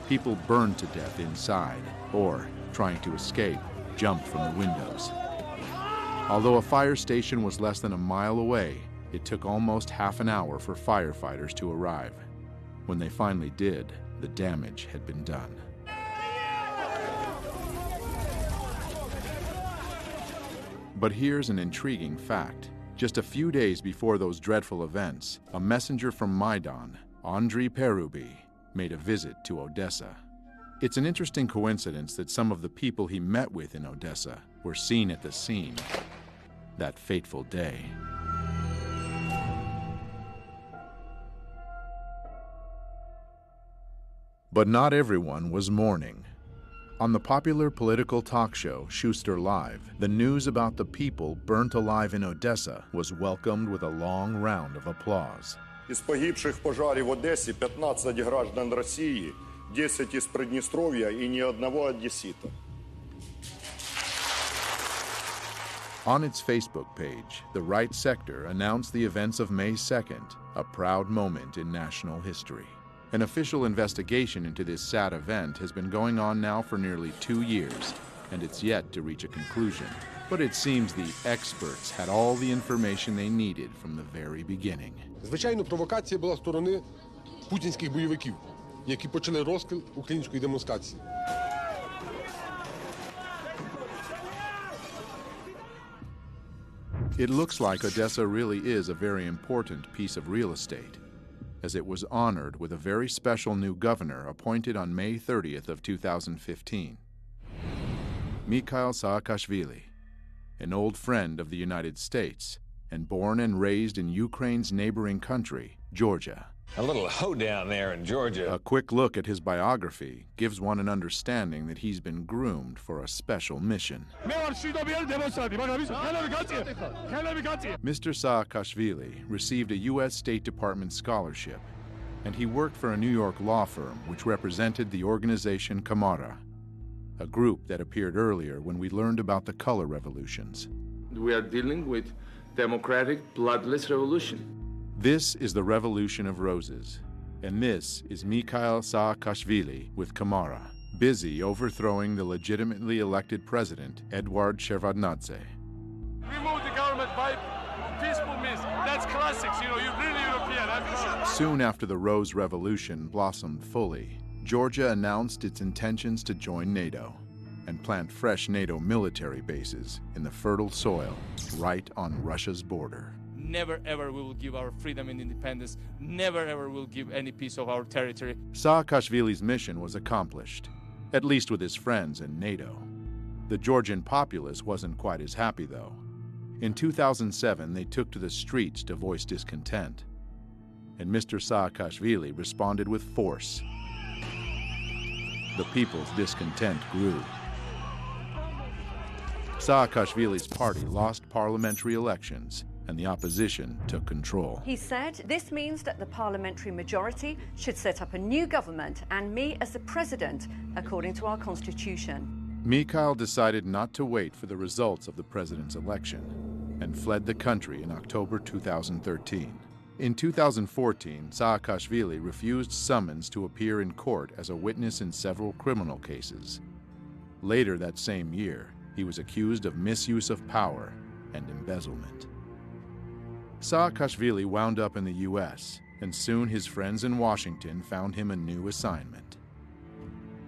People burned to death inside, or, trying to escape, jumped from the windows. Although a fire station was less than a mile away, it took almost half an hour for firefighters to arrive. When they finally did, the damage had been done. But here's an intriguing fact. Just a few days before those dreadful events, a messenger from Maidan, Andriy Perubi, made a visit to Odessa. It's an interesting coincidence that some of the people he met with in Odessa were seen at the scene that fateful day. But not everyone was mourning. On the popular political talk show Schuster Live, the news about the people burnt alive in Odessa was welcomed with a long round of applause. Із погибших в пожарі в Одесі 15 граждан Росії, 10 із Придністров'я і ні одного одесита. On its Facebook page, the right sector announced the events of May 2nd, a proud moment in national history. An official investigation into this sad event has been going on now for nearly 2 years, and it's yet to reach a conclusion. But it seems the experts had all the information they needed from the very beginning. Звичайно, провокація була з сторони путінських бойовиків, які почали розкол української демонстрації. It looks like Odessa really is a very important piece of real estate, as it was honored with a very special new governor appointed on May 30th of 2015. Mikhail Saakashvili, an old friend of the United States and born and raised in Ukraine's neighboring country, Georgia. A little hoedown there in Georgia. A quick look at his biography gives one an understanding that he's been groomed for a special mission. Mr. Saakashvili received a U.S. State Department scholarship, and he worked for a New York law firm which represented the organization Kamara, a group that appeared earlier when we learned about the color revolutions. We are dealing with democratic, bloodless revolution. This is the Revolution of Roses, and this is Mikhail Saakashvili with Kamara, busy overthrowing the legitimately elected president, Eduard Shevardnadze. Remove the government by peaceful means. That's classics, you're really European, I'm proud. Soon after the Rose Revolution blossomed fully, Georgia announced its intentions to join NATO and plant fresh NATO military bases in the fertile soil right on Russia's border. Never ever we will give our freedom and independence. Never ever will give any piece of our territory. Saakashvili's mission was accomplished, at least with his friends in NATO. The Georgian populace wasn't quite as happy, though. In 2007, they took to the streets to voice discontent, and Mr. Saakashvili responded with force. The people's discontent grew. Saakashvili's party lost parliamentary elections, and the opposition took control. He said this means that the parliamentary majority should set up a new government and me as the president, according to our constitution. Mikhail decided not to wait for the results of the president's election and fled the country in October 2013. In 2014, Saakashvili refused summons to appear in court as a witness in several criminal cases. Later that same year, he was accused of misuse of power and embezzlement. Saakashvili wound up in the U.S., and soon his friends in Washington found him a new assignment.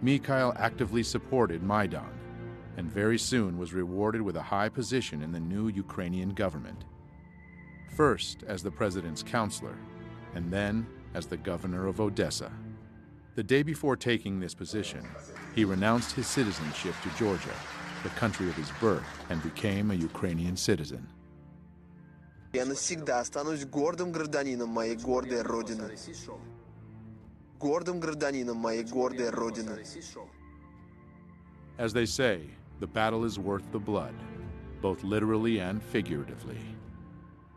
Mikhail actively supported Maidan, and very soon was rewarded with a high position in the new Ukrainian government. First as the president's counselor, and then as the governor of Odessa. The day before taking this position, he renounced his citizenship to Georgia, the country of his birth, and became a Ukrainian citizen. Я навсегда останусь гордым гражданином моей гордой родины. Гордым гражданином моей гордой родины. As they say, the battle is worth the blood, both literally and figuratively.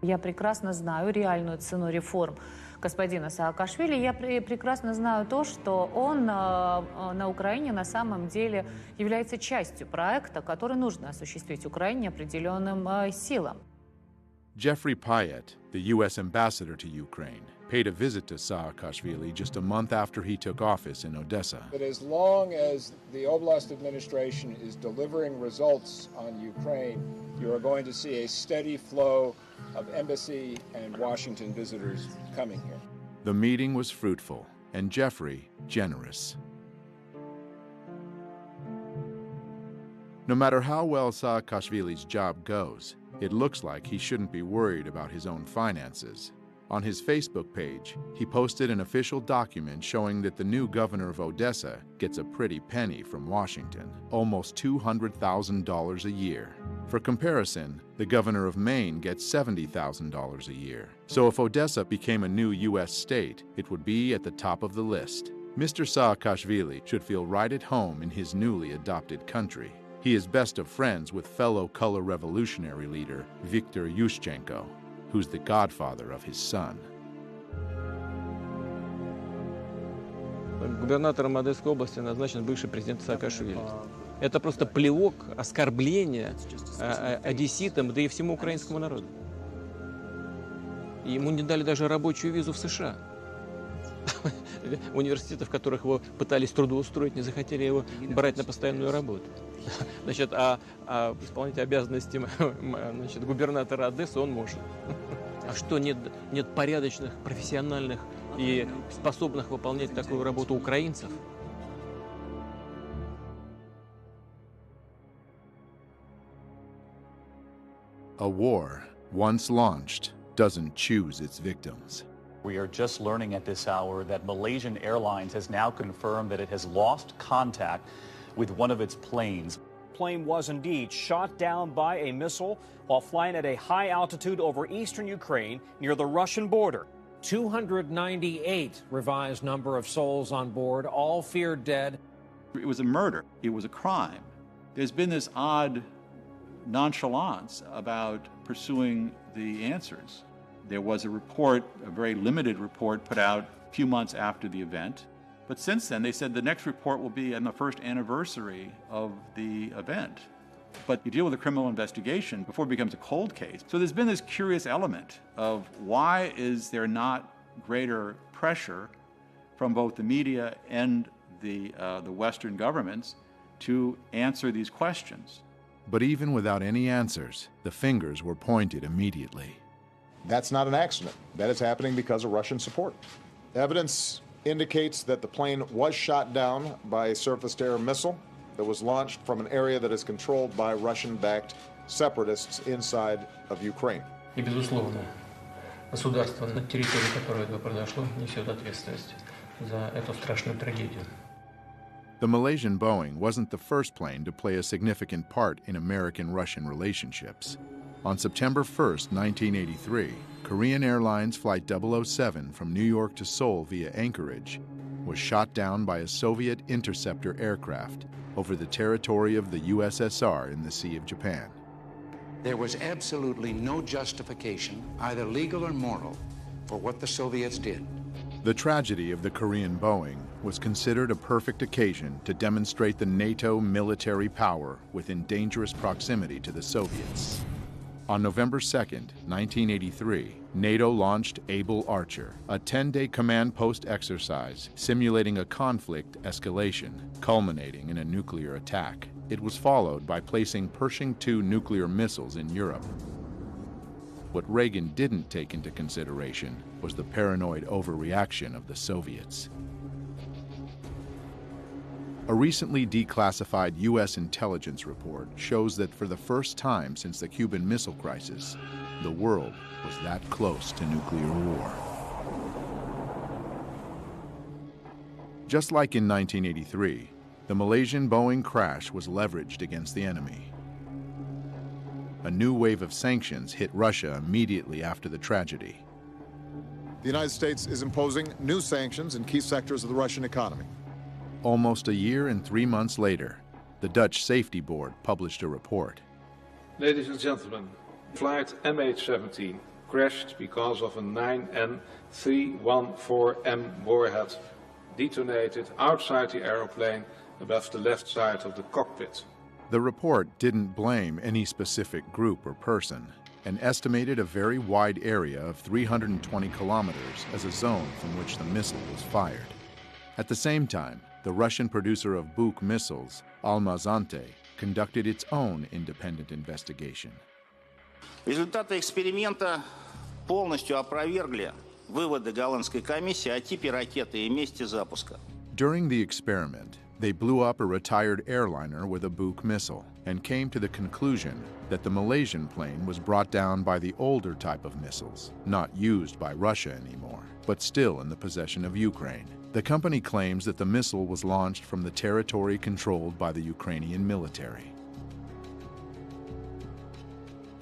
Я прекрасно знаю реальную цену реформ господина Саакашвили. Я прекрасно знаю то, что он на Украине на самом деле является частью проекта, который нужно осуществить Украине определенным силам. Jeffrey Payet, the U.S. ambassador to Ukraine, paid a visit to Saakashvili just a month after he took office in Odessa. But as long as the Oblast administration is delivering results on Ukraine, you are going to see a steady flow of embassy and Washington visitors coming here. The meeting was fruitful, and Jeffrey generous. No matter how well Saakashvili's job goes, it looks like he shouldn't be worried about his own finances. On his Facebook page, he posted an official document showing that the new governor of Odessa gets a pretty penny from Washington, almost $200,000 a year. For comparison, the governor of Maine gets $70,000 a year. So if Odessa became a new U.S. state, it would be at the top of the list. Mr. Saakashvili should feel right at home in his newly adopted country. He is best of friends with fellow color revolutionary leader Viktor Yushchenko, who's the godfather of his son. Губернатором Одесской области назначен бывший президент Саакашвили. Это просто плевок, оскорбление одесситам, да и всему украинскому народу. И ему не дали даже рабочую визу в США. Университеты, в которых его пытались трудоустроить, не захотели его брать на постоянную работу. Значит, а исполнять обязанности губернатора Одессы он может. А что, нет порядочных, профессиональных и способных выполнять такую работу украинцев? A war, once launched, doesn't choose its victims. We are just learning at this hour that Malaysian Airlines has now confirmed that it has lost contact with one of its planes. The plane was indeed shot down by a missile while flying at a high altitude over eastern Ukraine near the Russian border. 298 revised number of souls on board, all feared dead. It was a murder. It was a crime. There's been this odd nonchalance about pursuing the answers. There was a report, a very limited report, put out a few months after the event. But since then, they said the next report will be on the first anniversary of the event. But you deal with a criminal investigation before it becomes a cold case. So there's been this curious element of why is there not greater pressure from both the media and the Western governments to answer these questions. But even without any answers, the fingers were pointed immediately. That's not an accident. That is happening because of Russian support. Evidence indicates that the plane was shot down by a surface-to-air missile that was launched from an area that is controlled by Russian-backed separatists inside of Ukraine. И, безусловно, государство, на территории которого это произошло, несет ответственность за эту страшную трагедию. The Malaysian Boeing wasn't the first plane to play a significant part in American-Russian relationships. On September 1st, 1983, Korean Airlines Flight 007 from New York to Seoul via Anchorage was shot down by a Soviet interceptor aircraft over the territory of the USSR in the Sea of Japan. There was absolutely no justification, either legal or moral, for what the Soviets did. The tragedy of the Korean Boeing was considered a perfect occasion to demonstrate the NATO military power within dangerous proximity to the Soviets. On November 2nd, 1983, NATO launched Able Archer, a 10-day command post exercise simulating a conflict escalation, culminating in a nuclear attack. It was followed by placing Pershing II nuclear missiles in Europe. What Reagan didn't take into consideration was the paranoid overreaction of the Soviets. A recently declassified U.S. intelligence report shows that for the first time since the Cuban Missile Crisis, the world was that close to nuclear war. Just like in 1983, the Malaysian Boeing crash was leveraged against the enemy. A new wave of sanctions hit Russia immediately after the tragedy. The United States is imposing new sanctions in key sectors of the Russian economy. Almost a year and 3 months later, the Dutch Safety Board published a report. Ladies and gentlemen, flight MH17 crashed because of a 9N314M warhead detonated outside the aeroplane above the left side of the cockpit. The report didn't blame any specific group or person and estimated a very wide area of 320 kilometers as a zone from which the missile was fired. At the same time, the Russian producer of Buk missiles, Almaz-Antey, conducted its own independent investigation. Результаты эксперимента полностью опровергли выводы голландской комиссии о типе ракеты и месте запуска. During the experiment, they blew up a retired airliner with a Buk missile and came to the conclusion that the Malaysian plane was brought down by the older type of missiles, not used by Russia anymore, but still in the possession of Ukraine. The company claims that the missile was launched from the territory controlled by the Ukrainian military.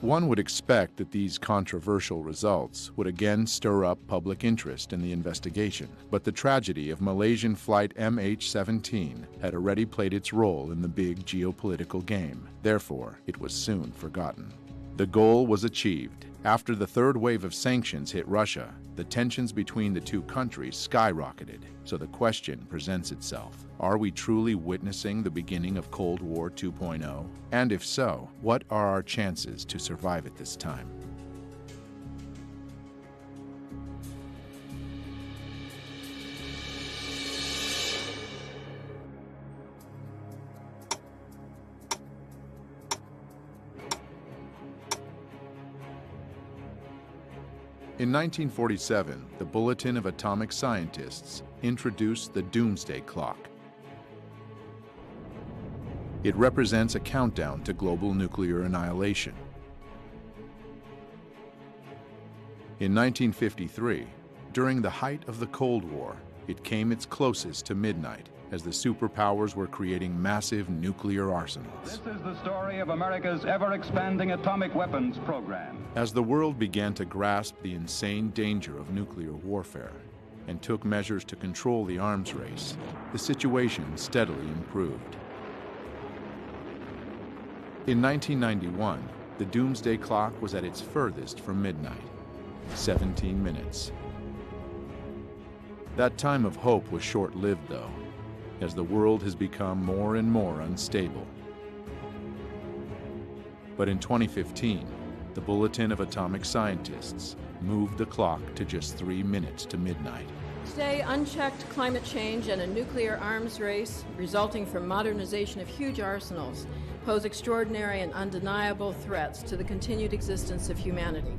One would expect that these controversial results would again stir up public interest in the investigation, but the tragedy of Malaysian flight MH17 had already played its role in the big geopolitical game. Therefore, it was soon forgotten. The goal was achieved. After the third wave of sanctions hit Russia, the tensions between the two countries skyrocketed. So the question presents itself: are we truly witnessing the beginning of Cold War 2.0? And if so, what are our chances to survive at this time? In 1947, the Bulletin of Atomic Scientists introduced the Doomsday Clock. It represents a countdown to global nuclear annihilation. In 1953, during the height of the Cold War, it came its closest to midnight as the superpowers were creating massive nuclear arsenals. This is the story of America's ever-expanding atomic weapons program. As the world began to grasp the insane danger of nuclear warfare and took measures to control the arms race, the situation steadily improved. In 1991, the doomsday clock was at its furthest from midnight, 17 minutes. That time of hope was short-lived, though, as the world has become more and more unstable. But in 2015, the Bulletin of Atomic Scientists moved the clock to just 3 minutes to midnight. Today, unchecked climate change and a nuclear arms race resulting from modernization of huge arsenals pose extraordinary and undeniable threats to the continued existence of humanity.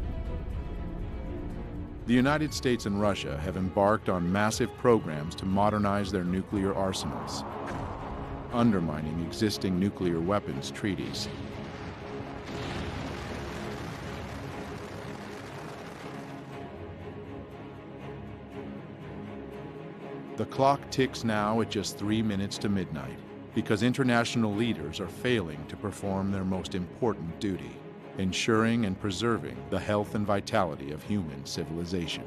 The United States and Russia have embarked on massive programs to modernize their nuclear arsenals, undermining existing nuclear weapons treaties. The clock ticks now at just 3 minutes to midnight because international leaders are failing to perform their most important duty, ensuring and preserving the health and vitality of human civilization.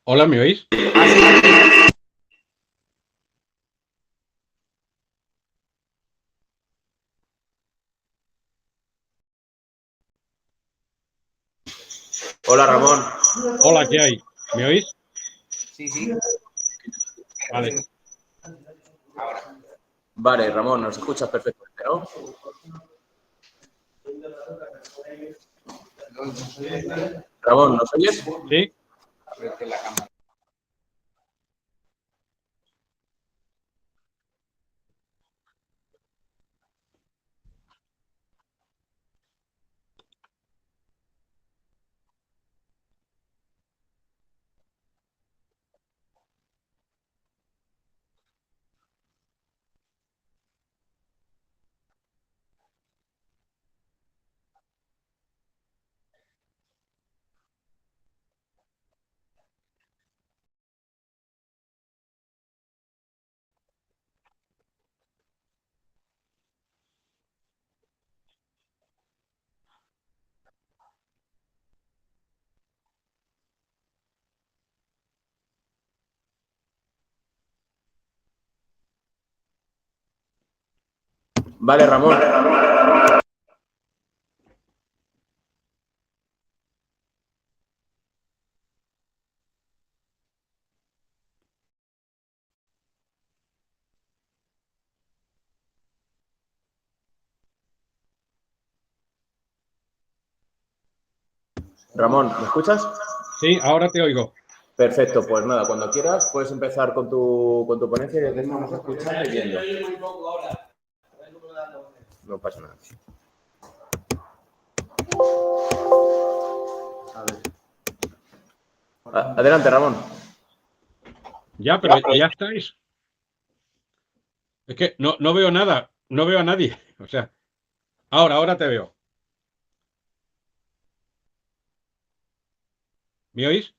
Hola, ¿me oís? Hola, Ramón. Hola, ¿qué hay? ¿Me oís? Sí, sí. Vale. Vale, Ramón, nos escuchas perfectamente, ¿no? Ramón, ¿nos oyes? Sí. Vale, Ramón. Ramón, ¿me escuchas? Sí, ahora te oigo. Perfecto, pues nada, cuando quieras puedes empezar con tu ponencia y te estamos escuchando y viendo. No pasa nada. Adelante, Ramón. Ya, pero ya estáis. Es que no veo nada, no veo a nadie. O sea, ahora te veo. ¿Me oís?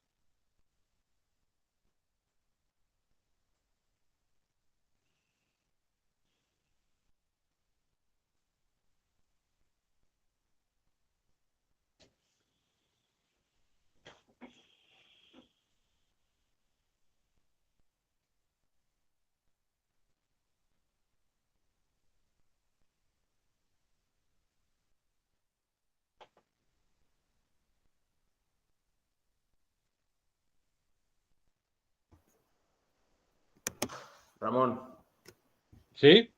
Ramón. ¿Sí?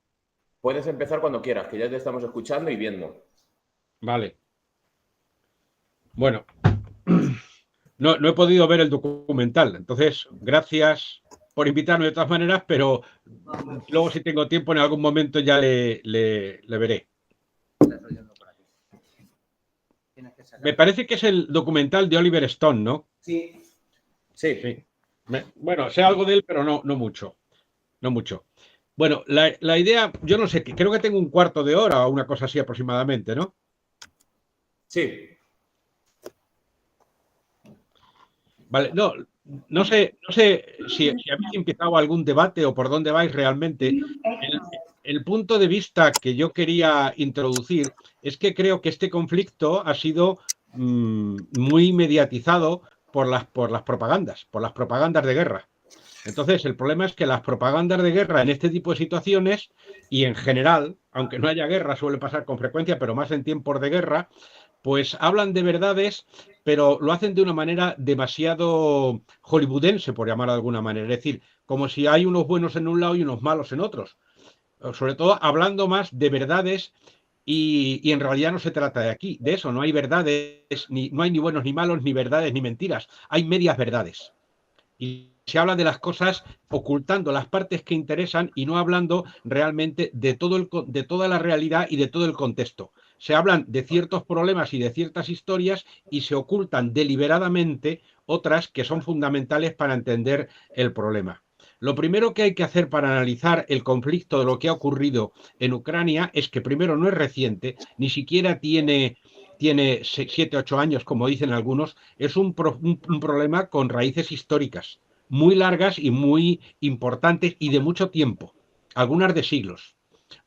Puedes empezar cuando quieras, que ya te estamos escuchando y viendo. Vale. Bueno, no he podido ver el documental, entonces gracias por invitarme de todas maneras, pero luego si tengo tiempo en algún momento ya le veré. Me parece que es el documental de Oliver Stone, ¿no? Sí. Sí. Bueno, sé algo de él, pero no mucho. No mucho. Bueno, la idea, yo no sé, creo que tengo un cuarto de hora o una cosa así aproximadamente, ¿no? Sí. Vale, no sé si habéis empezado algún debate o por dónde vais realmente. El punto de vista que yo quería introducir es que creo que este conflicto ha sido muy mediatizado por las propagandas de guerra. Entonces, el problema es que las propagandas de guerra en este tipo de situaciones y en general, aunque no haya guerra, suele pasar con frecuencia, pero más en tiempos de guerra, pues hablan de verdades, pero lo hacen de una manera demasiado hollywoodense, por llamar de alguna manera. Es decir, como si hay unos buenos en un lado y unos malos en otros. Sobre todo hablando más de verdades y en realidad no se trata de aquí, de eso, no hay verdades, no hay ni buenos ni malos, ni verdades ni mentiras, hay medias verdades. Y se habla de las cosas ocultando las partes que interesan y no hablando realmente de toda la realidad y de todo el contexto. Se hablan de ciertos problemas y de ciertas historias y se ocultan deliberadamente otras que son fundamentales para entender el problema. Lo primero que hay que hacer para analizar el conflicto de lo que ha ocurrido en Ucrania es que primero no es reciente, ni siquiera tiene 7, 8 años, como dicen algunos, es un problema con raíces históricas muy largas y muy importantes y de mucho tiempo, algunas de siglos.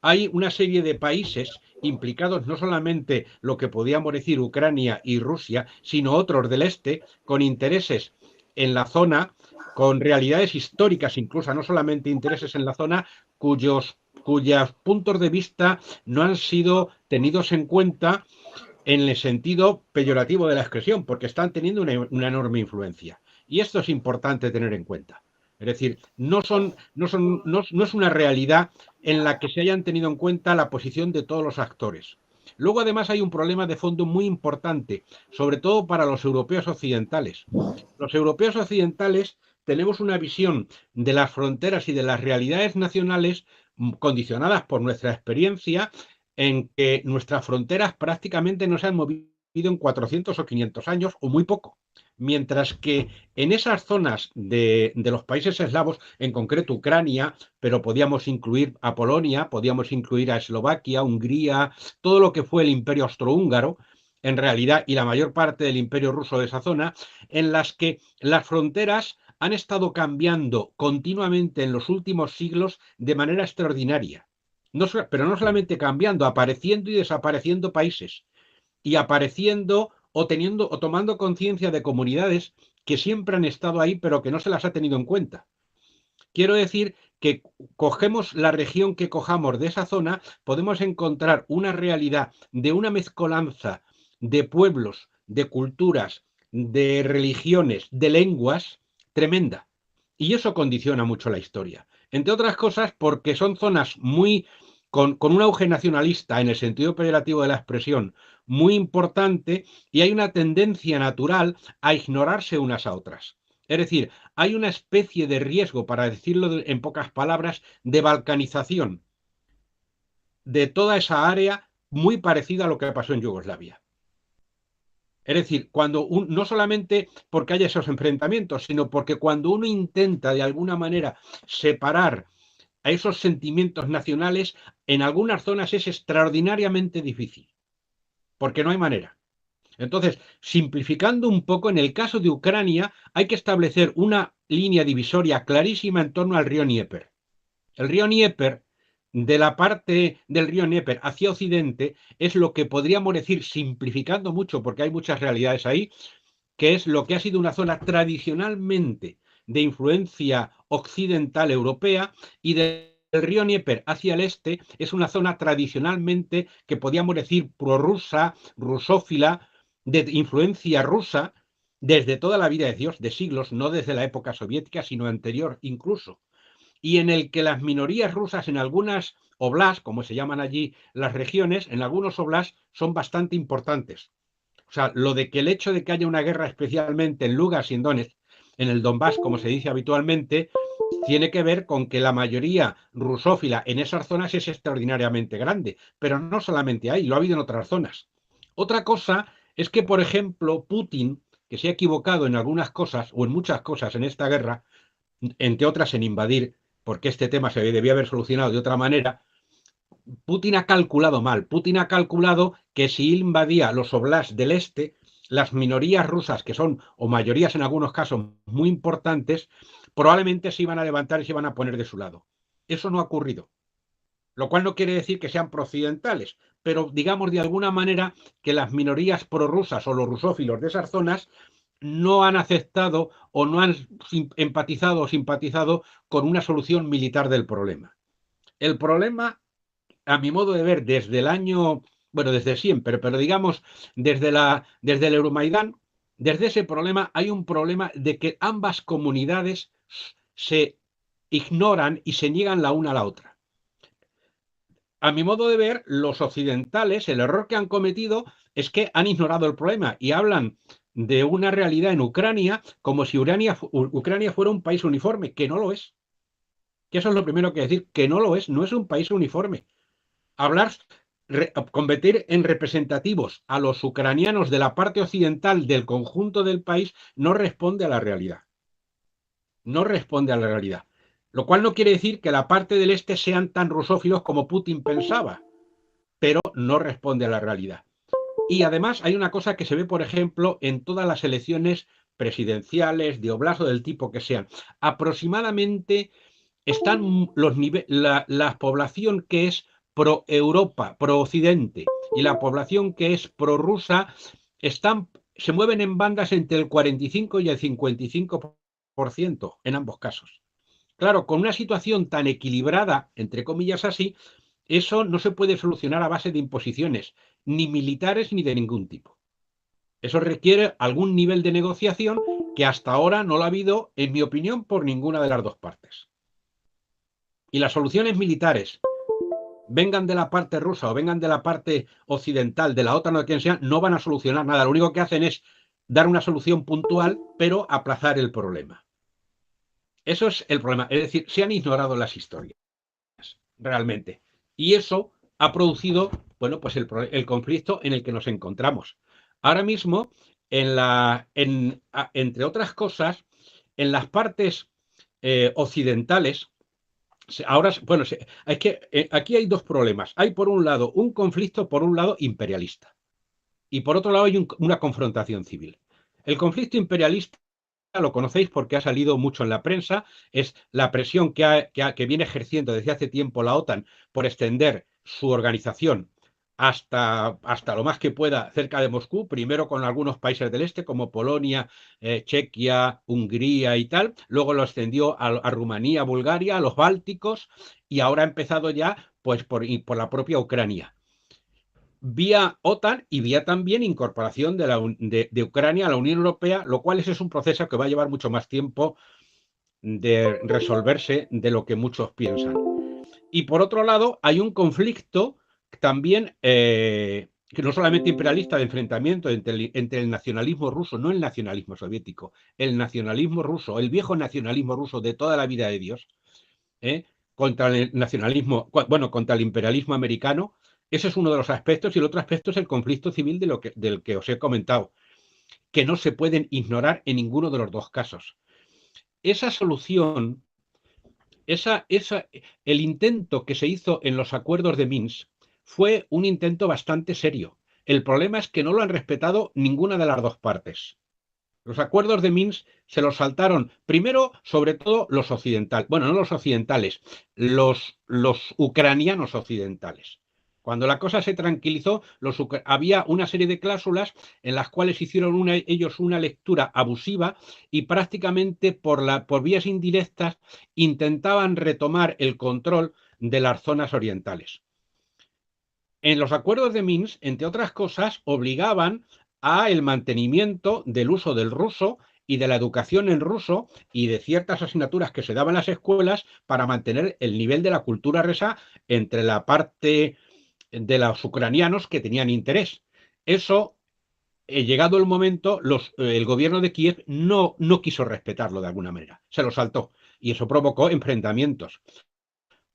Hay una serie de países implicados, no solamente lo que podíamos decir Ucrania y Rusia, sino otros del este, con intereses en la zona, con realidades históricas incluso, no solamente intereses en la zona, cuyos puntos de vista no han sido tenidos en cuenta en el sentido peyorativo de la expresión, porque están teniendo una enorme influencia. Y esto es importante tener en cuenta. Es decir, no es una realidad en la que se hayan tenido en cuenta la posición de todos los actores. Luego, además, hay un problema de fondo muy importante, sobre todo para los europeos occidentales. Los europeos occidentales tenemos una visión de las fronteras y de las realidades nacionales condicionadas por nuestra experiencia, en que nuestras fronteras prácticamente no se han movido en 400 o 500 años, o muy poco. Mientras que en esas zonas de los países eslavos, en concreto Ucrania, pero podíamos incluir a Polonia, podíamos incluir a Eslovaquia, Hungría, todo lo que fue el imperio austrohúngaro, en realidad, y la mayor parte del imperio ruso de esa zona, en las que las fronteras han estado cambiando continuamente en los últimos siglos de manera extraordinaria. Pero no solamente cambiando, apareciendo y desapareciendo países, y apareciendo o tomando conciencia de comunidades que siempre han estado ahí, pero que no se las ha tenido en cuenta. Quiero decir que cogemos la región que cojamos de esa zona, podemos encontrar una realidad de una mezcolanza de pueblos, de culturas, de religiones, de lenguas, tremenda. Y eso condiciona mucho la historia. Entre otras cosas, porque son zonas con un auge nacionalista, en el sentido peyorativo de la expresión, muy importante, y hay una tendencia natural a ignorarse unas a otras. Es decir, hay una especie de riesgo, para decirlo en pocas palabras, de balcanización de toda esa área, muy parecida a lo que pasó en Yugoslavia. Es decir, no solamente porque haya esos enfrentamientos, sino porque cuando uno intenta de alguna manera separar a esos sentimientos nacionales, en algunas zonas es extraordinariamente difícil, porque no hay manera. Entonces, simplificando un poco, en el caso de Ucrania hay que establecer una línea divisoria clarísima en torno al río Dnieper. El río Dnieper, de la parte del río Dnieper hacia occidente, es lo que podríamos decir, simplificando mucho, porque hay muchas realidades ahí, que es lo que ha sido una zona tradicionalmente de influencia occidental europea, y del río Dnieper hacia el este es una zona tradicionalmente que podríamos decir prorrusa, rusófila, de influencia rusa desde toda la vida de Dios, de siglos, no desde la época soviética, sino anterior incluso, y en el que las minorías rusas en algunas oblasts, como se llaman allí las regiones, en algunos oblasts son bastante importantes. O sea, lo de que el hecho de que haya una guerra especialmente en Lugansk y en Donetsk, en el Donbass, como se dice habitualmente, tiene que ver con que la mayoría rusófila en esas zonas es extraordinariamente grande, pero no solamente ahí, lo ha habido en otras zonas. Otra cosa es que, por ejemplo, Putin, que se ha equivocado en algunas cosas o en muchas cosas en esta guerra, entre otras en invadir, porque este tema se debía haber solucionado de otra manera, Putin ha calculado mal. Putin ha calculado que si invadía los oblasts del este, las minorías rusas, que son, o mayorías en algunos casos, muy importantes, probablemente se iban a levantar y se iban a poner de su lado. Eso no ha ocurrido. Lo cual no quiere decir que sean prooccidentales, pero digamos de alguna manera que las minorías prorrusas o los rusófilos de esas zonas no han aceptado o no han empatizado o simpatizado con una solución militar del problema. El problema, a mi modo de ver, desde el año, bueno, desde siempre, pero digamos desde el Euromaidán, desde ese problema hay un problema de que ambas comunidades se ignoran y se niegan la una a la otra. A mi modo de ver, los occidentales, el error que han cometido es que han ignorado el problema y hablan de una realidad en Ucrania como si Ucrania fuera un país uniforme, que no lo es. Que eso es lo primero que decir, que no lo es, no es un país uniforme. Convertir en representativos a los ucranianos de la parte occidental del conjunto del país no responde a la realidad. No responde a la realidad. Lo cual no quiere decir que la parte del este sean tan rusófilos como Putin pensaba, pero no responde a la realidad. Y además hay una cosa que se ve, por ejemplo, en todas las elecciones presidenciales, de oblast o del tipo que sean. Aproximadamente están la población que es pro-Europa, pro-Occidente, y la población que es pro-rusa están se mueven en bandas entre el 45 y el 55% en ambos casos. Claro, con una situación tan equilibrada, entre comillas así, eso no se puede solucionar a base de imposiciones, ni militares ni de ningún tipo. Eso requiere algún nivel de negociación que hasta ahora no lo ha habido, en mi opinión, por ninguna de las dos partes. Y las soluciones militares, vengan de la parte rusa o vengan de la parte occidental, de la OTAN o de quien sea, no van a solucionar nada. Lo único que hacen es dar una solución puntual, pero aplazar el problema. Eso es el problema. Es decir, se han ignorado las historias, realmente. Y eso ha producido, bueno, pues el conflicto en el que nos encontramos. Ahora mismo, entre otras cosas, en las partes occidentales, ahora, bueno, es que aquí hay dos problemas. Hay por un lado un conflicto, por un lado imperialista, y por otro lado hay una confrontación civil. El conflicto imperialista lo conocéis porque ha salido mucho en la prensa, es la presión que viene ejerciendo desde hace tiempo la OTAN por extender su organización hasta lo más que pueda cerca de Moscú, primero con algunos países del este como Polonia, Chequia, Hungría y tal, luego lo extendió a Rumanía, Bulgaria, a los bálticos y ahora ha empezado ya pues por la propia Ucrania. Vía OTAN y vía también incorporación de Ucrania a la Unión Europea, lo cual es un proceso que va a llevar mucho más tiempo de resolverse de lo que muchos piensan. Y por otro lado, hay un conflicto también, que no solamente imperialista, de enfrentamiento entre el nacionalismo ruso, no el nacionalismo soviético, el nacionalismo ruso, el viejo nacionalismo ruso de toda la vida de Dios, contra el nacionalismo, bueno, contra el imperialismo americano. Ese es uno de los aspectos, y el otro aspecto es el conflicto civil del que os he comentado, que no se pueden ignorar en ninguno de los dos casos. Esa solución, el intento que se hizo en los acuerdos de Minsk fue un intento bastante serio. El problema es que no lo han respetado ninguna de las dos partes. Los acuerdos de Minsk se los saltaron primero, sobre todo, los occidentales. Bueno, no los occidentales, los ucranianos occidentales. Cuando la cosa se tranquilizó, había una serie de cláusulas en las cuales hicieron ellos una lectura abusiva y prácticamente por vías indirectas intentaban retomar el control de las zonas orientales. En los acuerdos de Minsk, entre otras cosas, obligaban a el mantenimiento del uso del ruso y de la educación en ruso y de ciertas asignaturas que se daban en las escuelas para mantener el nivel de la cultura rusa entre la parte de los ucranianos que tenían interés. Eso, llegado el momento, el gobierno de Kiev no quiso respetarlo de alguna manera, se lo saltó y eso provocó enfrentamientos.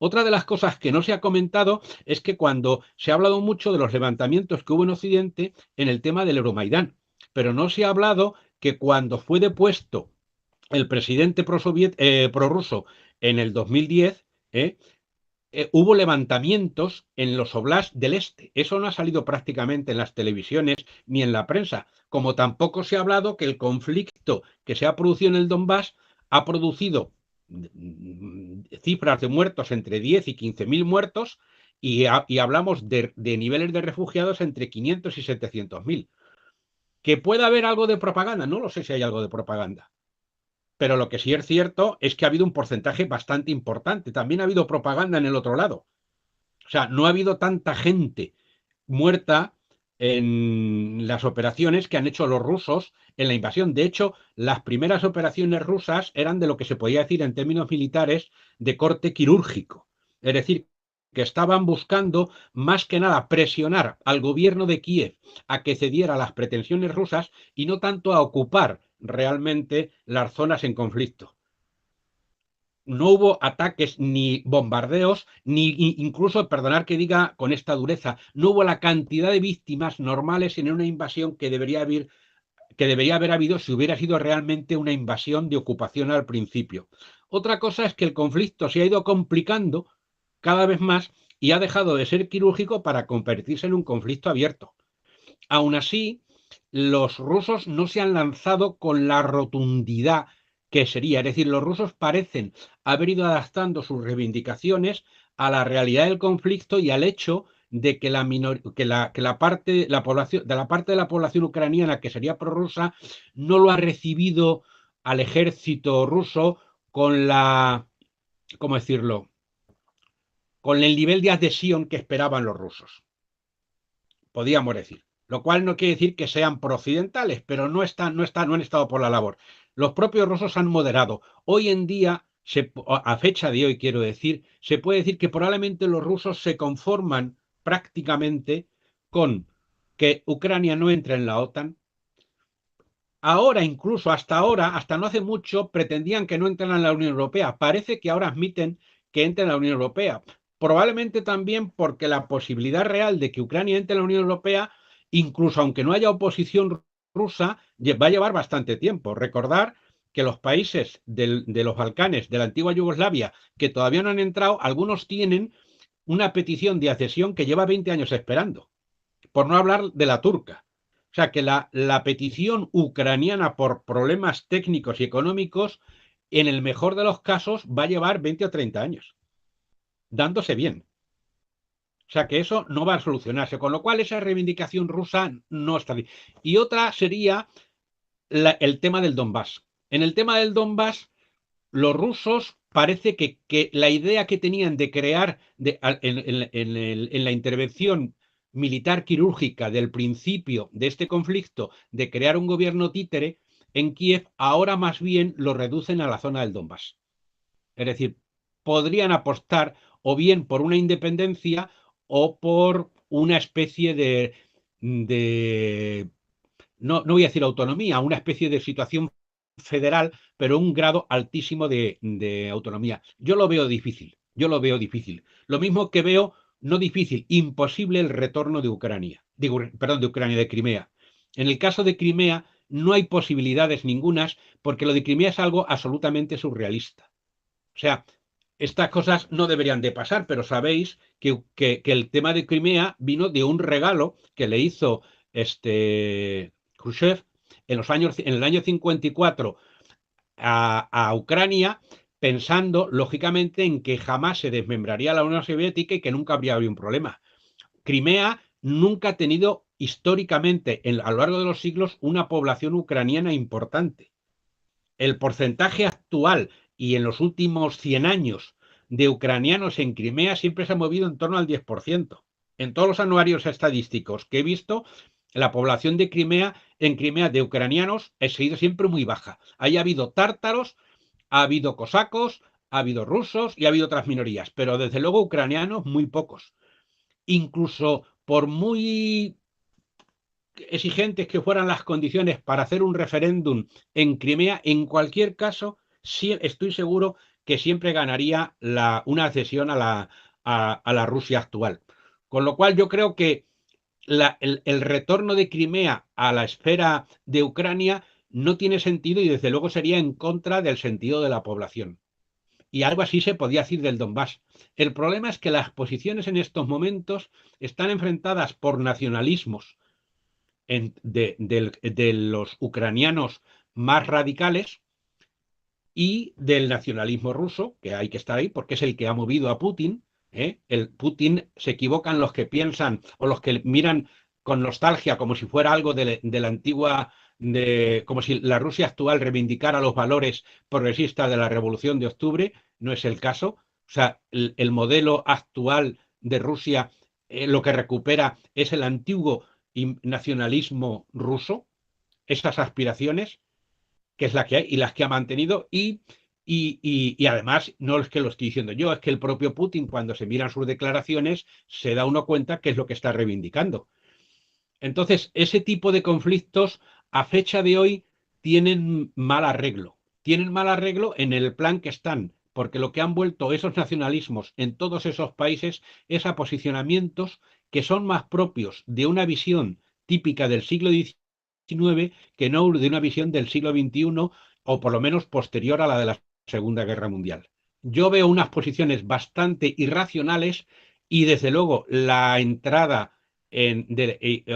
Otra de las cosas que no se ha comentado es que cuando se ha hablado mucho de los levantamientos que hubo en Occidente en el tema del Euromaidán, pero no se ha hablado que cuando fue depuesto el presidente prorruso en el 2010, hubo levantamientos en los oblasts del este. Eso no ha salido prácticamente en las televisiones ni en la prensa, como tampoco se ha hablado que el conflicto que se ha producido en el Donbass ha producido cifras de muertos entre 10 y 15.000 muertos y hablamos de niveles de refugiados entre 500 y 700.000. ¿Que pueda haber algo de propaganda? No lo sé si hay algo de propaganda. Pero lo que sí es cierto es que ha habido un porcentaje bastante importante. También ha habido propaganda en el otro lado. O sea, no ha habido tanta gente muerta en las operaciones que han hecho los rusos en la invasión. De hecho, las primeras operaciones rusas eran de lo que se podía decir en términos militares de corte quirúrgico. Es decir, que estaban buscando más que nada presionar al gobierno de Kiev a que cediera a las pretensiones rusas y no tanto a ocupar realmente las zonas en conflicto. No hubo ataques ni bombardeos, ni incluso, perdonar que diga con esta dureza, no hubo la cantidad de víctimas normales en una invasión que debería haber habido si hubiera sido realmente una invasión de ocupación al principio. Otra cosa es que el conflicto se ha ido complicando cada vez más y ha dejado de ser quirúrgico para convertirse en un conflicto abierto. Aún así, los rusos no se han lanzado con la rotundidad que sería. Es decir, los rusos parecen haber ido adaptando sus reivindicaciones a la realidad del conflicto y al hecho de que la parte de la población ucraniana que sería prorrusa no lo ha recibido al ejército ruso con ¿cómo decirlo?, con el nivel de adhesión que esperaban los rusos, podríamos decir. Lo cual no quiere decir que sean prooccidentales, pero no han estado por la labor. Los propios rusos han moderado. Hoy en día, a fecha de hoy quiero decir, se puede decir que probablemente los rusos se conforman prácticamente con que Ucrania no entre en la OTAN. Ahora, incluso hasta no hace mucho, pretendían que no entren en la Unión Europea. Parece que ahora admiten que entren en la Unión Europea. Probablemente también porque la posibilidad real de que Ucrania entre en la Unión Europea, incluso aunque no haya oposición rusa, va a llevar bastante tiempo. Recordar que los países de los Balcanes, de la antigua Yugoslavia, que todavía no han entrado, algunos tienen una petición de adhesión que lleva 20 años esperando, por no hablar de la turca. O sea que la petición ucraniana por problemas técnicos y económicos, en el mejor de los casos, va a llevar 20 o 30 años, dándose bien. O sea que eso no va a solucionarse, con lo cual esa reivindicación rusa no está bien. Y otra sería el tema del Donbass. En el tema del Donbass, los rusos parece que la idea que tenían de crear en la intervención militar quirúrgica del principio de este conflicto, de crear un gobierno títere en Kiev, ahora más bien lo reducen a la zona del Donbass. Es decir, podrían apostar o bien por una independencia o por una especie no voy a decir autonomía, una especie de situación federal, pero un grado altísimo de autonomía. Yo lo veo difícil. Lo mismo que veo, no difícil, imposible el retorno de Ucrania. De Crimea. En el caso de Crimea no hay posibilidades ningunas porque lo de Crimea es algo absolutamente surrealista. O sea, estas cosas no deberían de pasar, pero sabéis que el tema de Crimea vino de un regalo que le hizo Khrushchev en el año 54 a Ucrania, pensando lógicamente en que jamás se desmembraría la Unión Soviética y que nunca habría habido un problema. Crimea nunca ha tenido históricamente, a lo largo de los siglos, una población ucraniana importante. El porcentaje actual y en los últimos 100 años de ucranianos en Crimea siempre se ha movido en torno al 10%. En todos los anuarios estadísticos que he visto, la población de Crimea, de ucranianos, ha sido siempre muy baja. Ahí ha habido tártaros, ha habido cosacos, ha habido rusos y ha habido otras minorías, pero desde luego ucranianos muy pocos. Incluso por muy exigentes que fueran las condiciones para hacer un referéndum en Crimea, en cualquier caso, sí, estoy seguro que siempre ganaría una adhesión a la Rusia actual. Con lo cual yo creo que el retorno de Crimea a la esfera de Ucrania no tiene sentido y desde luego sería en contra del sentido de la población. Y algo así se podía decir del Donbass. El problema es que las posiciones en estos momentos están enfrentadas por nacionalismos de los ucranianos más radicales y del nacionalismo ruso, que hay que estar ahí porque es el que ha movido a Putin. El Putin, se equivocan los que piensan o los que miran con nostalgia como si fuera algo de la antigua, como si la Rusia actual reivindicara los valores progresistas de la Revolución de Octubre. No es el caso. O sea, el modelo actual de Rusia lo que recupera es el antiguo nacionalismo ruso, esas aspiraciones, que es la que hay y las que ha mantenido, y además no es que lo estoy diciendo yo, es que el propio Putin, cuando se miran sus declaraciones, se da uno cuenta que es lo que está reivindicando. Entonces, ese tipo de conflictos a fecha de hoy tienen mal arreglo en el plan que están, porque lo que han vuelto esos nacionalismos en todos esos países es a posicionamientos que son más propios de una visión típica del siglo XIX que no de una visión del siglo XXI, o por lo menos posterior a la de la Segunda Guerra Mundial. Yo veo unas posiciones bastante irracionales y desde luego la entrada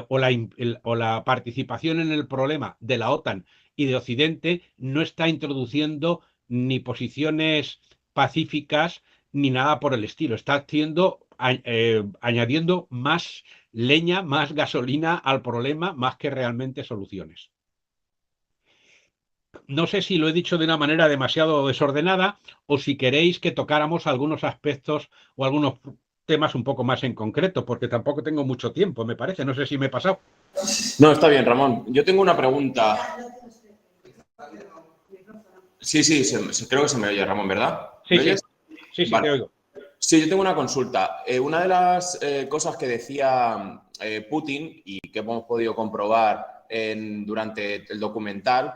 o la participación en el problema de la OTAN y de Occidente no está introduciendo ni posiciones pacíficas ni nada por el estilo. Está haciendo añadiendo más leña, más gasolina al problema, más que realmente soluciones. No sé si lo he dicho de una manera demasiado desordenada o si queréis que tocáramos algunos aspectos o algunos temas un poco más en concreto, porque tampoco tengo mucho tiempo, me parece. No sé si me he pasado. No, está bien, Ramón. Yo tengo una pregunta. Sí, creo que se me oye, Ramón, ¿verdad? Sí, ¿Me oyes? Sí, Vale. te oigo. Sí, yo tengo una consulta. Una de las cosas que decía Putin y que hemos podido comprobar durante el documental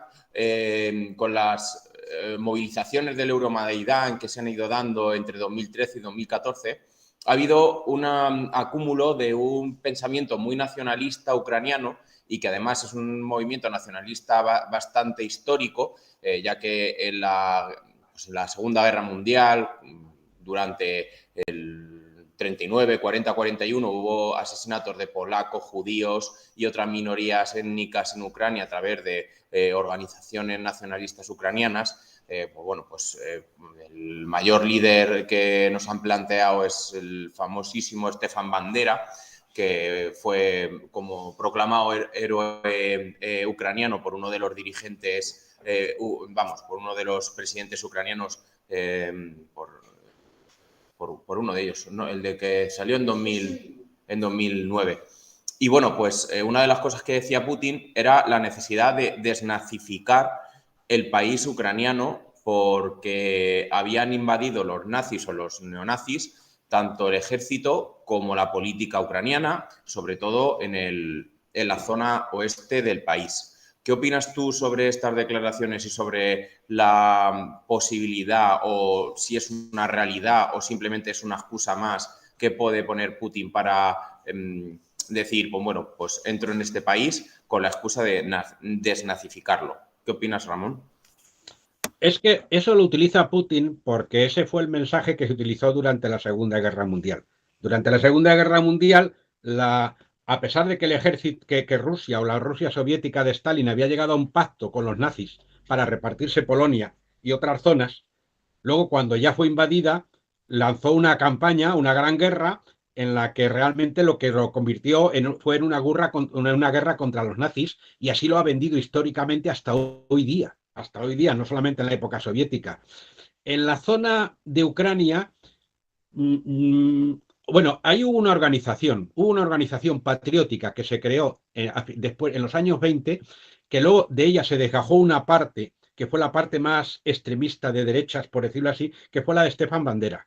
con las movilizaciones del Euromaidan que se han ido dando entre 2013 y 2014, ha habido un acúmulo de un pensamiento muy nacionalista ucraniano y que además es un movimiento nacionalista bastante histórico, ya que en la Segunda Guerra Mundial, durante el 39, 40, 41 hubo asesinatos de polacos, judíos y otras minorías étnicas en Ucrania a través de organizaciones nacionalistas ucranianas. El mayor líder que nos han planteado es el famosísimo Stefan Bandera, que fue como proclamado héroe ucraniano por uno de los dirigentes, por uno de los presidentes ucranianos, por uno de ellos, ¿no? El de que salió en 2009. Y bueno, pues una de las cosas que decía Putin era la necesidad de desnazificar el país ucraniano porque habían invadido los nazis o los neonazis tanto el ejército como la política ucraniana, sobre todo en la zona oeste del país. ¿Qué opinas tú sobre estas declaraciones y sobre la posibilidad o si es una realidad o simplemente es una excusa más que puede poner Putin para decir, pues entro en este país con la excusa de desnazificarlo? ¿Qué opinas, Ramón? Es que eso lo utiliza Putin porque ese fue el mensaje que se utilizó durante la Segunda Guerra Mundial. Durante la Segunda Guerra Mundial, a pesar de que el ejército, que Rusia o la Rusia soviética de Stalin había llegado a un pacto con los nazis para repartirse Polonia y otras zonas, luego cuando ya fue invadida, lanzó una campaña, una gran guerra, en la que realmente lo que lo convirtió fue en una guerra contra los nazis, y así lo ha vendido históricamente hasta hoy día, no solamente en la época soviética. En la zona de Ucrania, ahí hubo una organización patriótica que se creó después, en los años 20, que luego de ella se desgajó una parte, que fue la parte más extremista de derechas, por decirlo así, que fue la de Stefan Bandera.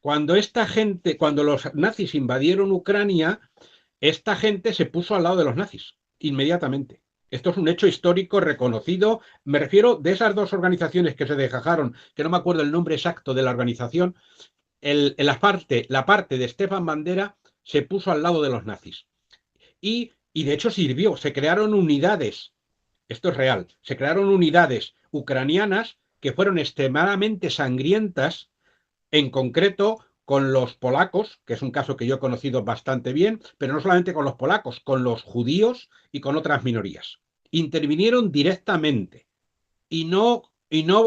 Cuando los nazis invadieron Ucrania, esta gente se puso al lado de los nazis, inmediatamente. Esto es un hecho histórico reconocido. Me refiero de esas dos organizaciones que se desgajaron, que no me acuerdo el nombre exacto de la organización. La parte de Stefan Bandera se puso al lado de los nazis. Y de hecho sirvió, se crearon unidades, esto es real, se crearon unidades ucranianas que fueron extremadamente sangrientas, en concreto con los polacos, que es un caso que yo he conocido bastante bien, pero no solamente con los polacos, con los judíos y con otras minorías. Intervinieron directamente y no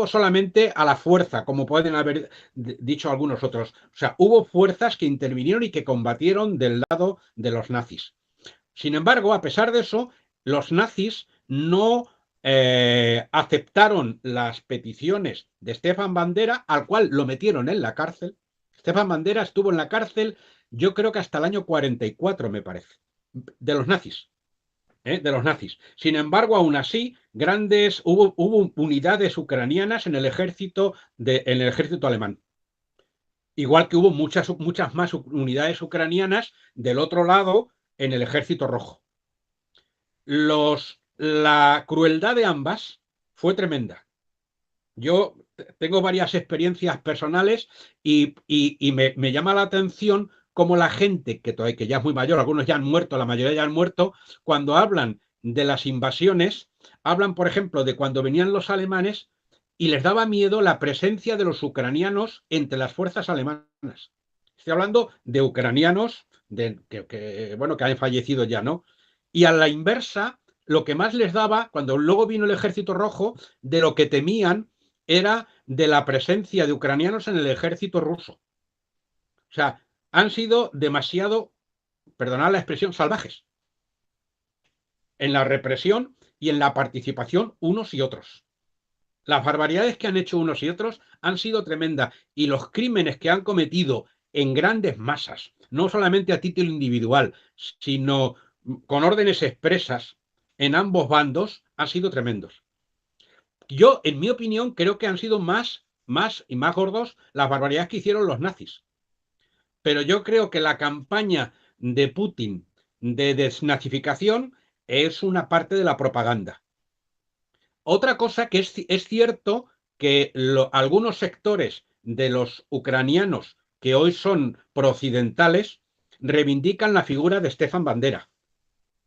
solamente a la fuerza, como pueden haber dicho algunos otros. O sea, hubo fuerzas que intervinieron y que combatieron del lado de los nazis. Sin embargo, a pesar de eso, los nazis no aceptaron las peticiones de Stefan Bandera, al cual lo metieron en la cárcel. Stefan Bandera estuvo en la cárcel, yo creo que hasta el año 44, me parece, de los nazis. De los nazis. Sin embargo, aún así, hubo unidades ucranianas en el ejército alemán. Igual que hubo muchas más unidades ucranianas del otro lado en el ejército rojo. La crueldad de ambas fue tremenda. Yo tengo varias experiencias personales y me llama la atención cómo la gente, que ya es muy mayor, algunos ya han muerto, la mayoría ya han muerto, cuando hablan de las invasiones, hablan, por ejemplo, de cuando venían los alemanes y les daba miedo la presencia de los ucranianos entre las fuerzas alemanas. Estoy hablando de ucranianos que han fallecido ya, ¿no? Y a la inversa, lo que más les daba, cuando luego vino el ejército rojo, de lo que temían era de la presencia de ucranianos en el ejército ruso. O sea, han sido demasiado, perdonad la expresión, salvajes en la represión y en la participación unos y otros. Las barbaridades que han hecho unos y otros han sido tremendas y los crímenes que han cometido en grandes masas, no solamente a título individual, sino con órdenes expresas en ambos bandos, han sido tremendos. Yo, en mi opinión, creo que han sido más y más gordos las barbaridades que hicieron los nazis. Pero yo creo que la campaña de Putin de desnazificación es una parte de la propaganda. Otra cosa que es cierto que algunos sectores de los ucranianos que hoy son prooccidentales reivindican la figura de Stefan Bandera.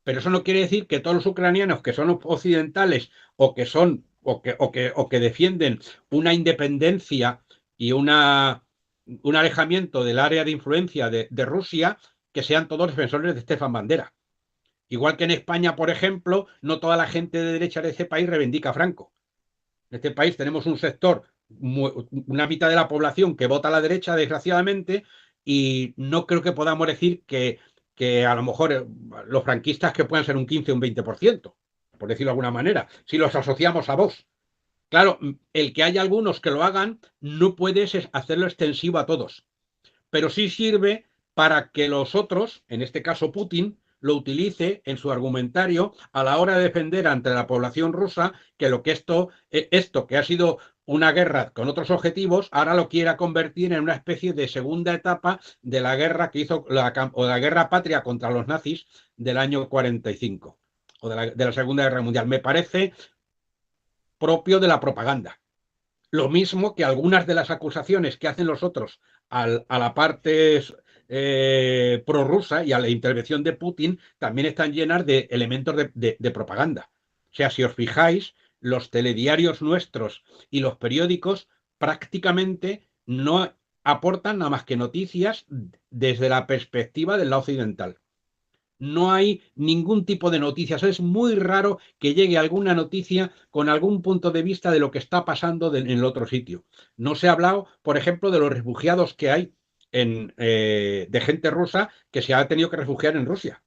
Pero eso no quiere decir que todos los ucranianos que son occidentales o que defienden una independencia y un alejamiento del área de influencia de Rusia, que sean todos defensores de Stefan Bandera. Igual que en España, por ejemplo, no toda la gente de derecha de ese país reivindica a Franco. En este país tenemos un sector, una mitad de la población que vota a la derecha, desgraciadamente, y no creo que podamos decir que a lo mejor los franquistas que puedan ser un 15 o un 20%, por decirlo de alguna manera, si los asociamos a Vox. Claro, el que haya algunos que lo hagan no puedes hacerlo extensivo a todos, pero sí sirve para que los otros, en este caso Putin, lo utilice en su argumentario a la hora de defender ante la población rusa que esto que ha sido una guerra con otros objetivos, ahora lo quiera convertir en una especie de segunda etapa de la guerra que hizo, o de la guerra patria contra los nazis del año 45, o de la Segunda Guerra Mundial. Me parece propio de la propaganda. Lo mismo que algunas de las acusaciones que hacen los otros a la parte prorrusa y a la intervención de Putin también están llenas de elementos de propaganda. O sea, si os fijáis, los telediarios nuestros y los periódicos prácticamente no aportan nada más que noticias desde la perspectiva del lado occidental. No hay ningún tipo de noticias. Es muy raro que llegue alguna noticia con algún punto de vista de lo que está pasando en el otro sitio. No se ha hablado, por ejemplo, de los refugiados que hay de gente rusa que se ha tenido que refugiar en Rusia.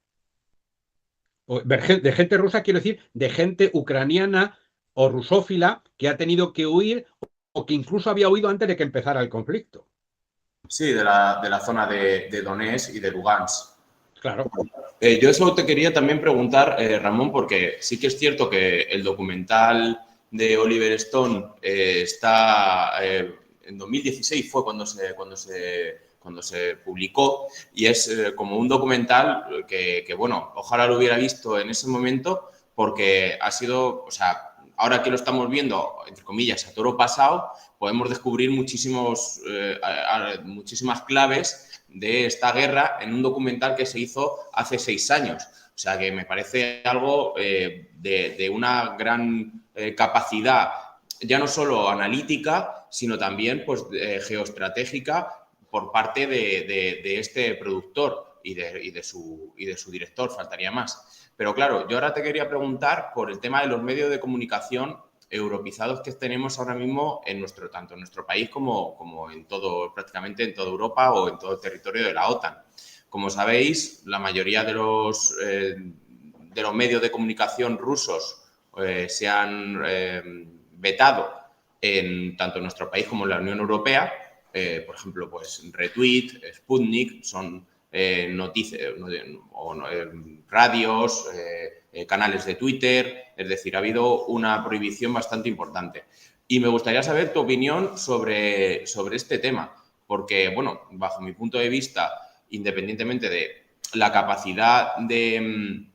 De gente rusa, quiero decir, de gente ucraniana o rusófila que ha tenido que huir o que incluso había huido antes de que empezara el conflicto. Sí, de la zona de Donetsk y de Lugansk. Claro. Yo eso te quería también preguntar, Ramón, porque sí que es cierto que el documental de Oliver Stone está en 2016 fue cuando se publicó y es como un documental que, bueno, ojalá lo hubiera visto en ese momento porque ha sido, o sea, ahora que lo estamos viendo, entre comillas, a toro pasado, podemos descubrir muchísimas claves de esta guerra en un documental que se hizo hace 6 años. O sea, que me parece algo de una gran capacidad, ya no solo analítica, sino también pues, geoestratégica por parte de este productor y de su director, faltaría más. Pero claro, yo ahora te quería preguntar por el tema de los medios de comunicación europeizados que tenemos ahora mismo tanto en nuestro país como prácticamente en toda Europa o en todo el territorio de la OTAN. Como sabéis, la mayoría de los medios de comunicación rusos se han vetado tanto en nuestro país como en la Unión Europea. Por ejemplo, pues Retweet, Sputnik, son noticias, radios, canales de Twitter, es decir, ha habido una prohibición bastante importante. Y me gustaría saber tu opinión sobre este tema, porque, bueno, bajo mi punto de vista, independientemente de la capacidad de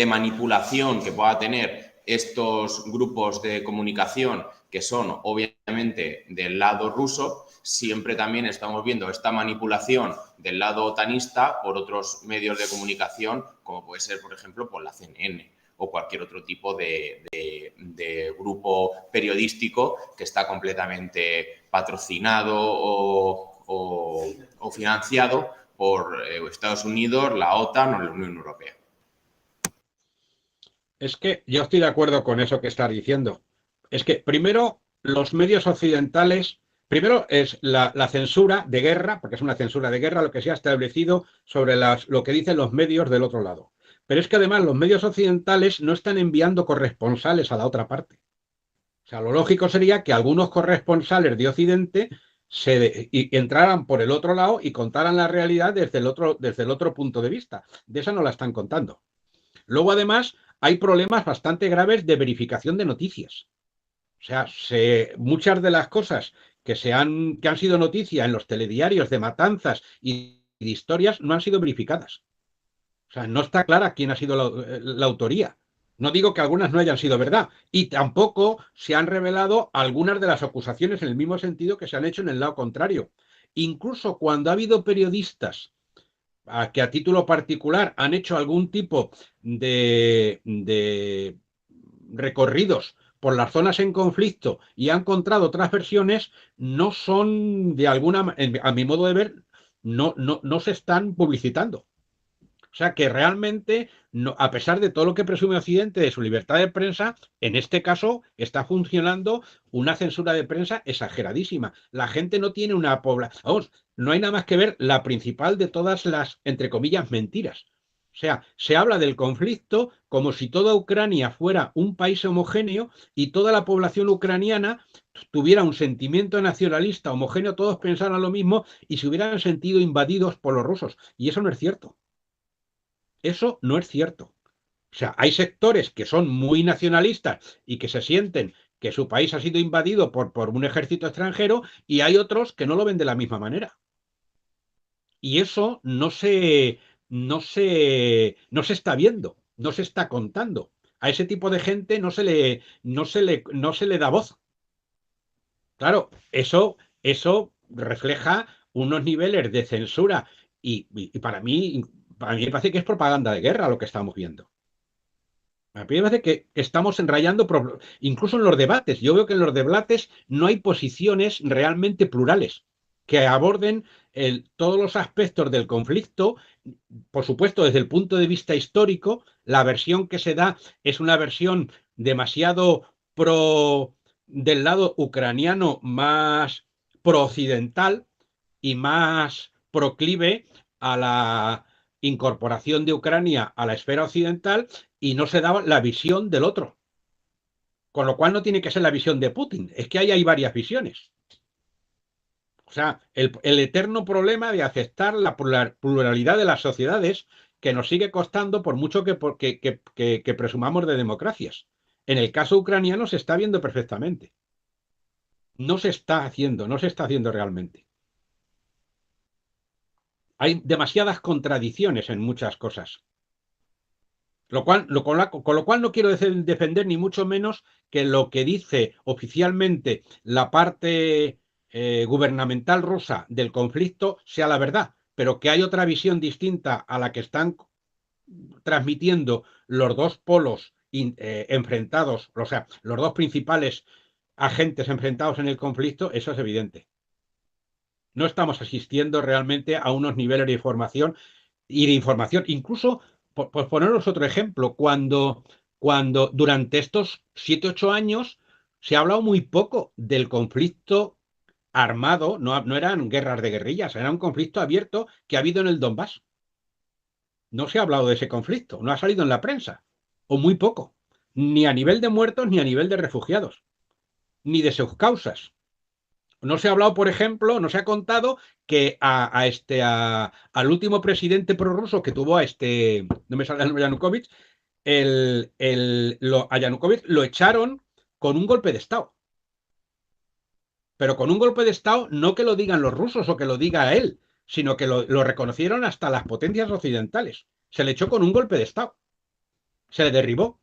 manipulación que pueda tener estos grupos de comunicación que son obviamente del lado ruso, siempre también estamos viendo esta manipulación del lado otanista por otros medios de comunicación, como puede ser, por ejemplo, por la CNN o cualquier otro tipo de grupo periodístico que está completamente patrocinado o financiado por Estados Unidos, la OTAN o la Unión Europea. Es que yo estoy de acuerdo con eso que estás diciendo. Es que, primero, los medios occidentales Primero es la censura de guerra, porque es una censura de guerra lo que se ha establecido sobre lo que dicen los medios del otro lado. Pero es que además los medios occidentales no están enviando corresponsales a la otra parte. O sea, lo lógico sería que algunos corresponsales de Occidente entraran por el otro lado y contaran la realidad desde el otro punto de vista. De esa no la están contando. Luego, además, hay problemas bastante graves de verificación de noticias. O sea, muchas de las cosas que han sido noticia en los telediarios de matanzas y de historias no han sido verificadas. O sea, no está clara quién ha sido la autoría. No digo que algunas no hayan sido verdad. Y tampoco se han revelado algunas de las acusaciones en el mismo sentido que se han hecho en el lado contrario. Incluso cuando ha habido periodistas que a título particular han hecho algún tipo de recorridos por las zonas en conflicto y han encontrado otras versiones, no son de alguna, a mi modo de ver, no se están publicitando. O sea que realmente, a pesar de todo lo que presume Occidente de su libertad de prensa, en este caso está funcionando una censura de prensa exageradísima. La gente no tiene una población. Vamos, no hay nada más que ver la principal de todas las, entre comillas, mentiras. O sea, se habla del conflicto como si toda Ucrania fuera un país homogéneo y toda la población ucraniana tuviera un sentimiento nacionalista homogéneo, todos pensaran lo mismo y se hubieran sentido invadidos por los rusos. Y eso no es cierto. Eso no es cierto. O sea, hay sectores que son muy nacionalistas y que se sienten que su país ha sido invadido por un ejército extranjero y hay otros que no lo ven de la misma manera. Y eso no se está viendo, no se está contando. A ese tipo de gente no se le da voz. Claro, eso refleja unos niveles de censura y para mí me parece que es propaganda de guerra lo que estamos viendo. A mí me parece que estamos enrayando, incluso en los debates. Yo veo que en los debates no hay posiciones realmente plurales que aborden todos los aspectos del conflicto. Por supuesto, desde el punto de vista histórico, la versión que se da es una versión demasiado del lado ucraniano, más pro-occidental y más proclive a la incorporación de Ucrania a la esfera occidental y no se daba la visión del otro. Con lo cual no tiene que ser la visión de Putin, es que ahí hay varias visiones. O sea, el eterno problema de aceptar la pluralidad de las sociedades que nos sigue costando por mucho que presumamos de democracias. En el caso ucraniano se está viendo perfectamente. No se está haciendo realmente. Hay demasiadas contradicciones en muchas cosas. Con lo cual no quiero defender ni mucho menos que lo que dice oficialmente la parte gubernamental rusa del conflicto sea la verdad, pero que hay otra visión distinta a la que están transmitiendo los dos polos enfrentados, o sea, los dos principales agentes enfrentados en el conflicto, eso es evidente. No estamos asistiendo realmente a unos niveles de información incluso, por poneros otro ejemplo, cuando durante estos 7-8 años se ha hablado muy poco del conflicto armado, no eran guerras de guerrillas, era un conflicto abierto que ha habido en el Donbass. No se ha hablado de ese conflicto, no ha salido en la prensa, o muy poco, ni a nivel de muertos ni a nivel de refugiados, ni de sus causas. No se ha hablado, por ejemplo, no se ha contado que al último presidente prorruso que tuvo no me sale el nombre, Yanukovych, a Yanukovych lo echaron con un golpe de Estado. Pero con un golpe de Estado no que lo digan los rusos o que lo diga él, sino que lo reconocieron hasta las potencias occidentales. Se le echó con un golpe de Estado. Se le derribó.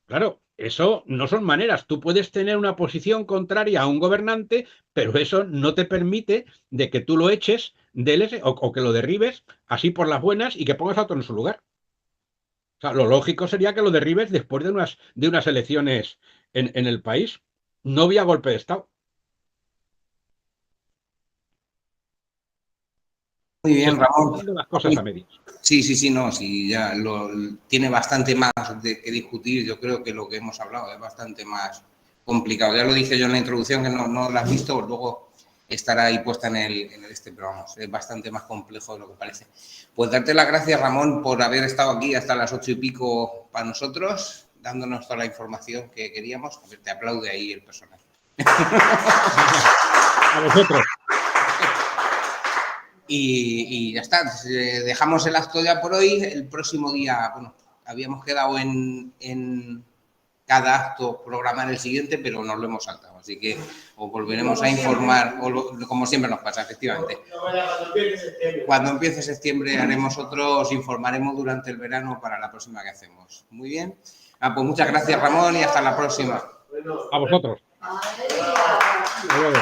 Claro, eso no son maneras. Tú puedes tener una posición contraria a un gobernante, pero eso no te permite de que tú lo eches o que lo derribes así por las buenas y que pongas a otro en su lugar. O sea, lo lógico sería que lo derribes después de unas elecciones en el país. No había golpe de Estado. Muy bien, Ramón. Las cosas a medias. Sí, no, sí, ya tiene bastante más que discutir. Yo creo que lo que hemos hablado es bastante más complicado. Ya lo dije yo en la introducción, que no la has visto, luego estará ahí puesta en el pero vamos, es bastante más complejo de lo que parece. Pues darte las gracias, Ramón, por haber estado aquí hasta las 8 y pico para nosotros, dándonos toda la información que queríamos. A ver, te aplaude ahí el personal. A vosotros. Y ya está, dejamos el acto ya por hoy. El próximo día, bueno, habíamos quedado en cada acto programar el siguiente, pero nos lo hemos saltado. Así que os volveremos a informar, como siempre nos pasa, efectivamente. Cuando empiece septiembre haremos otro, os informaremos durante el verano para la próxima que hacemos. Muy bien. Pues muchas gracias, Ramón, y hasta la próxima. A vosotros. Hasta luego.